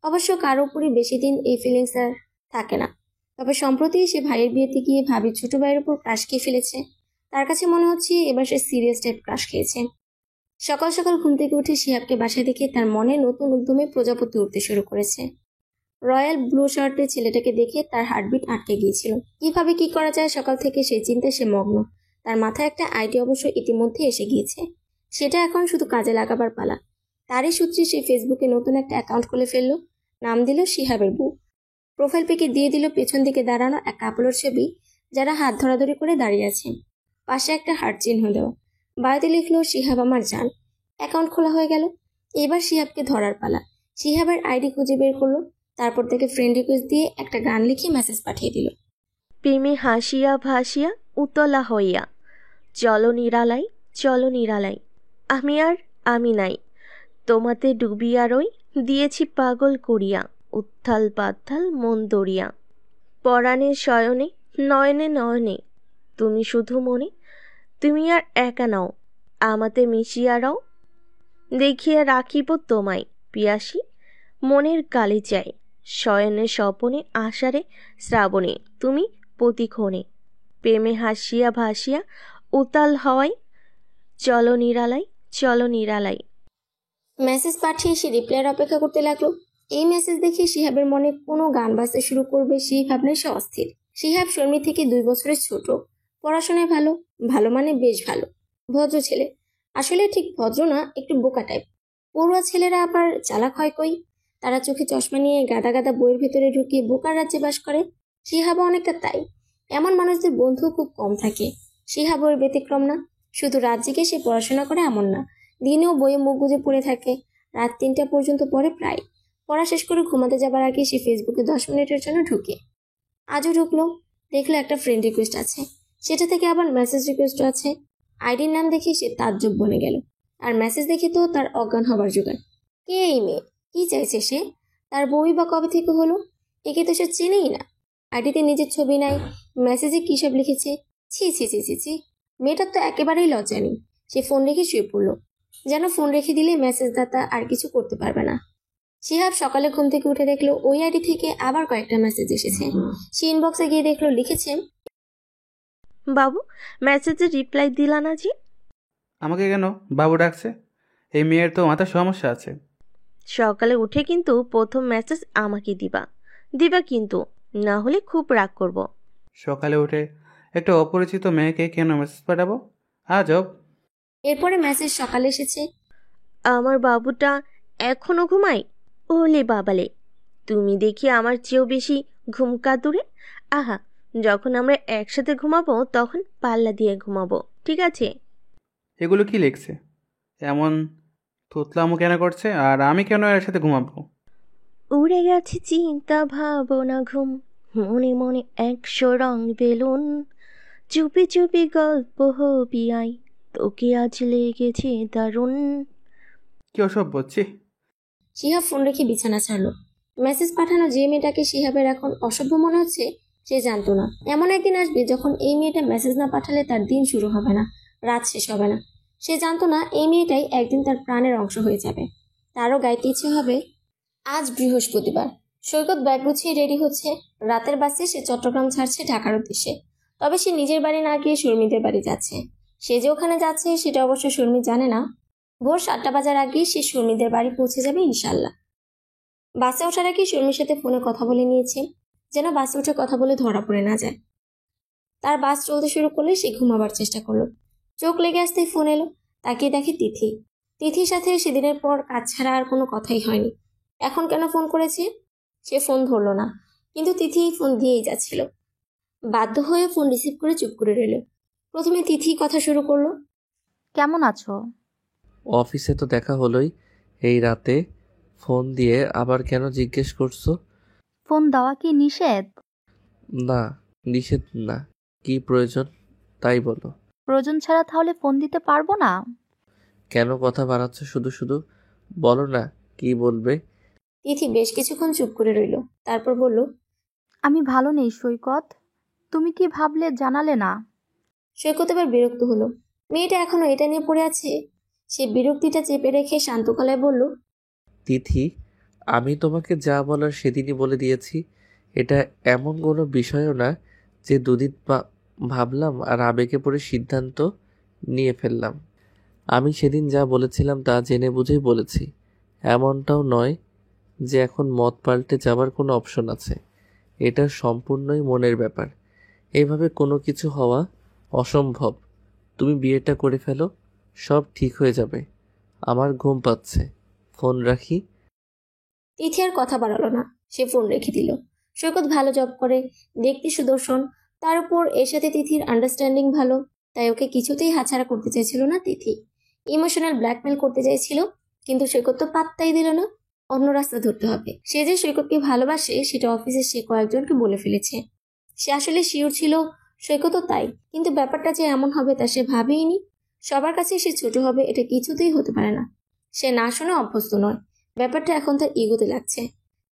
অবশ্য কারো উপরই বেশি দিন এই ফিলিংস আর থাকে না। তবে সম্প্রতি সে ভাইয়ের বিয়েতে গিয়ে ভাবির ছোট ভাইয়ের উপর ক্রাশ খেয়ে ফেলেছে। তার কাছে মনে হচ্ছে এবার সে সিরিয়াস টাইপ ক্রাশ খেয়েছে। সকাল সকাল ঘুম থেকে উঠে শিহাবকে বাসায় দেখে তার মনে নতুন উদ্যমে প্রজাপতি উঠতে শুরু করেছে। রয়্যাল ব্লু শার্টের ছেলেটাকে দেখে তার হার্টবিট আটকে গিয়েছিল। কিভাবে কি করা যায় সকাল থেকে সেই চিন্তায় সে মগ্ন। তার মাথায় একটা আইডিয়া অবশ্য ইতিমধ্যে এসে গিয়েছে। সেটা এখন শুধু কাজে লাগাবার পালা। তারই সূত্রে সে ফেসবুকে নতুন একটা অ্যাকাউন্ট খুলে ফেলল। নাম দিল শিহাবের বউ। প্রোফাইল পিকে দিয়ে দিল পেছন দিকে দাঁড়ানো এক কাপড়ের ছবি, যারা হাত ধরাধরি করে দাঁড়িয়ে আছে। পাশে একটা হার্ট চিহ্ন দেওয়া। বাড়িতে লিখলো শিহাব আমার জান। অ্যাকাউন্ট খোলা হয়ে গেল। এবার শিহাবকে ধরার পালা। শিহাবের আইডি খুঁজে বের করলো। তারপর থেকে ফ্রেন্ড রিকোয়েস্ট দিয়ে একটা গান লিখে মেসেজ পাঠিয়ে দিল। প্রেমে হাসিয়া ভাসিয়া উতলা হইয়া চলো নিরালাই, চলো নিরালাই। আমি আর আমি নাই, তোমাতে ডুবিয়া রই, দিয়েছি পাগল করিয়া উত্থাল পাত্থাল মন দরিয়া। পরাণের শয়নে নয়নে নয়নে তুমি শুধু মনে, তুমি আর একা নাও, আমাতে মিশিয়া রও। দেখিয়া রাখিব তোমায় পিয়াসী, মনের কালি চাই, শয়নে স্বপনে আষাঢ়ে শ্রাবণে তুমি প্রতিক্ষণে। প্রেমে হাসিয়া ভাসিয়া উতাল হওয়াই, চলো নিরালাই, চলো নিরালাই। মেসেজ পাঠিয়ে সে রিপ্লাইয়ের অপেক্ষা করতে লাগলো। এই মেসেজ দেখে শিহাবের মনে কোনো গান বাজতে শুরু করবে সেই ভাবনায় সে অস্থির। শিহাব শর্মী থেকে 2 বছরের ছোট। পড়াশোনায় ভালো, ভালো মানে বেশ ভালো। ভদ্র ছেলে। আসলে ঠিক ভদ্র না, একটু বোকা টাইপ। পড়ুয়া ছেলেরা আবার চালাক হয় কই। তারা চোখে চশমা নিয়ে গাদা গাদা বইয়ের ভেতরে ঢুকিয়ে বোকার রাজ্যে বাস করে। শিহাবও অনেকটা তাই। এমন মানুষদের বন্ধু খুব কম থাকে। শিহাব ওর ব্যতিক্রম না। শুধু রাত জেগে সে পড়াশোনা করে এমন না, দিনেও বইয়ে মুখ গুজে পড়ে থাকে। রাত 3টা পর্যন্ত পড়ে প্রায়। পড়া শেষ করে ঘুমাতে যাবার আগে সে ফেসবুকে 10 মিনিটের জন্য ঢুকে। আজও ঢুকলো, দেখলো একটা ফ্রেন্ড রিকোয়েস্ট আছে। সেটা থেকে আবার মেসেজ রিকোয়েস্টও আছে। আইডির নাম দেখে সে তাজ্জব বনে গেল। আর মেসেজ দেখে তো তার অজ্ঞান হবার জোগাড়। কে এই মেয়ে? কি চাইছে সে? তার বই বা কবে থেকে হলো? একে তো সে চেনেই না। আইডিতে নিজের ছবি নাই, মেসেজে কী সব লিখেছে। ছি ছি ছি ছি ছি, মেয়েটার তো একেবারেই লজ্জা নেই। সে ফোন রেখে শুয়ে পড়লো। যেন ফোন রেখে দিলে মেসেজদাতা আর কিছু করতে পারবে না। শিহাব সকালে ঘুম থেকে উঠে দেখলো ওই আইডি থেকে আবার কয়েকটা মেসেজ এসেছে। সে ইনবক্সে গিয়ে দেখলো লিখেছে, বাবু মেসেজের রিপ্লাই দিলা না জি? আমাকে কেন বাবু ডাকছে? এই মেয়ের তো মাথার সমস্যা আছে। সকালে উঠে কিন্তু প্রথম মেসেজ আমাকে দিবা দিবা কিন্তু, না হলে খুব রাগ করব। সকালে উঠে একটা অপরিচিত মেয়েকে কেন মেসেজ পাঠাবো? আজব। এরপরে মেসেজ সকালে এসেছে, আমার বাবুটা এখনো ঘুমায়? ওলে বাবালে, তুমি দেখি আমার চেয়েও বেশি ঘুম কাতুরে। আহা, যখন আমরা একসাথে ঘুমাবো তখন পাল্লা দিয়ে ঘুমাবো, ঠিক আছে? এগুলো কি লিখছে? এমন তোতলামো কেন করছে? আর আমি কেন এর সাথে ঘুমাবো? উড়ে গেছে চিন্তা ভাবনা ঘুম, মনে মনে 100 রং বেলুন, চুপি চুপি গল্প হবি আই, তোকে আজ লেগেছে দারুণ। কি অসভ্য, ছি। শিহাব ফোন রেখে বিছানা ছাড়লো। মেসেজ পাঠানো যে মেয়েটাকে শিহাবের এখন অসভ্য মনে হচ্ছে সে জানতো না এমন একদিন আসবে যখন এই মেয়েটা মেসেজ না পাঠালে তার দিন শুরু হবে না, রাত শেষ হবে না। সে জানতো না এই মেয়েটাই একদিন তার প্রাণের অংশ হয়ে যাবে। তারও গাইতে ইচ্ছে হবে। আজ বৃহস্পতিবার। সৈকত ব্যাগ গুছিয়ে রেডি হচ্ছে। রাতের বাসে সে চট্টগ্রাম ছাড়ছে ঢাকার উদ্দেশ্যে। তবে সে নিজের বাড়ি না গিয়ে শর্মিদের বাড়ি যাচ্ছে। সে যে ওখানে যাচ্ছে সেটা অবশ্য শর্মি জানে না। ভোর 7টা বাজার আগেই সে শর্মিদের বাড়ি পৌঁছে যাবে ইনশাল্লাহ। বাসে ওঠার আগে শর্মির সাথে ফোনে কথা বলে নিয়েছে, যেন বাসে উঠে কথা বলে ধরা পড়ে না যায়। তার বাস চলতে শুরু করলে সে ঘুমাবার চেষ্টা করলো। চোখ লেগে আসতেই ফোন এলো। তাকিয়ে দেখে তিথি। তিথির সাথে সেদিনের পর কাজ ছাড়া আর কোনো কথাই হয়নি। এখন কেন ফোন করেছে? সে ফোন ধরলো না, কিন্তু তিথি ফোন দিয়েই যাচ্ছিল। বাধ্য হয়ে ফোন রিসিভ করে চুপ করে রইল। প্রথমে তিথি কথা শুরু করলো, কেমন আছো? অফিসে তো দেখা হলোই, এই রাতে ফোন দিয়ে আবার কেন জিজ্ঞেস করছো? ফোন দেওয়া কি নিষেধ? না, নিষেধ না। কি প্রয়োজন তাই বলো। প্রয়োজন ছাড়া তাহলে ফোন দিতে পারবো না? কেন কথা বাড়াচ্ছ শুধু শুধু? বলো না কি বলবে। তিথি বেশ কিছুক্ষণ চুপ করে রইল, তারপর বলল, আমি ভালো নেই সৈকত। তুমি কি ভাবলে জানালে না? সৈকত এবার বিরক্ত হলো। মেয়েটা এখনো এটা নিয়ে পড়ে আছে। সে বিরক্তিটা চেপে রেখে শান্ত গলায় বলল, তিথি, আমি তোমাকে যা বলার সেদিনই বলে দিয়েছি। এটা এমন কোনো বিষয়ও না যে দুদিন ভাবলাম আর আবেগে পড়ে সিদ্ধান্ত নিয়ে ফেললাম। আমি সেদিন যা বলেছিলাম তা জেনে বুঝেই বলেছি। এমনটাও নয় যে এখন মত পাল্টে যাবার কোনো অপশন আছে। এটা সম্পূর্ণই মনের ব্যাপার। এইভাবে কোনো কিছু হওয়া অসম্ভব। তুমি বিয়েটা করে ফেলো, সব ঠিক হয়ে যাবে। আমার ঘুম পাচ্ছে, ফোন রাখি। তিথি আর কথা বাড়ালো না, সে ফোন রেখে দিল। সৈকত ভালো জব করে, দেখতে সুদর্শন, তার উপর এর সাথে তিথির আন্ডারস্ট্যান্ডিং ভালো, তাই ওকে কিছুতেই হাতছাড়া করতে চাইছিল না তিথি। ইমোশনাল ব্ল্যাকমেল করতে চাইছিল, কিন্তু সৈকত তো পাত্তাই দিল না। অন্য রাস্তা ধরতে হবে। সে যে সৈকতকে ভালোবাসে সেটা অফিসে সে কয়েকজনকে বলে ফেলেছে। সে আসলে শিওর ছিল সৈকতও তাই, কিন্তু ব্যাপারটা যে এমন হবে তা সে ভাবেইনি। সবার কাছে সে ছোট হবে এটা কিছুতেই হতে পারে না। সে না শুনে অভ্যস্ত নয়। ব্যাপারটা এখন তার ইগোতে লাগছে।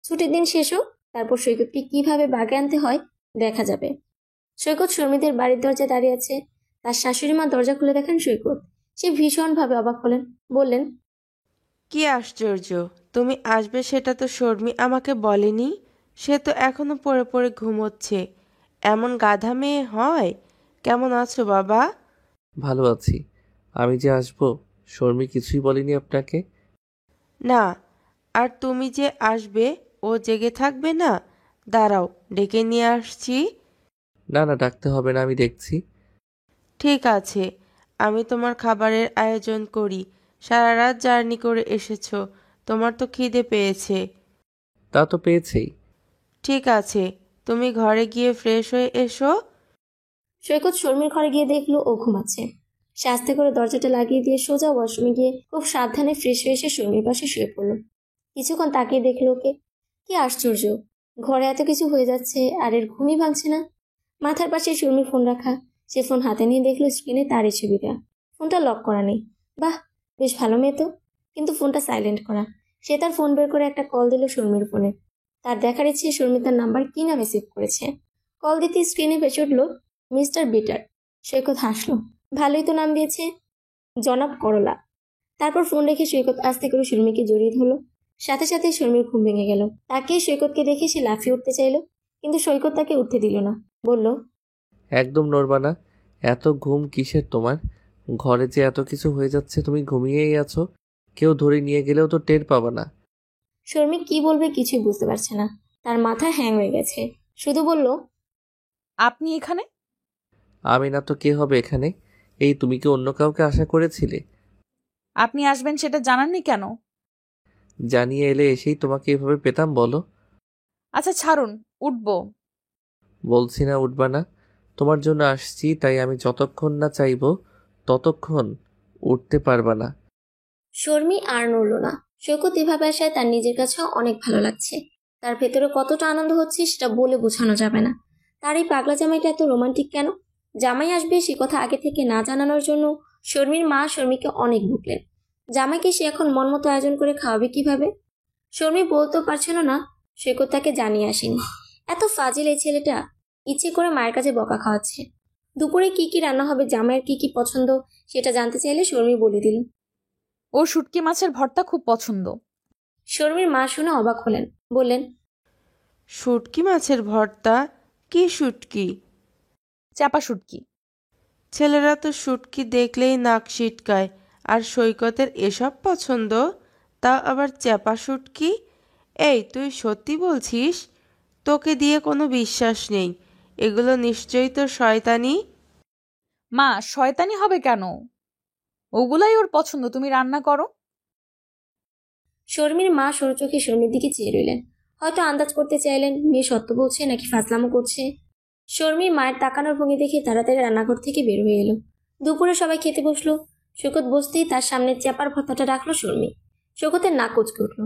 ছুটির দিন শেষ হোক, তারপর সৈকতকে কিভাবে বাগে আনতে হয় দেখা যাবে। সৈকত শর্মিদের বাড়ির দরজায় দাঁড়িয়ে আছে। তার শাশুড়ি মা দরজা খুলে দেখেন সৈকত। সে ভীষণভাবে অবাক হলেন, বললেন, কি আশ্চর্য, তুমি আসবে সেটা তো শর্মি আমাকে বলেনি। সে তো এখনো পড়ে পড়ে ঘুমোচ্ছে। এমন গাধা মেয়ে হয়? কেমন আছো বাবা? ভালো আছি। আমি যে আসবো শর্মি কিছুই বলেনি আপনাকে? না। আর তুমি যে আসবে ও জেগে থাকবে না? দাঁড়াও, ডেকে নিয়ে আসছি। না না, ডাকতে হবে না, আমি দেখছি। ঠিক আছে, আমি তোমার খাবারের আয়োজন করি। সারা রাত জার্নি করে এসেছো, তোমার তো খিদে পেয়েছে। তা তো পেয়েছেই। ঠিক আছে, তুমি ঘরে গিয়ে ফ্রেশ হয়ে এসো। সৈকত শর্মির ঘরে গিয়ে দেখলো ও ঘুমাচ্ছে। সে আস্তে করে দরজাটা লাগিয়ে দিয়ে সোজা ওয়াশরুমে গিয়ে খুব সাবধানে ফ্রেশ হয়ে এসে শর্মির পাশে শুয়ে পড়ল। কিছুক্ষণ তাকিয়ে দেখলো ওকে। কি আশ্চর্য, ঘরে এত কিছু হয়ে যাচ্ছে আর এর ঘুমই ভাঙছে না। মাথার পাশে শর্মির ফোন রাখা। সে ফোন হাতে নিয়ে দেখলো স্ক্রিনে তারই ছবিটা। ফোনটা লক করা নেই। বাহ, বেশ ভালো মেয়ে তো, কিন্তু ফোনটা সাইলেন্ট করা। সে তার ফোন বের করে একটা কল দিল শর্মির ফোনে। তার দেখার ইচ্ছে শর্মি তার নাম্বার কি নামে সেভ করেছে। কল দিতে স্ক্রিনে ভেসে উঠল মিস্টার বিটার। সৈকত হাসলো। ভালোই তো নাম দিয়েছে, জনাব করলা। তারপর ফোন রেখে সৈকত আস্তে করে শর্মিকে জড়িয়ে ধরলো। সাথে সাথে শর্মির ঘুম ভেঙে গেল। তাকে সৈকতকে দেখে সে লাফিয়ে উঠতে চাইল, কিন্তু সৈকত তাকে উঠতে দিল না। বলল, একদম নড়বা না। এত ঘুম কিসের তোমার? ঘরে যে এত কিছু হয়ে যাচ্ছে তুমি ঘুমিয়েই আছো। কেউ ধরে নিয়ে গেলেও তো টের পাবা না। শর্মি কি বলবে কিছুই বুঝতে পারছে না। তার মাথা হ্যাং হয়ে গেছে। শুধু বলল, আপনি এখানে? আমি না তো কে হবে এখানে? এই তুমি কি অন্য কাউকে আশা করেছিলে? আপনি আসবেন সেটা জানাননি কেন? জানিয়ে এলে এসেই তোমাকে এভাবে পেতাম বলো? আচ্ছা ছাড়ুন, উঠবো। বলছি না উঠবা না। তোমার জন্য আসছি, তাই আমি যতক্ষণ না চাইবো ততক্ষণ উঠতে পারবা না। শর্মি আর নড়ল না। সৈকত এভাবে আসায় তার নিজের কাছেও অনেক ভালো লাগছে। তার ভেতরে কতটা আনন্দ হচ্ছে সেটা বলে বোঝানো যাবে না। তার এই পাগলা জামাইটা এত রোমান্টিক কেন? জামাই আসবে সে কথা আগে থেকে না জানানোর জন্য শর্মির মা শর্মিকে অনেক বকলেন। জামাইকে সে এখন মন মতো আয়োজন করে খাওয়াবে কিভাবে? শর্মি বলতেও পারছিল না সৈকত তাকে জানিয়ে আসেনি। এত ফাজিল এই ছেলেটা, ইচ্ছে করে মায়ের কাছে বকা খাওয়াচ্ছে। দুপুরে কি কি রান্না হবে, জামাইয়ের কি কি পছন্দ সেটা জানতে চাইলে শর্মি বলে দিল। ও শুটকি মাছের ভর্তা খুব পছন্দ। শর্মির মা শুনে অবাক হলেন, বললেন, শুটকি মাছের ভর্তা? কি শুটকি? চাপা শুটকি। ছেলেরা তো শুটকি দেখলেই নাক সিটকায়, আর সৈকতের এসব পছন্দ, তা আবার চ্যাপা শুটকি? এই তুই সত্যি বলছিস? তোকে দিয়ে কোনো বিশ্বাস নেই। এগুলো নিশ্চয়ই তো শয়তানি। মা, শয়তানি হবে কেন? ওগুলাই ওর পছন্দ, তুমি রান্না করো। শর্মির মা সরু চোখে শর্মির দিকে চেয়ে রইলেন। হয়তো আন্দাজ করতে চাইলেন মেয়ে সত্য বলছে নাকি ফাজলামো করছে। শর্মির মায়ের তাকানোর ভঙ্গি দেখে তাড়াতাড়ি রান্নাঘর থেকে বের হয়ে এলো। দুপুরে সবাই খেতে বসলো। সৈকত বসতেই তার সামনে চ্যাপার ভর্তাটা রাখলো শর্মি। সৈকতের নাক কুচকে উঠল।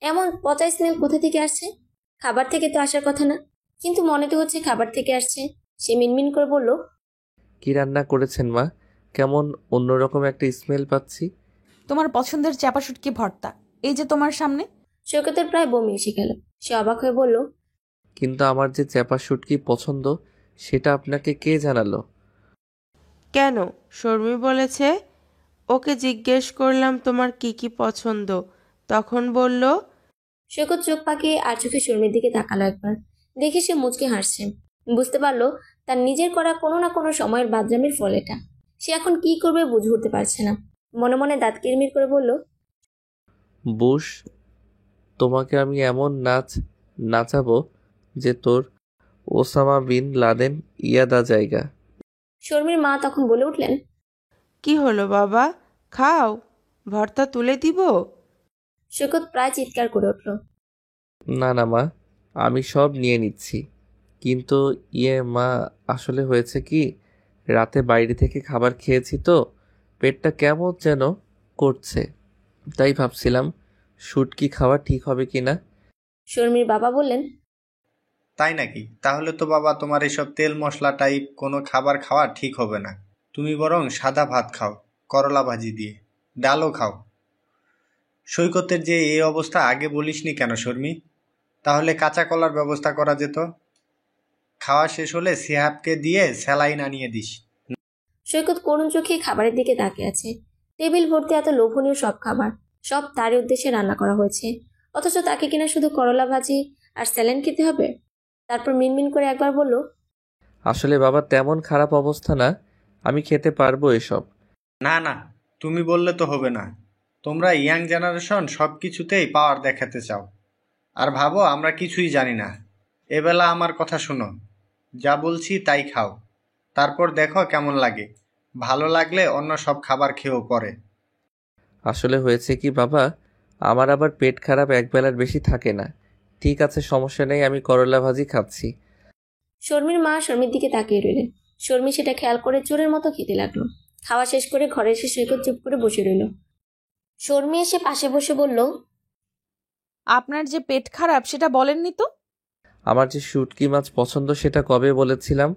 এমন পচা স্মেল কোথা থেকে আসছে? খাবার থেকে তো আসার কথা না, কিন্তু মনে তো হচ্ছে খাবার থেকে আসছে। সে মিনমিন করে বলল, কি রান্না করেছেন মা? কেমন অন্যরকম একটা স্মেল পাচ্ছি। তোমার পছন্দের চাপা শুটকি ভর্তা, এই যে তোমার সামনে। সৈকতের প্রায় বমি এসে গেল। সে অবাক হয়ে বলল, কিন্তু আমার যে চ্যাপা শুটকি পছন্দ সেটা আপনাকে কে জানালো? কেন? শর্মি বলেছে। ওকে জিজ্ঞেস করলাম তোমার কি কি পছন্দ, তখন বলল। সৈকত চোখ পাকিয়ে আর চোখে শর্মির দিকে তাকালো একবার। দেখে সে মুচকে হাসছে। বুঝতে পারলো তার নিজের করা কোনো না কোনো সময়ের বাদরামির ফল এটা। সে এখন কি করবে বুঝে উঠতে পারছে না। মনে মনে দাঁত কিরমির করে বলল, বুশ, তোমাকে আমি এমন নাচাবো যে তোর ওসামা বিন লাদেন ইয়াদা জায়গা। শর্মির মা তখন বলে উঠলেন, কি হলো বাবা, খাও, ভর্তা তুলে দিব? সৈকত প্রায় চিৎকার করে উঠল। না না মা, আমি সব নিয়ে নিচ্ছি। কিন্তু মা, আসলে হয়েছে কি, রাতে বাইরে থেকে খাবার খেয়েছি তো পেটটা কেমন যেন করছে, তাই ভাবছিলাম শুটকি খাওয়া ঠিক হবে কি না। শর্মির বাবা বললেন, তাই নাকি? তাহলে তো বাবা তোমার এসব তেল মশলা টাইপ কোনো খাবার খাওয়া ঠিক হবে না। তুমি বরং সাদা ভাত খাও, করলা ভাজি দিয়ে, ডালও খাও। সৈকতের যে এই অবস্থা আগে বলিসনি কেন শর্মি? তাহলে কাঁচা কলার ব্যবস্থা করা যেত। খাওয়া শেষ হলে সিহাবকে দিয়ে স্যালাইন আনিয়ে দিস। সৈকত করুণ চোখে খাবারের দিকে তাকিয়ে আছে। টেবিল ভর্তি এত লোভনীয় সব খাবার, সব তারই উদ্দেশ্যে রান্না করা হয়েছে, অথচ তাকে কিনা শুধু করলা ভাজি আর স্যালাড খেতে হবে। তারপর মিনমিন করে একবার বলল, আসলে বাবা তেমন খারাপ অবস্থা না, আমি খেতে পারবো এসব। না না, তুমি বললে তো হবে না। তোমরা ইয়াং জেনারেশন সব কিছুতেই পাওয়ার দেখাতে চাও, আর ভাবো আমরা কিছুই জানি না। এবেলা আমার কথা শোনো, যা বলছি তাই খাও, তারপর দেখো কেমন লাগে। ভালো লাগলে অন্য সব খাবার খেয়েও পরে। আসলে হয়েছে কি বাবা, আমার আবার পেট খারাপ একবেলার বেশি থাকে না। ঠিক আছে, সমস্যা নেই, আমি করলা ভাজি খাচ্ছি। শর্মির মা শর্মির দিকে তাকিয়ে রইলেন। শর্মি সেটা খেয়াল করে চোরের মতো খেতে লাগলো। খাওয়া শেষ করে ঘরে এসে সৈকত চুপ করে বসে রইল। শর্মি এসে পাশে বসে বলল, আপনার যে পেট খারাপ সেটা বলেননি তো। আমার যে শুটকি মাছ পছন্দ সেটা কবে বলেছিলাম?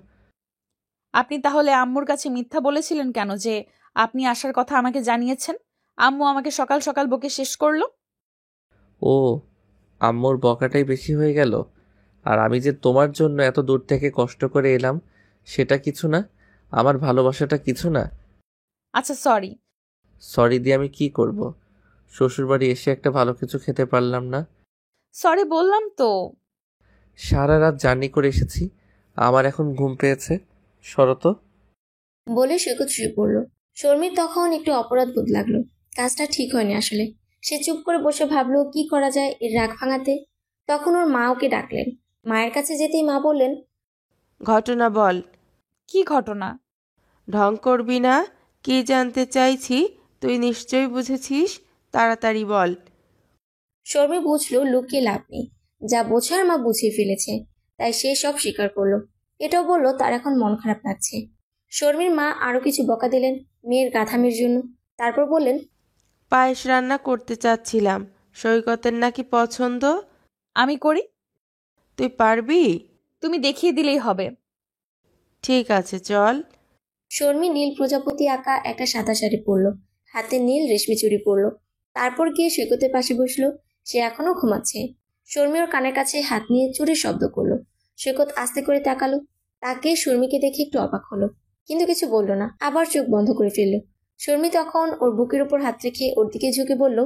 আপনি তাহলে আম্মুর কাছে মিথ্যা বলেছিলেন কেন যে আপনি আসার কথা আমাকে জানিয়েছেন? আম্মু আমাকে সকাল সকাল বকে শেষ করলো। ও, আম্মুর বকাটাই বেশি হয়ে গেল। আর আমি যে তোমার জন্য এত দূর থেকে কষ্ট করে এলাম সেটা কিছু না? আমার ভালোবাসাটা কিছু না? আচ্ছা সরি। সরি দিয়ে আমি কি করব? শ্বশুরবাড়ি এসে একটা ভালো কিছু খেতে পারলাম না। সরি বললাম তো। সারা রাত জার্নি করে এসেছি, আমার এখন ঘুম পেয়েছে। শরত বলে সৈকত শুয়ে পড়ল। শর্মির তখন একটু অপরাধ বোধ লাগলো। কাজটা ঠিক হয়নি আসলে। সে চুপ করে বসে ভাবলো কি করা যায় এর রাগ ভাঙাতে। তখন ওর মা ওকে ডাকলেন। মায়ের কাছে যেতেই মা বললেন, ঘটনা বল। কি ঘটনা? ঢং করবি না, কি জানতে চাইছি তুই নিশ্চয়ই বুঝেছিস, তাড়াতাড়ি বল। শর্মি বুঝলো লুকিয়ে লাভ নেই, যা বোঝার মা বুঝিয়ে ফেলেছে। তাই সে সব স্বীকার করলো। এটাও বলল তার এখন মন খারাপ লাগছে। শর্মির মা আরো কিছু বকা দিলেন মেয়ের গাধামির জন্য। তারপর বললেন, পায়েস রান্না করতে চাচ্ছিলাম, সৈকতের নাকি পছন্দ। আমি করি। তুই পারবি? তুমি দেখিয়ে দিলেই হবে। ঠিক আছে, চল। শর্মি নীল প্রজাপতি আঁকা একটা সাদা শাড়ি পরলো, হাতে নীল রেশমি চুড়ি পরলো। তারপর গিয়ে সৈকতের পাশে বসলো। সে এখনো ঘুমাচ্ছে। শর্মি ওর কানের কাছে হাত নিয়ে চুরির শব্দ করলো। সৈকত আস্তে করে তাকালো। তাকে শর্মিকে দেখে একটু অবাক হলো, কিন্তু কিছু বলল না, আবার চোখ বন্ধ করে ফেললো। শর্মি তখন ওর বুকের উপর হাত রেখে ওর দিকে ঝুঁকে বলল,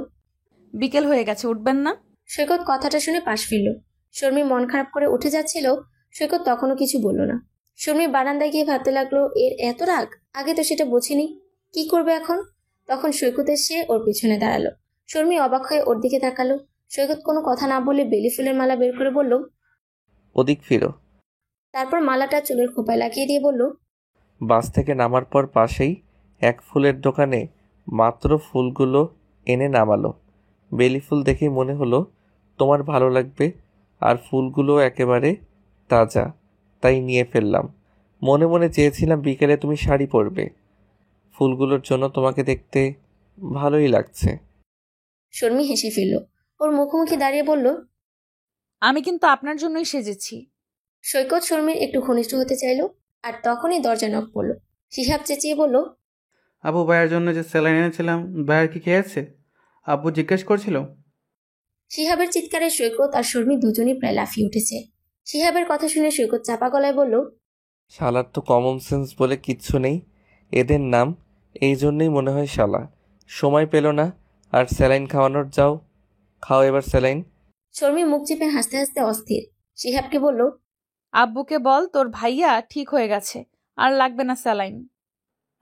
বিকেল হয়ে গেছে, উঠবেন না? সৈকত কথাটা শুনে পাশ ফিরল। শর্মি মন খারাপ করে উঠে যাচ্ছিল। সৈকত তখনও কিছু বলল না। শর্মি বারান্দায় গিয়ে ভাবতে লাগলো, এর এত রাগ, আগে তো সেটা বুঝিনি, কি করবে এখন। তখন সৈকত এসে ওর পিছনে দাঁড়ালো। শর্মি অবাক হয়ে ওর দিকে তাকালো। সৈকত কোনো কথা না বলে বেলি ফুলের মালা বের করে বলল, ওদিক ফিরো। তারপর মালাটা চুলের খোপায় লাগিয়ে দিয়ে বলল, বাস থেকে নামার পর পাশেই এক ফুলের দোকানে মাত্র ফুলগুলো এনে নামালো। বেলি ফুল দেখেই মনে হলো তোমার ভালো লাগবে, আর ফুলগুলো একেবারে তাজা, তাই নিয়ে ফেললাম। মনে মনে চেয়েছিলাম বিকেলে তুমি শাড়ি পরবে, ফুলগুলোর জন্য তোমাকে দেখতে ভালোই লাগছে। শর্মি হেসে ফেলল। ওর মুখোমুখি দাঁড়িয়ে বলল, আমি কিন্তু আপনার জন্যই সেজেছি। সৈকত শর্মির একটু ঘনিষ্ঠ হতে চাইল, আর তখনই দরজা নক পড়ল। শিহাব চেঁচিয়ে বলল, আবু ভাইয়ের জন্য যে স্যালাইন এনেছিলাম, ভাইয়ের কি খেয়েছে? আব্বু জিজ্ঞেস করছিল। শিহাবের চিৎকারে সৈকত আর শর্মি দুজনই প্রায় লাফিয়ে উঠেছে। শিহাবের কথা শুনে সৈকত চাপা গলায় বলল, শালার তো কমন সেন্স বলে কিচ্ছু নেই, এদের নাম এই জন্যই মনে হয় শালা। সময় পেল না আর স্যালাইন খাওয়ানোর, যাও খাও এবার স্যালাইন। শর্মি মুখ চেপে হাসতে হাসতে অস্থির। শিহাবকে বলল, আব্বুকে বল তোর ভাইয়া ঠিক হয়ে গেছে, আর লাগবে না স্যালাইন।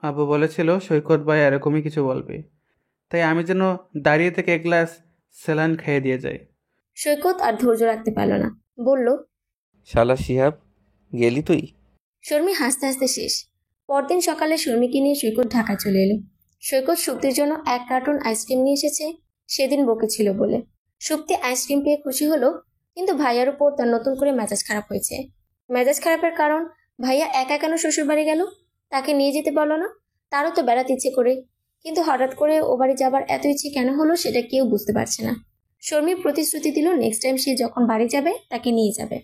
আব্বু বলেছিল সৈকত ভাই এরকমই কিছু বলবে, তাই আমি যেন দাঁড়িয়ে থেকে এক গ্লাস স্যালাইন খেয়ে দিয়ে যাই। সৈকত আর ধৈর্য রাখতে পারল না, বলল, শালা শিহাব, গেলি তুই? শর্মি হাসতে হাসতে শেষ। পরদিন সকালে শর্মিকে নিয়ে সৈকত ঢাকা চলে এলো। সৈকত সুপ্তির জন্য 1 কার্টন আইসক্রিম নিয়ে এসেছে, সেদিন বকেছিল বলে। সুপ্তি আইসক্রিম পেয়ে খুশি হলো, কিন্তু ভাইয়ার উপর তার নতুন করে মেজাজ খারাপ হয়েছে। মেজাজ খারাপের কারণ, ভাইয়া একা কেন শ্বশুর বাড়ি গেল, তাকে নিয়ে যেতে পারলো না। তারও তো বেড়াতে ইচ্ছে করে, কিন্তু হঠাৎ করে ও বাড়ি যাবার এত ইচ্ছে কেন হলো সেটা কেউ বুঝতে পারছে না। শর্মি প্রতিশ্রুতি দিল নেক্সট টাইম সে যখন বাড়ি যাবে তাকে নিয়ে যাবে।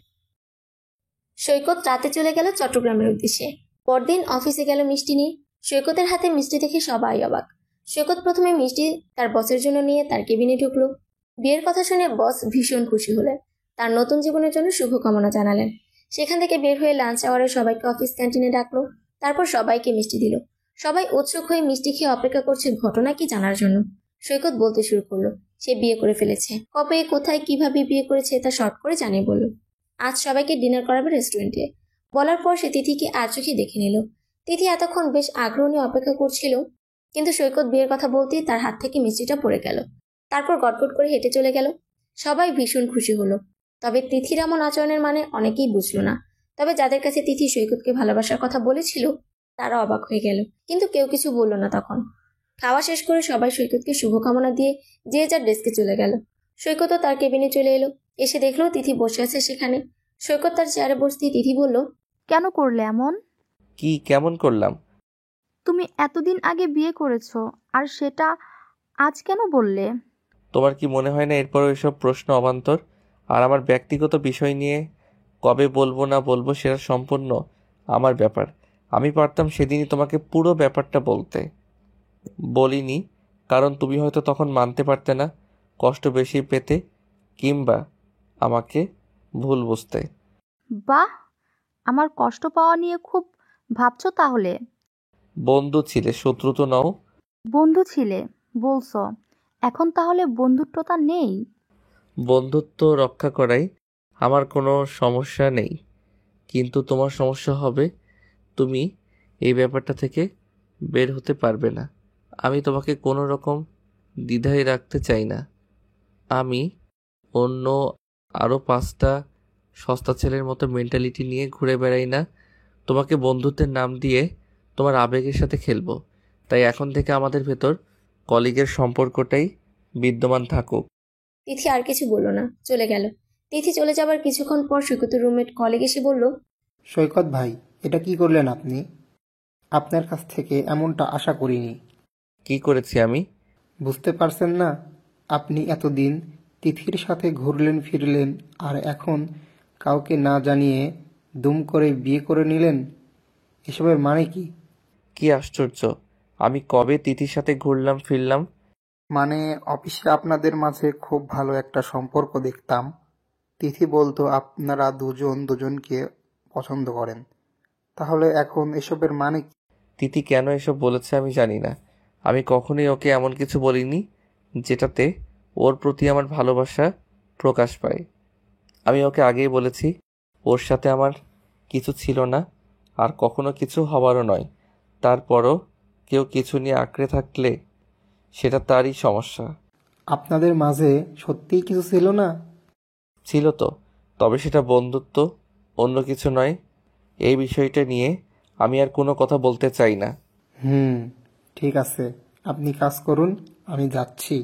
সৈকত রাতে চলে গেল চট্টগ্রামের উদ্দেশ্যে। পরদিন অফিসে গেল মিষ্টি নিয়ে। সৈকতের হাতে মিষ্টি দেখে সবাই অবাক। সৈকত প্রথমে মিষ্টি তার বসের জন্য নিয়ে তার কেবিনে ঢুকলো। বিয়ের কথা শুনে বস ভীষণ খুশি হলেন, তার নতুন জীবনের জন্য শুভকামনা জানালেন। সেখান থেকে বের হয়ে লাঞ্চ আওয়ারে সবাইকে অফিস ক্যান্টিনে ডাকলো। তারপর সবাইকে মিষ্টি দিল। সবাই উৎসুক হয়ে মিষ্টি খেয়ে অপেক্ষা করছে ঘটনা কি জানার জন্য। সৈকত বলতে শুরু করলো সে বিয়ে করে ফেলেছে, কবে কোথায় কিভাবে বিয়ে করেছে তা শর্ট করে জানিয়ে বলল। আজ সবাইকে ডিনার করাবে রেস্টুরেন্টে। বলার পর সে তিথিকে আর চোখে দেখে নিল। তিথি এতক্ষণ বেশ আগ্রহ নিয়ে অপেক্ষা করছিল, কিন্তু সৈকত বিয়ের কথা বলতেই তার হাত থেকে মিষ্টিটা পড়ে গেল। তারপর গটগট করে হেঁটে চলে গেল। সবাই ভীষণ খুশি হলো, তবে তিথির এমন আচরণের মানে অনেকেই বুঝলো না। তবে যাদের কাছে তিথি সৈকতকে ভালোবাসার কথা বলেছিল তারা অবাক হয়ে গেল, কিন্তু কেউ কিছু বলল না। তখন খাওয়া শেষ করে সবাই সৈকতকে শুভকামনা দিয়ে যে যার ডেস্কে চলে গেল। সৈকতও তার কেবিনে চলে এলো। এসে দেখলো তিথি বসে আছে সেখানে। সৈকত তার চেয়ারে বসতেই তিথি বলল, কেন করলে এমন? কি কেমন করলাম? তুমি এতদিন আগে বিয়ে করেছো, আর সেটা আজ কেন বললে? তোমার কি মনে হয় না এরপরও এসব প্রশ্ন অবান্তর? আর আমার ব্যক্তিগত বিষয় নিয়ে কবে বলবো না বলবো সেটা সম্পূর্ণ আমার ব্যাপার। আমি পারতাম সেদিনই তোমাকে পুরো ব্যাপারটা বলতে, বলিনি কারণ তুমি হয়তো তখন মানতে পারতে না, কষ্ট বেশি পেতে, কিংবা আমাকে ভুল বুঝতে। বাহ, আমার কষ্ট পাওয়া নিয়ে খুব ভাবছো তাহলে। বন্ধু ছিলে, শত্রু তো নও। বন্ধু ছিলে বলছো, এখন তাহলে বন্ধুত্বটা নেই? বন্ধুত্ব রক্ষা করাই আমার কোনো সমস্যা নেই, কিন্তু তোমার সমস্যা হবে। তুমি এই ব্যাপারটা থেকে বের হতে পারবে না। আমি তোমাকে কোনো রকম দ্বিধায় রাখতে চাই না। আমি অন্য আরও 5টা সস্তা ছেলের মতো মেন্টালিটি নিয়ে ঘুরে বেড়াই না। তোমাকে বন্ধুত্বের নাম দিয়ে তোমার আবেগের সাথে খেলবো। তাই এখন থেকে আমাদের ভেতর কলিগের সম্পর্কটাই বিদ্যমান থাকুক। তিথি আর কিছু বলল না, চলে গেল। তিথি চলে যাবার কিছুক্ষণ পর সৈকতের রুমমেট কলিগ এসে বলল, সৈকত ভাই, এটা কি করলেন আপনি? আপনার কাছ থেকে এমনটা আশা করিনি। কি করেছি আমি? বুঝতে পারছেন না? আপনি এতদিন তিথির সাথে ঘুরলেন ফিরলেন, আর এখন কাউকে না জানিয়ে দুম করে বিয়ে করে নিলেন। এসবের মানে কি? কি আশ্চর্য! আমি কবে তিথির সাথে ঘুরলাম ফিরলাম? মানে অফিসে আপনাদের মাঝে খুব ভালো একটা সম্পর্ক দেখতাম। তিথি বলতো আপনারা দুজন দুজনকে পছন্দ করেন। তাহলে এখন এসবের মানে কি? তিথি কেন এসব বলেছে আমি জানি না। আমি কখনোই ওকে এমন কিছু বলিনি যেটাতে ওর প্রতি আমার ভালোবাসা প্রকাশ পায়। আমি ওকে আগেই বলেছি ওর সাথে আমার কিছু ছিল না, আর কখনো কিছু হবারও নয়। তারপরও কেউ কিছু নিয়ে আঁকড়ে থাকলে সেটা তারই সমস্যা। আপনাদের মাঝে সত্যিই কিছু ছিল না? ছিল তো, তবে সেটা বন্ধুত্ব, অন্য কিছু নয়। এই বিষয়টা নিয়ে আমি আর কোনো কথা বলতে চাই না। ঠিক আছে, আপনি কাজ করুন, আমি যাচ্ছি।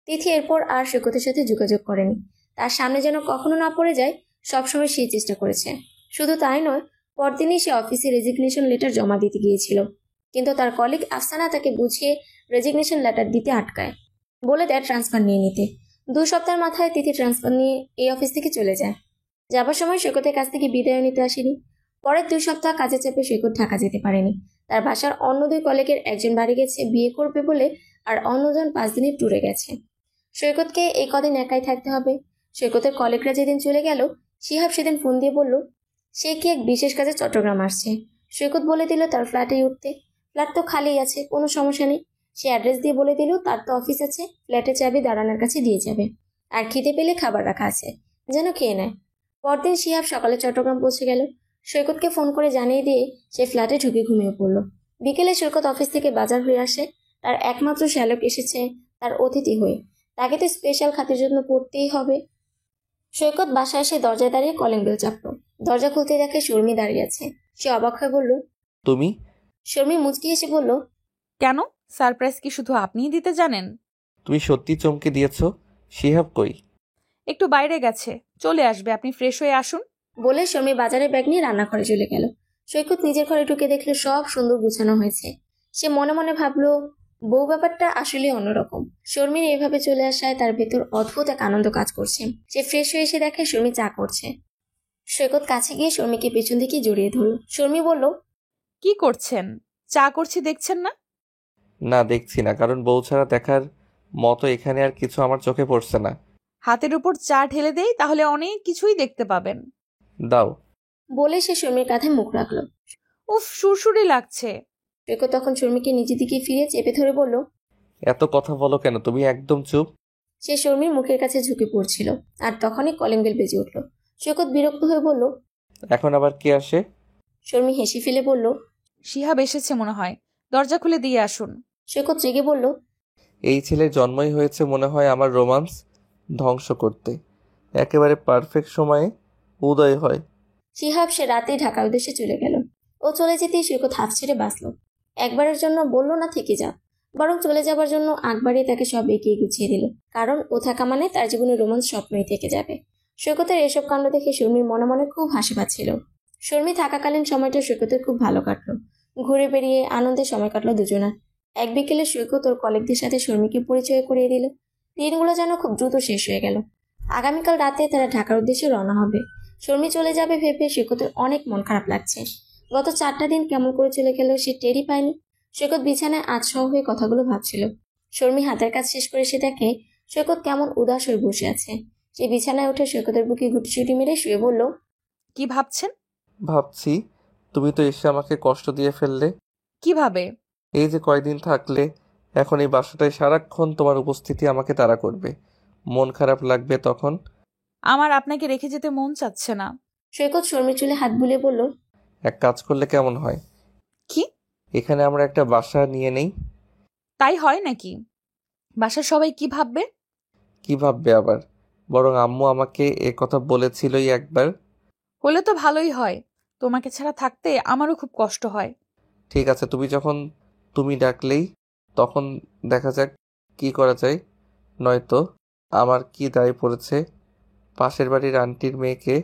তিথি এরপর আর সৈকতের সাথে যোগাযোগ করেনি। তার সামনে যেন কখনো না পড়ে যায়, সবসময় সেই চেষ্টা করেছে। শুধু তাই নয়, পরদিনই সে অফিসে রেজিগনেশন লেটার জমা দিতে গিয়েছিল, কিন্তু তার কলিগ আফসানা তাকে বুঝিয়ে রেজিগনেশন লেটার দিতে আটকায়, বলে দেয় ট্রান্সফার নিয়ে নিতে। 2 সপ্তাহের মাথায় তিথি ট্রান্সফার নিয়ে এই অফিস থেকে চলে যায়। যাবার সময় সৈকতের কাছ থেকে বিদায় নিতে আসেনি। পরের 2 সপ্তাহ কাজে চাপে সৈকত ঢাকা যেতে পারেনি। তার বাসার অন্য 2 কলিগের একজন বাড়ি গেছে বিয়ে করবে বলে, আর অন্যজন 5 দিনের ট্যুরে গেছে। সৈকতকে এই কদিন একাই থাকতে হবে। সৈকতের কলিগরা যেদিন চলে গেল, শিহাব সেদিন ফোন দিয়ে বলল সে কি এক বিশেষ কাজে চট্টগ্রাম আসছে। সৈকত বলে দিল তার ফ্ল্যাটেই উঠতে। ফ্ল্যাট তো খালি আছে, কোনো সমস্যা নেই। সে অ্যাড্রেস দিয়ে বলে দিল তার তো অফিস আছে, ফ্ল্যাটের চাবি দাঁড়ানোর কাছে দিয়ে যাবে, আর খিদে পেলে খাবার রাখা আছে, যেন খেয়ে নেয়। পরদিন শিহাব সকালে চট্টগ্রাম পৌঁছে গেল। সৈকতকে ফোন করে জানিয়ে দিয়ে সে ফ্ল্যাটে ঢুকে ঘুমিয়ে পড়ল। বিকেলে সৈকত অফিস থেকে বাজার হয়ে আসে। তার একমাত্র শ্যালক এসেছে তার অতিথি হয়ে, তাকে তো স্পেশাল খাতের জন্য পড়তেই হবে। সৈকত বাসায় এসে দরজায় দাঁড়িয়ে কলিং বেল চাপল। দরজা খুলতে দেখে শর্মি দাঁড়িয়ে আছে। সে অবাক হয়ে বলল, তুমি? শর্মি মুচকি এসে বলল, কেন? সারপ্রাইজ কি শুধু আপনিই দিতে জানেন? তুমি সত্যি চমকে দিয়েছো। শিহাব কই? একটু বাইরে গেছে, চলে আসবে, আপনি ফ্রেশ হয়ে আসুন। বলে শর্মি বাজারে ব্যাগ নিয়ে রান্নাঘরে চলে গেল। সৈকত নিজের ঘরে ঢুকে দেখলো সব সুন্দর গুছানো হয়েছে। সে মনে মনে ভাবলো বউ ব্যাপারটা আসলে অন্যরকম। শর্মির এইভাবে চলে আসায় তার ভেতর অদ্ভুত এক আনন্দ কাজ করছে। সে ফ্রেশ হয়ে এসে দেখে শর্মি চা করছে। সৈকত কাছে গিয়ে শর্মিকে পেছন দিকে জড়িয়ে ধরল। শর্মি বলল, কি করছেন? চা করছি দেখছেন না? না, দেখছি না, কারণ বউ ছাড়া দেখার মতো এখানে আর কিছু আমার চোখে পড়ছে না। হাতের উপর চা ঢেলে দেই, তাহলে অনেক কিছুই দেখতে পাবেন। দাও। বলে সে শর্মির কাঁধে মুখ রাখলো। উফ, সুরসুরি লাগছে। সৈকত তখন শর্মিকে নিজের দিকে ফিরে চেপে ধরে বলল, এত কথা বলো কেন? তুমি একদম চুপ। সে শর্মির মুখের কাছে ঝুঁকে পড়ছিল, আর তখনই কলিং বেল বেজে উঠল। সৈকত বিরক্ত হয়ে বলল, এখন আবার কে আসে? শর্মি হেসে ফেলে বলল, শিহাব এসেছে মনে হয়, দরজা খুলে দিয়ে আসুন। সৈকত রেগে বলল, এই ছেলের জন্মই হয়েছে মনে হয় আমার রোমান্স ধ্বংস করতে। একেবারে পারফেক্ট সময়ে উদয় হয়। শিহাব সে রাতেই ঢাকার উদ্দেশ্যে চলে গেল। ও চলে যেতেই সৈকত হাত ছেড়ে বাঁচল। একবারের জন্য বলল না থেকে যা, বরং চলে যাবার জন্য আগ বাড়িয়ে তাকে সব এগিয়ে গুছিয়ে দিল। কারণ ও থাকা মানে তার জীবনে রোমান্স স্বপ্নই থেকে যাবে। সৈকতের এসব কাণ্ড দেখে শর্মির মনে মনে খুব হাসি পাচ্ছিল। শর্মি থাকাকালীন সময়টা সৈকতের খুব ভালো কাটলো। ঘুরে বেরিয়ে আনন্দে সময় কাটলো দুজনার। এক বিকেলে সৈকত ওর কলিগদের সাথে শর্মিকে পরিচয় করিয়ে দিল। দিনগুলো যেন খুব দ্রুত শেষ হয়ে গেল। আগামীকাল রাতে তারা ঢাকার উদ্দেশ্যে রওনা হবে। শর্মি চলে যাবে ভেবে সৈকতের অনেক মন খারাপ লাগছে। গত 4টা দিন কেমন করে চলে গেল সে টেরই পায়নি। সৈকত বিছানায় আতশোয়া হয়ে কথাগুলো ভাবছিল। শর্মি হাতের কাজ শেষ করে সে দেখে সৈকত কেমন উদাস হয়ে বসে আছে। সে বিছানায় উঠে সৈকতের বুকে গুটিসুটি মেরে শুয়ে বলল, কি ভাবছেন? ভাবছি তুমি তো এসে আমাকে কষ্ট দিয়ে ফেললে। কিভাবে? এই যে কয়দিন থাকলে, এখন এই বাসাটায় সারাক্ষণ তোমার উপস্থিতি আমাকে তাড়া করবে। মন খারাপ লাগবে তখন। আমার আপনাকে রেখে যেতে মন চাচ্ছে না। সৈকত শর্মির চুলে হাত বুলিয়ে বলল, এক কাজ করলে কেমন হয়? কি? এখানে আমরা একটা বাসা নিয়ে নেই। তাই হয় নাকি? বাসার সবাই কি ভাববে? কি ভাববে আবার? বরং আম্মু আমাকে এ কথা বলেছিলই একবার। হলে তো ভালোই হয়। তোমাকে ছাড়া থাকতে আমারও খুব কষ্ট হয়। ঠিক আছে, তুমি ডাকলেই তখন দেখা যাক কি করা যায়। নয়তো আমার কি দায় পড়েছে পাশের বাড়ির আন্টির মেয়েকে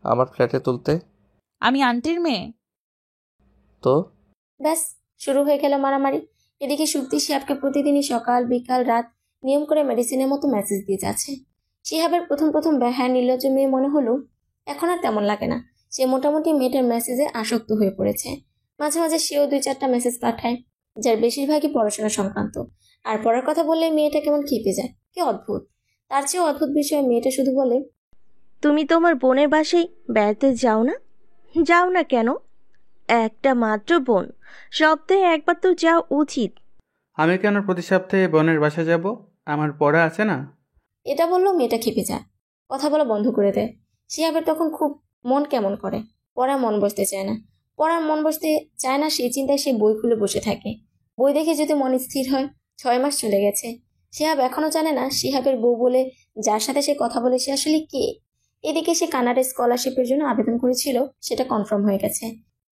আমার ফ্ল্যাটে তুলতে। আমি আন্টির মেয়ে? তো ব্যাস শুরু হয়ে গেল মারামারি। এদিকে সুপ্তি শিহাবকে প্রতিদিনই সকাল বিকাল রাত নিয়ম করে মেডিসিনের মতো মেসেজ দিয়ে যাচ্ছে। শিহাবের প্রথম হ্যাঁ নির্লজ্জ মেয়ে মনে হলো এখন আর তেমন লাগে না। সে মোটামুটি মেয়েটার মেসেজে আসক্ত হয়ে পড়েছে। মাঝে মাঝে সেও 2-4টা মেসেজ পাঠায়, যার বেশিরভাগই পড়াশোনা সংক্রান্ত। আর পড়ার কথা বললে মেয়েটা কেমন খেপে যায়। কি অদ্ভুত! তার চেয়েও অদ্ভুত বিষয়ে মেয়েটা শুধু বলে, তুমি তোমার বোনের বাসায় বেড়াতে যাও না? যাও না কেন? একটা মাত্র বোন, সপ্তাহে একবার তো যাওয়া উচিত। আমি কেন প্রতি সপ্তাহে বোনের বাসা যাব? আমার পড়া আছে না। এটা বললেও মেয়েটা খেপে যায়, কথা বলা বন্ধ করে দেয়। শিহাবের তখন খুব মন কেমন করে, পড়ার মন বসতে চায় না। সেই চিন্তায় সে বই খুলে বসে থাকে। বই দেখে যদি মন স্থির হয়। 6 মাস চলে গেছে। শিহাব এখনো জানে না শিহাবের বউ বলে যার সাথে সে কথা বলে সে আসলে কে। এদিকে সে কানাডার স্কলারশিপের জন্য আবেদন করেছিল, সেটা কনফার্ম হয়ে গেছে।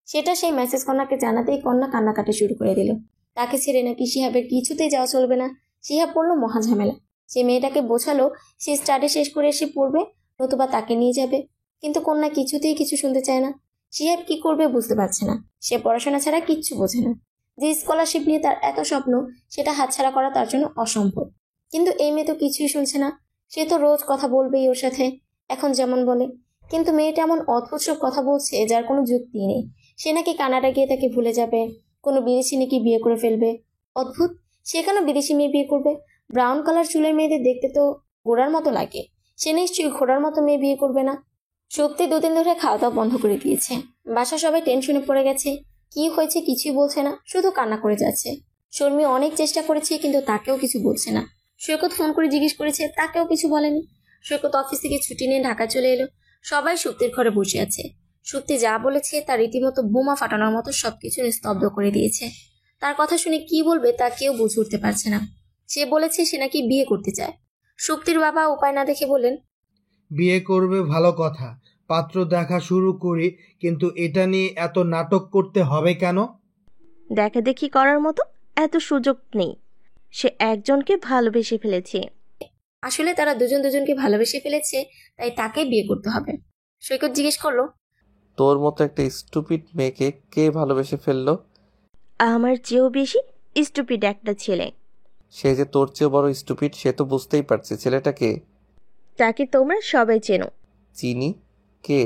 সেটা সেই মেসেজ কন্যাকে জানাতেই কন্যা কান্নাকাটি শুরু করে দিল। তাকে ছেড়ে নাকি শিহাবের কিছুতেই যাওয়া চলবে না। শিহাব পড়লো মহাঝামেলা। সে মেয়েটাকে বোঝালো সে স্টাডি শেষ করে এসে পড়বে, নতুবা তাকে নিয়ে যাবে। কিন্তু কন্যা কিছুতেই কিছু শুনতে চায় না। শিহাব কি করবে বুঝতে পারছে না। সে পড়াশোনা ছাড়া কিচ্ছু বোঝে না। যে স্কলারশিপ নিয়ে তার এত স্বপ্ন, সেটা হাতছাড়া করা তার জন্য অসম্ভব। কিন্তু এই মেয়ে তো কিছুই শুনছে না। সে তো রোজ কথা বলবেই ওর সাথে, এখন যেমন বলে। কিন্তু মেয়েটা এমন অদ্ভুত সব কথা বলছে যার কোনো যুক্তি নেই। সে নাকি কানাডা গিয়ে তাকে ভুলে যাবে, কোনো বিদেশি নাকি বিয়ে করে ফেলবে। অদ্ভুত! সে কেন বিদেশি মেয়ে বিয়ে করবে? ব্রাউন কালার চুলের মেয়েদের দেখতে তো ঘোড়ার মতো লাগে। সে নিশ্চয়ই ঘোড়ার মতো মেয়ে বিয়ে করবে না। সত্যি 2 দিন ধরে খাওয়া দাওয়া বন্ধ করে দিয়েছে। বাসা সবাই টেনশনে পড়ে গেছে। কি হয়েছে কিছুই বলছে না, শুধু কান্না করে যাচ্ছে। শর্মি অনেক চেষ্টা করেছে, কিন্তু তাকেও কিছু বলছে না। সৈকত ফোন করে জিজ্ঞেস করেছে, তাকেও কিছু বলেনি। সৈকত অফিস থেকে ছুটি নিয়ে ঢাকা চলে এলো। সবাই সুপ্তির ঘরে বসে আছে। সুপ্তি যা বলেছে তা রীতিমতো বোমা ফাটানোর মতো সবকিছু নিস্তব্ধ করে দিয়েছে। তার কথা শুনে কি বলবে তা কেউ বুঝে উঠতে পারছে না। সে বলেছে সে নাকি বিয়ে করতে চায়। সুপ্তির বাবা উপায় না দেখে বললেন, বিয়ে করবে ভালো কথা, পাত্র দেখা শুরু করি, কিন্তু এটা নিয়ে এত নাটক করতে হবে কেন? দেখা দেখি করার মতো এত সুযোগ নেই। সে একজনকে ভালোবেসে ফেলেছে। আসলে তারা দুজনকে ভালোবেসে ফেলেছে, তাই তাকে বিয়ে করতে হবে। সৈকত জিজ্ঞেস করলো, তোর মতো একটা স্টুপিড মেয়েকে কে ভালোবেসে ফেললো? আমার চেয়েও বেশি স্টুপিড একটা ছেলে। সে যে তোর চেয়েও বড় স্টুপিড সে তো বুঝতেই পারছে। ছেলেটা কে? তাকে তোমরা সবাই চেনো। চিনি। কে?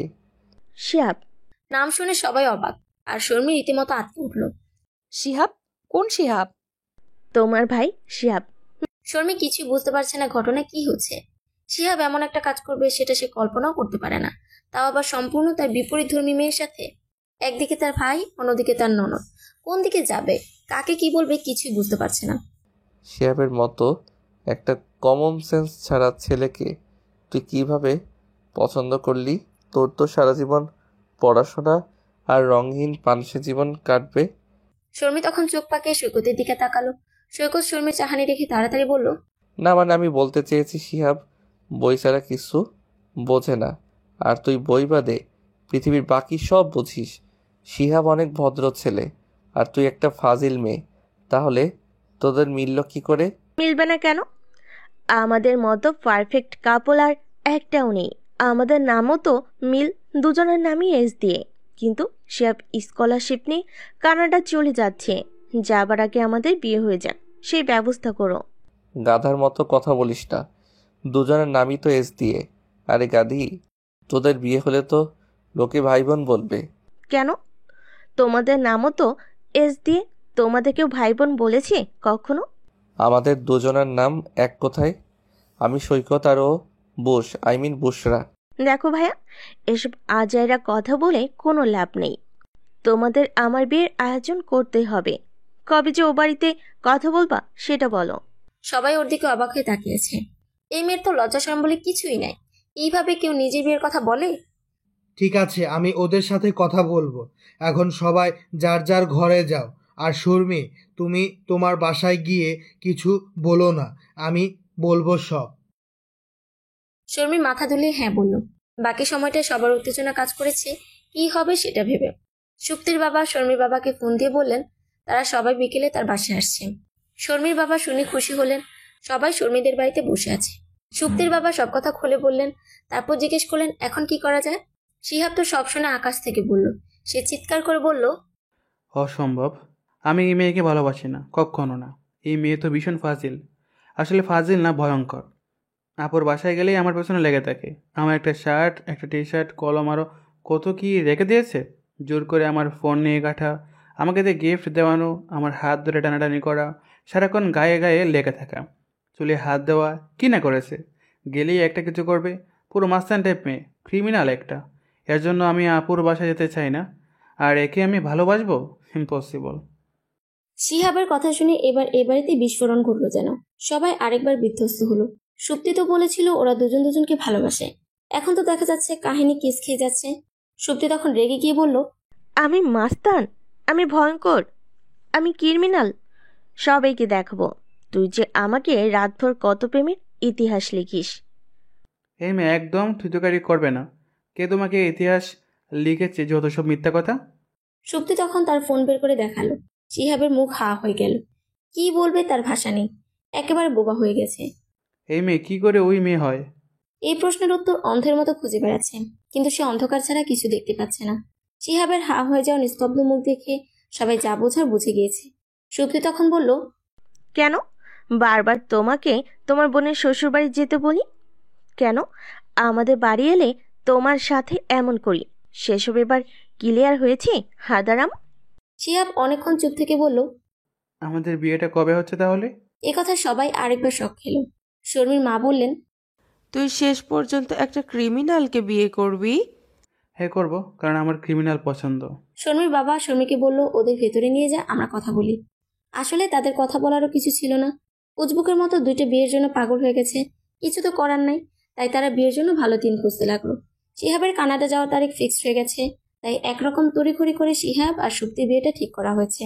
শিহাব। নাম শুনে সবাই অবাক, আর শর্মি রীতিমতো আটকে উঠল। শিহাব? কোন শিহাব? তোমার ভাই শিহাব। শর্মি কিছুই বুঝতে পারছে না ঘটনা কি হচ্ছে। শিহাব এমন একটা কাজ করবে সেটা সে কল্পনাও করতে পারে না, তাও আবার সম্পূর্ণ তার বিপরীত ধর্মী মেয়ের সাথে। একদিকে তার ভাই, অন্যদিকে তার ননদ। কোন দিকে যাবে, কাকে কি বলবে কিছুই বুঝতে পারছে না। শিহাবের মতো একটা কমন সেন্স ছাড়া ছেলেকে তুই কিভাবে পছন্দ করলি? তোর তো সারা জীবন পড়াশোনা আর রঙহীন পানসে জীবন কাটবে। শর্মি তখন চোখ পাকিয়ে সৈকতের দিকে তাকালো। সৈকত শর্মির চাহানি দেখে তাড়াতাড়ি বলল, না মানে আমি বলতে চেয়েছি শিহাব বই ছাড়া কিছু বোঝে না, আর তুই বই বাদে পৃথিবীর বাকি সব বুঝিস। শিহাব অনেক ভদ্র ছেলে, আর তুই একটা ফাজিল মেয়ে। তাহলে তোদের মিলল কি করে? মিলবে না কেন? আমাদের মতো পারফেক্ট কাপল আর একটাও নেই। আমাদের নামও তো মিল, দুজনের নামই এস দিয়ে। কিন্তু শিহাব স্কলারশিপ নিয়ে কানাডা চলে যাচ্ছে। যাবার আগে আমাদের বিয়ে হয়ে যাক, সেই ব্যবস্থা করো। গাধার মতো কথা বলিস না। দুজনের নামই তো এস দিয়ে। আরে গাধি, তোদের বিয়ে হলে তো লোকে ভাই বোন বলবে। কেন? তোমাদের নামও তো এস দিয়ে। তোমাদের কেউ ভাই বোন বলেছে কখনো? আমাদের দুজনের নাম এক কোথায়? আমি সৈকত আর ও বুশরা। দেখো ভাইয়া, এসব আজাইরা কথা বলে কোনো লাভ নেই। তোমাদের আমার বিয়ের আয়োজন করতে হবে। কবে যে ও বাড়িতে কথা বলবা সেটা বলো। সবাই ওর দিকে অবাক হয়ে তাকিয়েছে। এই মেয়ের তো লজ্জা শরম বলে কিছুই নাই। এইভাবে কেউ নিজের বিয়ের কথা বলে? ঠিক আছে, আমি ওদের সাথে কথা বলবো। এখন সবাই যার যার ঘরে যাও। আর শর্মি, তুমি তোমার বাসায় গিয়ে কিছু বলো না, আমি বলবো সব। শর্মি মাথা দুলিয়ে হ্যাঁ বলল। বাকি সময়টা সবার উত্তেজনা কাজ করেছে কি হবে সেটা ভেবে। শুক্তির বাবা শর্মির বাবাকে ফোন দিয়ে বললেন তারা সবাই বিকেলে তার বাসায় আসছে। শর্মির বাবা শুনে খুশি হলেন। সবাই শর্মিদের বাড়িতে বসে আছে। শুক্তির বাবা সব কথা খুলে বললেন। তারপর জিজ্ঞেস করলেন এখন কি করা যায়। শিহাব তো সব শুনে আকাশ থেকে বলল। সে চিৎকার করে বলল, অসম্ভব, আমি এই মেয়েকে ভালোবাসি না, কখনো না। এই মেয়ে তো ভীষণ ফাজিল। আসলে ফাজিল না, ভয়ঙ্কর। আপুর বাসায় গেলেই আমার পেছনে লেগে থাকে। আমার একটা শার্ট, একটা টি শার্ট, কলম আরও কত কি রেখে দিয়েছে। জোর করে আমার ফোন নিয়ে কাটা, আমাকে দিয়ে গিফট দেওয়ানো, আমার হাত ধরে টানাটানি করা, সারাক্ষণ গায়ে গায়ে লেগে থাকা, চুলে হাত দেওয়া, কি না করেছে। গেলেই একটা কিছু করবে। পুরো মাস্তান টাইপ মেয়ে, ক্রিমিনাল একটা। এর জন্য আমি আপুর বাসায় যেতে চাই না। আর একে আমি ভালোবাসবো? ইম্পসিবল। শিহাবের কথা শুনে এবার এ বাড়িতে বিস্ফোরণ ঘটল যেন। সবাই আরেকবার বিধ্বস্ত হলো। সুপ্তি তো বলেছিল ওরা দুজন দুজনকে ভালোবাসে। এখন তো দেখা যাচ্ছে কাহিনী কেস খেয়ে যাচ্ছে। সুপ্তি তখন রেগে গিয়ে বলল, আমি মাস্তান, আমি ভয়ঙ্কর, আমি ক্রিমিনাল, সবাইকে দেখাবো তুই যে আমাকে রাতভর কত প্রেমের ইতিহাস লিখিস। এই মেয়ে একদম থুতুকারি করবে না। কে তোমাকে ইতিহাস লিখেছে যত সব মিথ্যা কথা? সুপ্তি তখন তার ফোন বের করে দেখালো। শিহাবের মুখ হা হয়ে গেল। কি বলবে তার ভাষা নেই। একেবারে বোবা হয়ে গেছে। এই মেয়ে কি করে ওই মেয়ে হয়? এই প্রশ্নের উত্তর অন্ধের মতো খুঁজে বেড়াচ্ছে, কিন্তু সে অন্ধকার ছাড়া কিছু দেখতে পাচ্ছে না। শিহাবের হা হয়ে যাওয়া নিস্তব্ধ মুখ দেখে সবাই যা বোঝার বুঝে গিয়েছে। সুপ্তি তখন বলল, কেন বারবার তোমাকে তোমার বোনের শ্বশুরবাড়ি যেতে বলি? কেন আমাদের বাড়ি এলে তোমার সাথে এমন করি? সেসব এবার ক্লিয়ার হয়েছে হাদারাম? শিহাব অনেকক্ষণ চুপ থেকে বলল, আমাদের বিয়েটা কবে হচ্ছে তাহলে? এ কথা সবাই আরেকবার শক খেল। শর্মির মা বললেন, তুই শেষ পর্যন্ত একটা ক্রিমিনালকে বিয়ে করবি? হ্যাঁ করব, কারণ আমার ক্রিমিনাল পছন্দ। শর্মির বাবা শর্মিকে বলল, ওদের ভেতরে নিয়ে যা, আমরা কথা বলি। আসলে তাদের কথা বলারও কিছু ছিল না। উজবুকের মতো দুইটা বিয়ের জন্য পাগল হয়ে গেছে। কিছু তো করার নাই। তাই তারা বিয়ের জন্য ভালো দিন খুঁজতে লাগলো। শিহাবের কানাডা যাওয়ার তারিখ ফিক্সড হয়ে গেছে। তাই একরকম তড়িঘড়ি করে শিহাব আর সুপ্তির বিয়েটা ঠিক করা হয়েছে।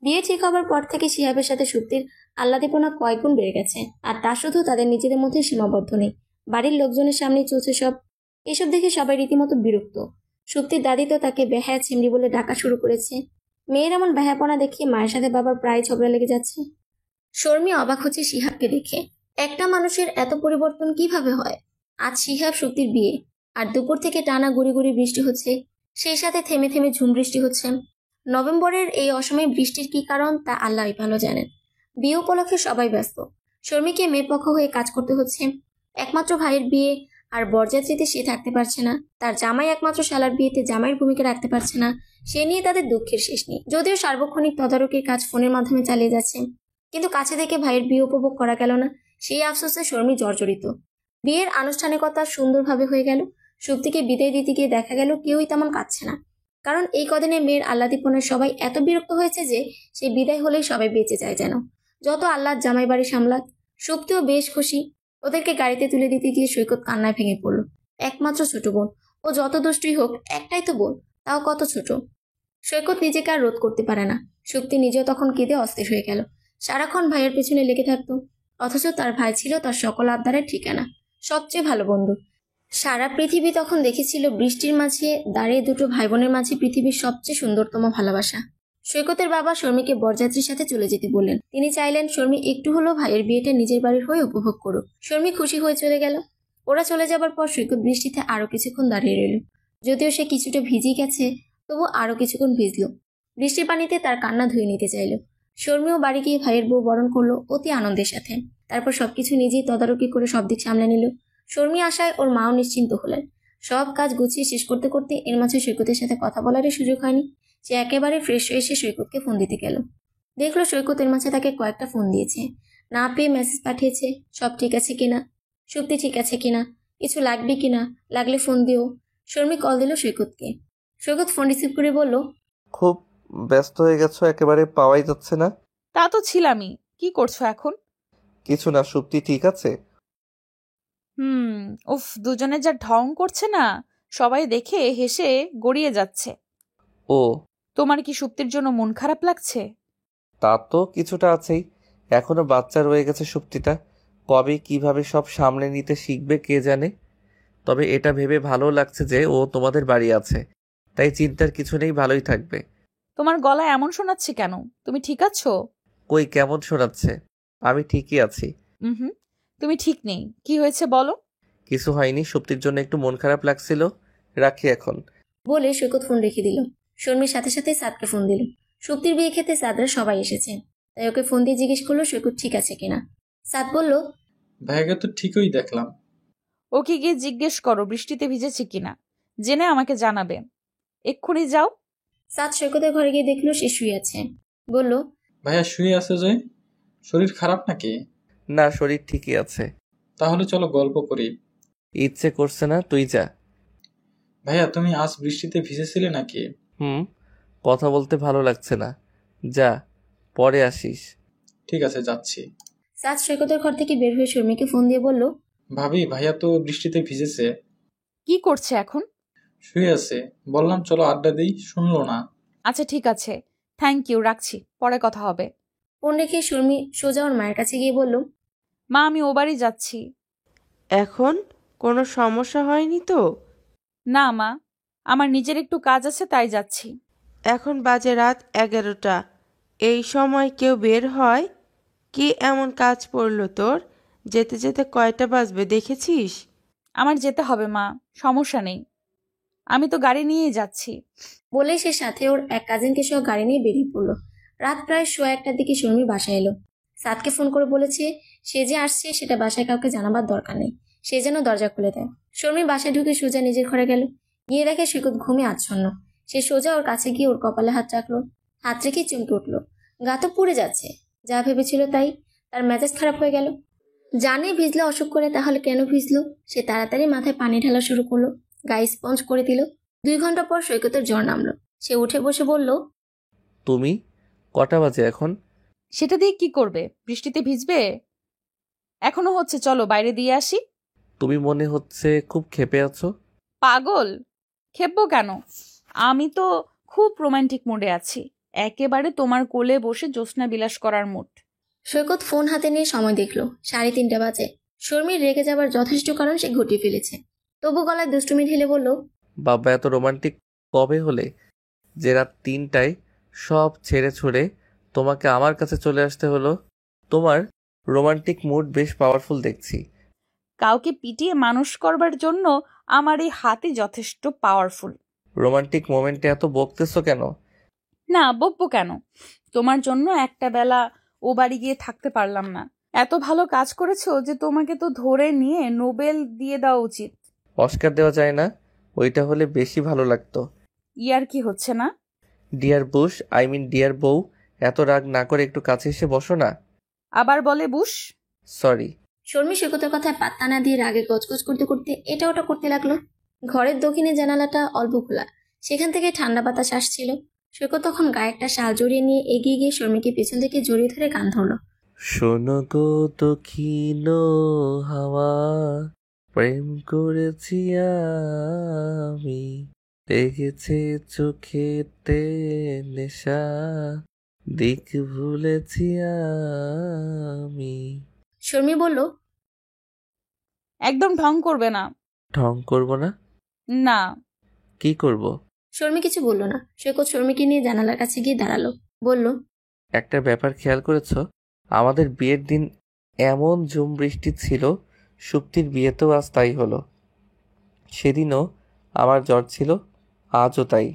বিয়ে ঠিক হবার পর থেকে শিহাবের সাথে সুপ্তির আহ্লাদীপনা কয়েকগুণ বেড়ে গেছে। আর তা শুধু তাদের নিজেদের মধ্যে সীমাবদ্ধ নেই, বাড়ির লোকজনের সামনেই চলছে সব। এসব দেখে সবাই রীতিমতো বিরক্ত। সুপ্তির দাদি তো তাকে বেহায়া ছিমড়ি বলে ডাকা শুরু করেছে। মেয়ের এমন বেহায়াপনা দেখে মায়ের সাথে বাবার প্রায় ঝগড়া লেগে যাচ্ছে। শর্মি অবাক হচ্ছে শিহাবকে দেখে। একটা মানুষের এত পরিবর্তন কিভাবে হয়? আজ শিহাব সুপ্তির বিয়ে, আর দুপুর থেকে টানা গুড়ি গুড়ি বৃষ্টি হচ্ছে। সেই সাথে থেমে থেমে ঝুম বৃষ্টি হচ্ছে। নভেম্বরের এই অসময়ে বৃষ্টির কি কারণ তা আল্লাহই ভালো জানেন। বিয়ে উপলক্ষে সবাই ব্যস্ত। শর্মিকে মেয়ের পক্ষ হয়ে কাজ করতে হচ্ছে। একমাত্র ভাইয়ের বিয়ে আর বরযাত্রীতে সে থাকতে পারছে না। তার জামাই একমাত্র শালার বিয়েতে জামাইয়ের ভূমিকা রাখতে পারছে না। সে নিয়ে তাদের দুঃখের শেষ নেই। যদিও সার্বক্ষণিক তদারকির কাজ ফোনের মাধ্যমে চালিয়ে যাচ্ছে, কিন্তু কাছে থেকে ভাইয়ের বিয়ে উপভোগ করা গেল না। সেই আফসোসে শর্মি জর্জরিত। বিয়ের আনুষ্ঠানিকতা সুন্দরভাবে হয়ে গেল। সুপ্তিকে বিদায় দিতে গিয়ে দেখা গেল কেউই তেমন কাঁদছে না। কারণ এই কদিনে মেয়ের আহ্লাদীপনায় সবাই এত বিরক্ত হয়েছে যে সে বিদায় হলেই সবাই বেঁচে যায় যেন। যত আহ্লাদ জামাই বাড়ি সামলাক। সুপ্তিও বেশ খুশি। ওদেরকে গাড়িতে তুলে দিতে গিয়ে সৈকত কান্নায় ভেঙে পড়ল। একমাত্র ছোট বোন, ও যত দুষ্টুই হোক একটাই তো বোন, তাও কত ছোট। সৈকত নিজেকে আর রোধ করতে পারে না। সুপ্তি নিজেও তখন কেঁদে অস্থির হয়ে গেল। সারাক্ষণ ভাইয়ের পেছনে লেগে থাকতো, অথচ তার ভাই ছিল তার সকল আবদারের ঠিকানা, সবচেয়ে ভালো বন্ধু। সারা পৃথিবী তখন দেখেছিল বৃষ্টির মাঝে দাঁড়িয়ে দুটো ভাই বোনের মাঝে পৃথিবীর সবচেয়ে সুন্দরতম ভালোবাসা। সৈকতের বাবা শর্মিকে বরযাত্রীর সাথে চলে যেতে বললেন। তিনি চাইলেন শর্মি একটু হলেও ভাইয়ের বিয়েটা নিজের বাড়ির হয়ে উপভোগ করুক। শর্মি খুশি হয়ে চলে গেল। ওরা চলে যাবার পর সৈকত বৃষ্টিতে আরো কিছুক্ষণ দাঁড়িয়ে রইল। যদিও সে কিছুটা ভিজে গেছে, তবু আরো কিছুক্ষণ ভিজল। বৃষ্টির পানিতে তার কান্না ধুয়ে নিতে চাইল। শর্মিও বাড়ি গিয়ে ভাইয়ের বউ বরণ করলো অতি আনন্দের সাথে। তারপর সবকিছু নিজেই তদারকি করে সব দিক সামলে নিল। শর্মি আসায় ওর মাও নিশ্চিন্ত হলেন। সব কাজ গুছিয়ে শেষ করতে করতে এর মাঝে সৈকতের সাথে কথা বলারই সুযোগ হয়নি। সে একেবারে ফ্রেশ হয়ে এসে সৈকতকে ফোন দিতে গেল। দেখলো সৈকতের মাঝে তাকে কয়েকটা ফোন দিয়েছে, না পেয়ে মেসেজ পাঠিয়েছে সব ঠিক আছে কিনা, সুপ্তি ঠিক আছে কিনা, কিছু লাগবে কিনা, লাগলে ফোন দিও। শর্মি কল দিল সৈকতকে। সৈকত ফোন রিসিভ করে বলল, খুব ব্যস্ত হয়ে গেছো, একেবারে পাওয়াই যাচ্ছে না। তা তো ছিলামই। কি করছো এখন? কিছু না, সুপ্তি ঠিক আছে? উফ, দুজনে যা ঢং করছে না, সবাই দেখে হেসে গড়িয়ে যাচ্ছে। ও, তোমার কি সুপ্তির জন্য মন খারাপ লাগছে? তা তো কিছুটা আছেই। এখনো বাচ্চা রয়ে গেছে সুপ্তিটা, কবে কিভাবে সব সামলে নিতে শিখবে কে জানে। তবে এটা ভেবে ভালো লাগছে যে ও তোমাদের বাড়ি আছে, তাই চিন্তার কিছু নেই, ভালোই থাকবে। তোমার গলা এমন শোনাচ্ছে কেন? তুমি ঠিক আছো? কই, কেমন শোনাচ্ছে? আমি ঠিকই আছি। হুম, তুমি ঠিক নেই। কি হয়েছে বলো? কিছু হয়নি, সুপ্তির জন্য একটু মন খারাপ লাগছিল। রাখি এখন। বলে সৈকত ফোন রেখে দিল। শর্মির সাথে সাথে সাদকে ফোন দিল। সুপ্তির বিয়ে খেতে সাদরা সবাই এসেছে, তাই ওকে ফোন দিয়ে জিজ্ঞেস করলো সৈকত ঠিক আছে কিনা। সাদ বলল, ভাইয়াকে তো ঠিকই দেখলাম। ওকে গিয়ে জিজ্ঞেস করো বৃষ্টিতে ভিজেছে কিনা, জেনে আমাকে জানাবে। এক্ষুনি যাও। সাদ সৈকতের ঘরে গিয়ে দেখলো সে শুয়ে আছে। বলল, ভাইয়া শুয়ে আছে যে, শরীর খারাপ নাকি? না, শরীর ঠিকই আছে। তাহলে চলো গল্প করি। ইচ্ছে করছে না, তুই যা। ভাইয়া তুমি আজ বৃষ্টিতে ভিজেছিলে নাকি? কথা বলতে ভালো লাগছে না, যা, পরে আসিস। ঠিক আছে, যাচ্ছি। সাদ সৈকতের ঘর থেকে বের হয়ে শর্মিকে ফোন দিয়ে বলল, ভাবি ভাইয়া তো বৃষ্টিতে ভিজেছে। কি করছে এখন? শুয়ে আছে, বললাম চলো আড্ডা দিই, শুনলো না। আচ্ছা ঠিক আছে, থ্যাংক ইউ, রাখছি, পরে কথা হবে। ফোন রেখে শর্মি সোজা ওর মায়ের কাছে গিয়ে বলল, মা আমি ও বাড়ি যাচ্ছি। এখন কোনো সমস্যা হয়নি তো? না মা, আমার নিজের একটু কাজ আছে তাই যাচ্ছি। এখন বাজে রাত 11টা, এই সময় কেউ বের হয়? কি এমন কাজ পড়লো তোর? যেতে যেতে কয়টা বাজবে দেখেছিস? আমার যেতে হবে মা, সমস্যা নেই, আমি তো গাড়ি নিয়েই যাচ্ছি। বলে সে সাথে ওর এক কাজিনকে সহ গাড়ি নিয়ে বেরিয়ে পড়লো। রাত প্রায় 1:15টার দিকে শর্মি বাসায় এলো। সাদকে ফোন করে বলেছে সে যে আসছে সেটা বাসায় কাউকে জানাবার দরকার নেই, সে যেন দরজা খুলে দেয়। শর্মি বাসায় ঢুকে সোজা নিজের ঘরে গেল। গিয়ে দেখে সৈকত ঘুমে আচ্ছন্ন। সে সোজা ওর কাছে গিয়ে ওর কপালে হাত রাখলো। হাত রেখে চমকে উঠলো। গা তো পুড়ে যাচ্ছে। যা ভেবেছিল তাই, তার মেজাজ খারাপ হয়ে গেল। জানে ভিজলে অসুখ করে, তাহলে কেন ভিজলো? সে তাড়াতাড়ি মাথায় পানি ঢালা শুরু করলো, গায়ে স্পঞ্জ করে দিল। 2 ঘন্টা পর সৈকতের জ্বর নামলো। সে উঠে বসে বলল, তুমি কটা বাজে এখন? সেটা দিয়ে কি করবে? বৃষ্টিতে ভিজবে? এখনো হচ্ছে, চলো বাইরে দিয়ে আসি। তুমি মনে হচ্ছে খুব ক্ষেপে আছো। পাগল, খেপবো কেন? আমি তো খুব রোমান্টিক মুডে আছি, একেবারে তোমার কোলে বসে জ্যোৎস্না বিলাস করার মুড। সৈকত ফোন হাতে নিয়ে সময় দেখলো, 3:30 বাজে। শর্মির রেগে যাবার যথেষ্ট কারণ সে ঘটিয়ে ফেলেছে। তবু গলায় দুষ্টুমি ঢেলে বলল, বাবা এত রোমান্টিক কবে হলে যে রাত 3টায় সব ছেড়ে ছুড়ে তোমাকে আমার কাছে চলে আসতে হলো? তোমার রোমান্টিক মুড বেশ পাওয়ারফুল দেখছি। কাউকে পিটিয়ে মানুষ করবার জন্য আমার এই হাতই যথেষ্ট পাওয়ারফুল। রোমান্টিক মোমেন্টে এত বকতেছো কেন? না, বকবো কেন? তোমার জন্য একটা বেলা ও বাড়ি গিয়ে থাকতে পারলাম না। এত ভালো কাজ করেছো যে তোমাকে তো ধরে নিয়ে নোবেল দিয়ে দেওয়া উচিত। অস্কার দেওয়া যায় না? ওইটা হলে বেশি ভালো লাগতো। ইয়ার কি হচ্ছে না? ডিয়ার বুশ, ডিয়ার বউ, এত রাগ না করে একটু কাছে এসে বসো না। আবার বলে বুশ? সরি। শর্মি সৈকতের কথায় পাত্তা না দিয়ে রাগে গজগজ করতে করতে এটা ওটা করতে লাগলো। ঘরের দক্ষিণে জানালাটা অল্প খোলা, সেখান থেকে ঠান্ডা বাতাস আসছিল। সৈকত তখন গায়ে একটা শাল জড়িয়ে নিয়ে এগিয়ে গিয়ে শর্মিকে পেছন থেকে জড়িয়ে ধরে গান ধরলো। শোনো গো দক্ষিণ হাওয়া, প্রেম করেছি আমি, লেগেছে চোখেতে নেশা, দিক ভুলেছি আমি। শর্মি বলল, একদম ঢং করবে না। ঢং করব না? না। কি করব? শর্মি কিছু বলল না। সৈকত শর্মিকে নিয়ে জানালার কাছে গিয়ে দাঁড়ালো। বলল, একটা ব্যাপার খেয়াল করেছ? আমাদের বিয়ের দিন এমন ঝুম বৃষ্টি ছিল, সুপ্তির বিয়েতেও আজ তাই হলো। সেদিনও আমার জ্বর ছিল, আজও তাই।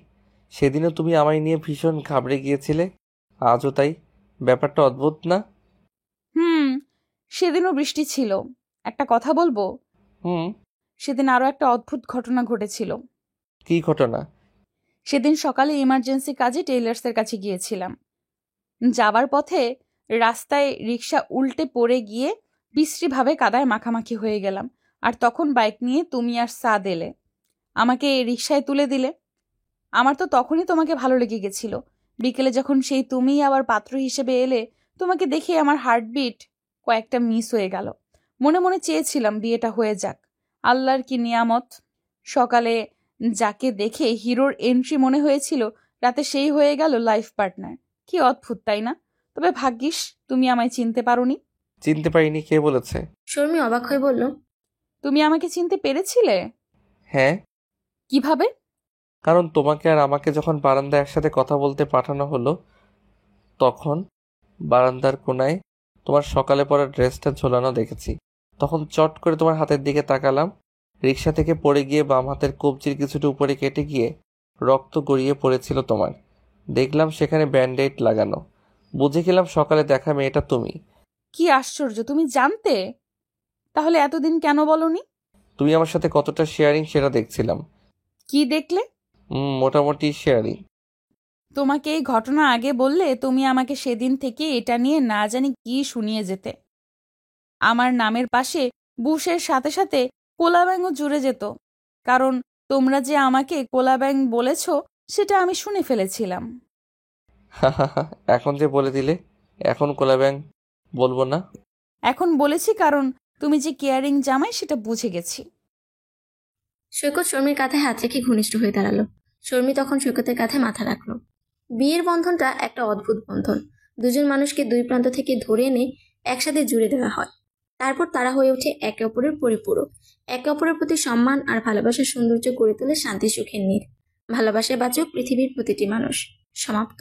সেদিনও তুমি আমায় নিয়ে ভীষণ ঘাবড়ে গিয়েছিলে, আজও তাই। ব্যাপারটা অদ্ভুত না? সেদিনও বৃষ্টি ছিল। একটা কথা বলবো? হুম। সেদিন আরো একটা অদ্ভুত ঘটনা ঘটেছিল। কি ঘটনা? সেদিন সকালে ইমার্জেন্সি কাজে টেইলার্সের কাছে গিয়েছিলাম। যাবার পথে রাস্তায় রিক্সা উল্টে পড়ে গিয়ে বিশ্রীভাবে কাদায় মাখামাখি হয়ে গেলাম। আর তখন বাইক নিয়ে তুমি আর সাদ এলে, আমাকে রিক্সায় তুলে দিলে। আমার তো তখনই তোমাকে ভালো লেগে গেছিল, বিকেলে যখন সেই তুমিই আবার পাত্র হিসেবে এলে, তোমাকে দেখে আমার হার্টবিট কয়েকটা মিস হয়ে গেল। মনে মনে চেয়েছিলাম বিয়েটা হয়ে যাক, আল্লাহর কি নিয়ামত। সকালে যাকে দেখে হিরোর এন্ট্রি মনে হয়েছিল, রাতে সেই হয়ে গেল লাইফ পার্টনার। কি অদ্ভুত, তাই না? তবে ভাগ্যিস তুমি আমায় চিনতে পারোনি। চিনতে পারিনি? কে বলেছে? শর্মি অবাক হয়ে বলল, তুমি আমাকে চিনতে পেরেছিলে? হ্যাঁ, কিভাবে? কারণ তোমাকে আর আমাকে যখন বারান্দায় একসাথে কথা বলতে পাঠানো হলো, তখন বারান্দার কোনায় তোমার সকালে পরা ড্রেসটা ঝোলানো দেখেছি। তখন চট করে তোমার হাতের দিকে তাকালাম। রিক্সা থেকে পড়ে গিয়ে বাম হাতের কবজির কিছুটা উপরে কেটে গিয়ে রক্ত গড়িয়ে পড়েছিল তোমার। দেখলাম সেখানে ব্যান্ডেড লাগানো। বুঝে গেলাম সকালে দেখা মেয়েটা তুমি। কি আশ্চর্য, তুমি জানতে? তাহলে এতদিন কেন বলনি? তুমি আমার সাথে কতটা শেয়ারিং সেটা দেখছিলাম। কি দেখলে? মোটামুটি শেয়ারিং। তোমাকে এই ঘটনা আগে বললে তুমি আমাকে সেদিন থেকে এটা নিয়ে না জানি কি শুনিয়ে যেতে। আমার নামের পাশে বুশের সাথে সাথে কোলাব্যাঙও জুড়ে যেত, কারণ তোমরা যে আমাকে কোলাব্যাং বলেছ সেটা আমি শুনে ফেলেছিলাম। এখন যে বলে দিলে, এখন কোলাব্যাং বলবো না? এখন বলেছি কারণ তুমি যে কেয়ারিং জামাই সেটা বুঝে গেছি। সৈকত শর্মির কাঁধে হাত রেখে ঘনিষ্ঠ হয়ে দাঁড়ালো। শর্মি তখন সৈকতের কাঁধে মাথা রাখলো। বিয়ের বন্ধনটা একটা অদ্ভুত বন্ধন। দুজন মানুষকে দুই প্রান্ত থেকে ধরে এনে একসাথে জুড়ে দেওয়া হয়। তারপর তারা হয়ে ওঠে একে অপরের পরিপূরক। একে অপরের প্রতি সম্মান আর ভালোবাসার সৌন্দর্য গড়ে তোলে শান্তি সুখের নীড়। ভালোবাসায় বাঁচুক পৃথিবীর প্রতিটি মানুষ। সমাপ্ত।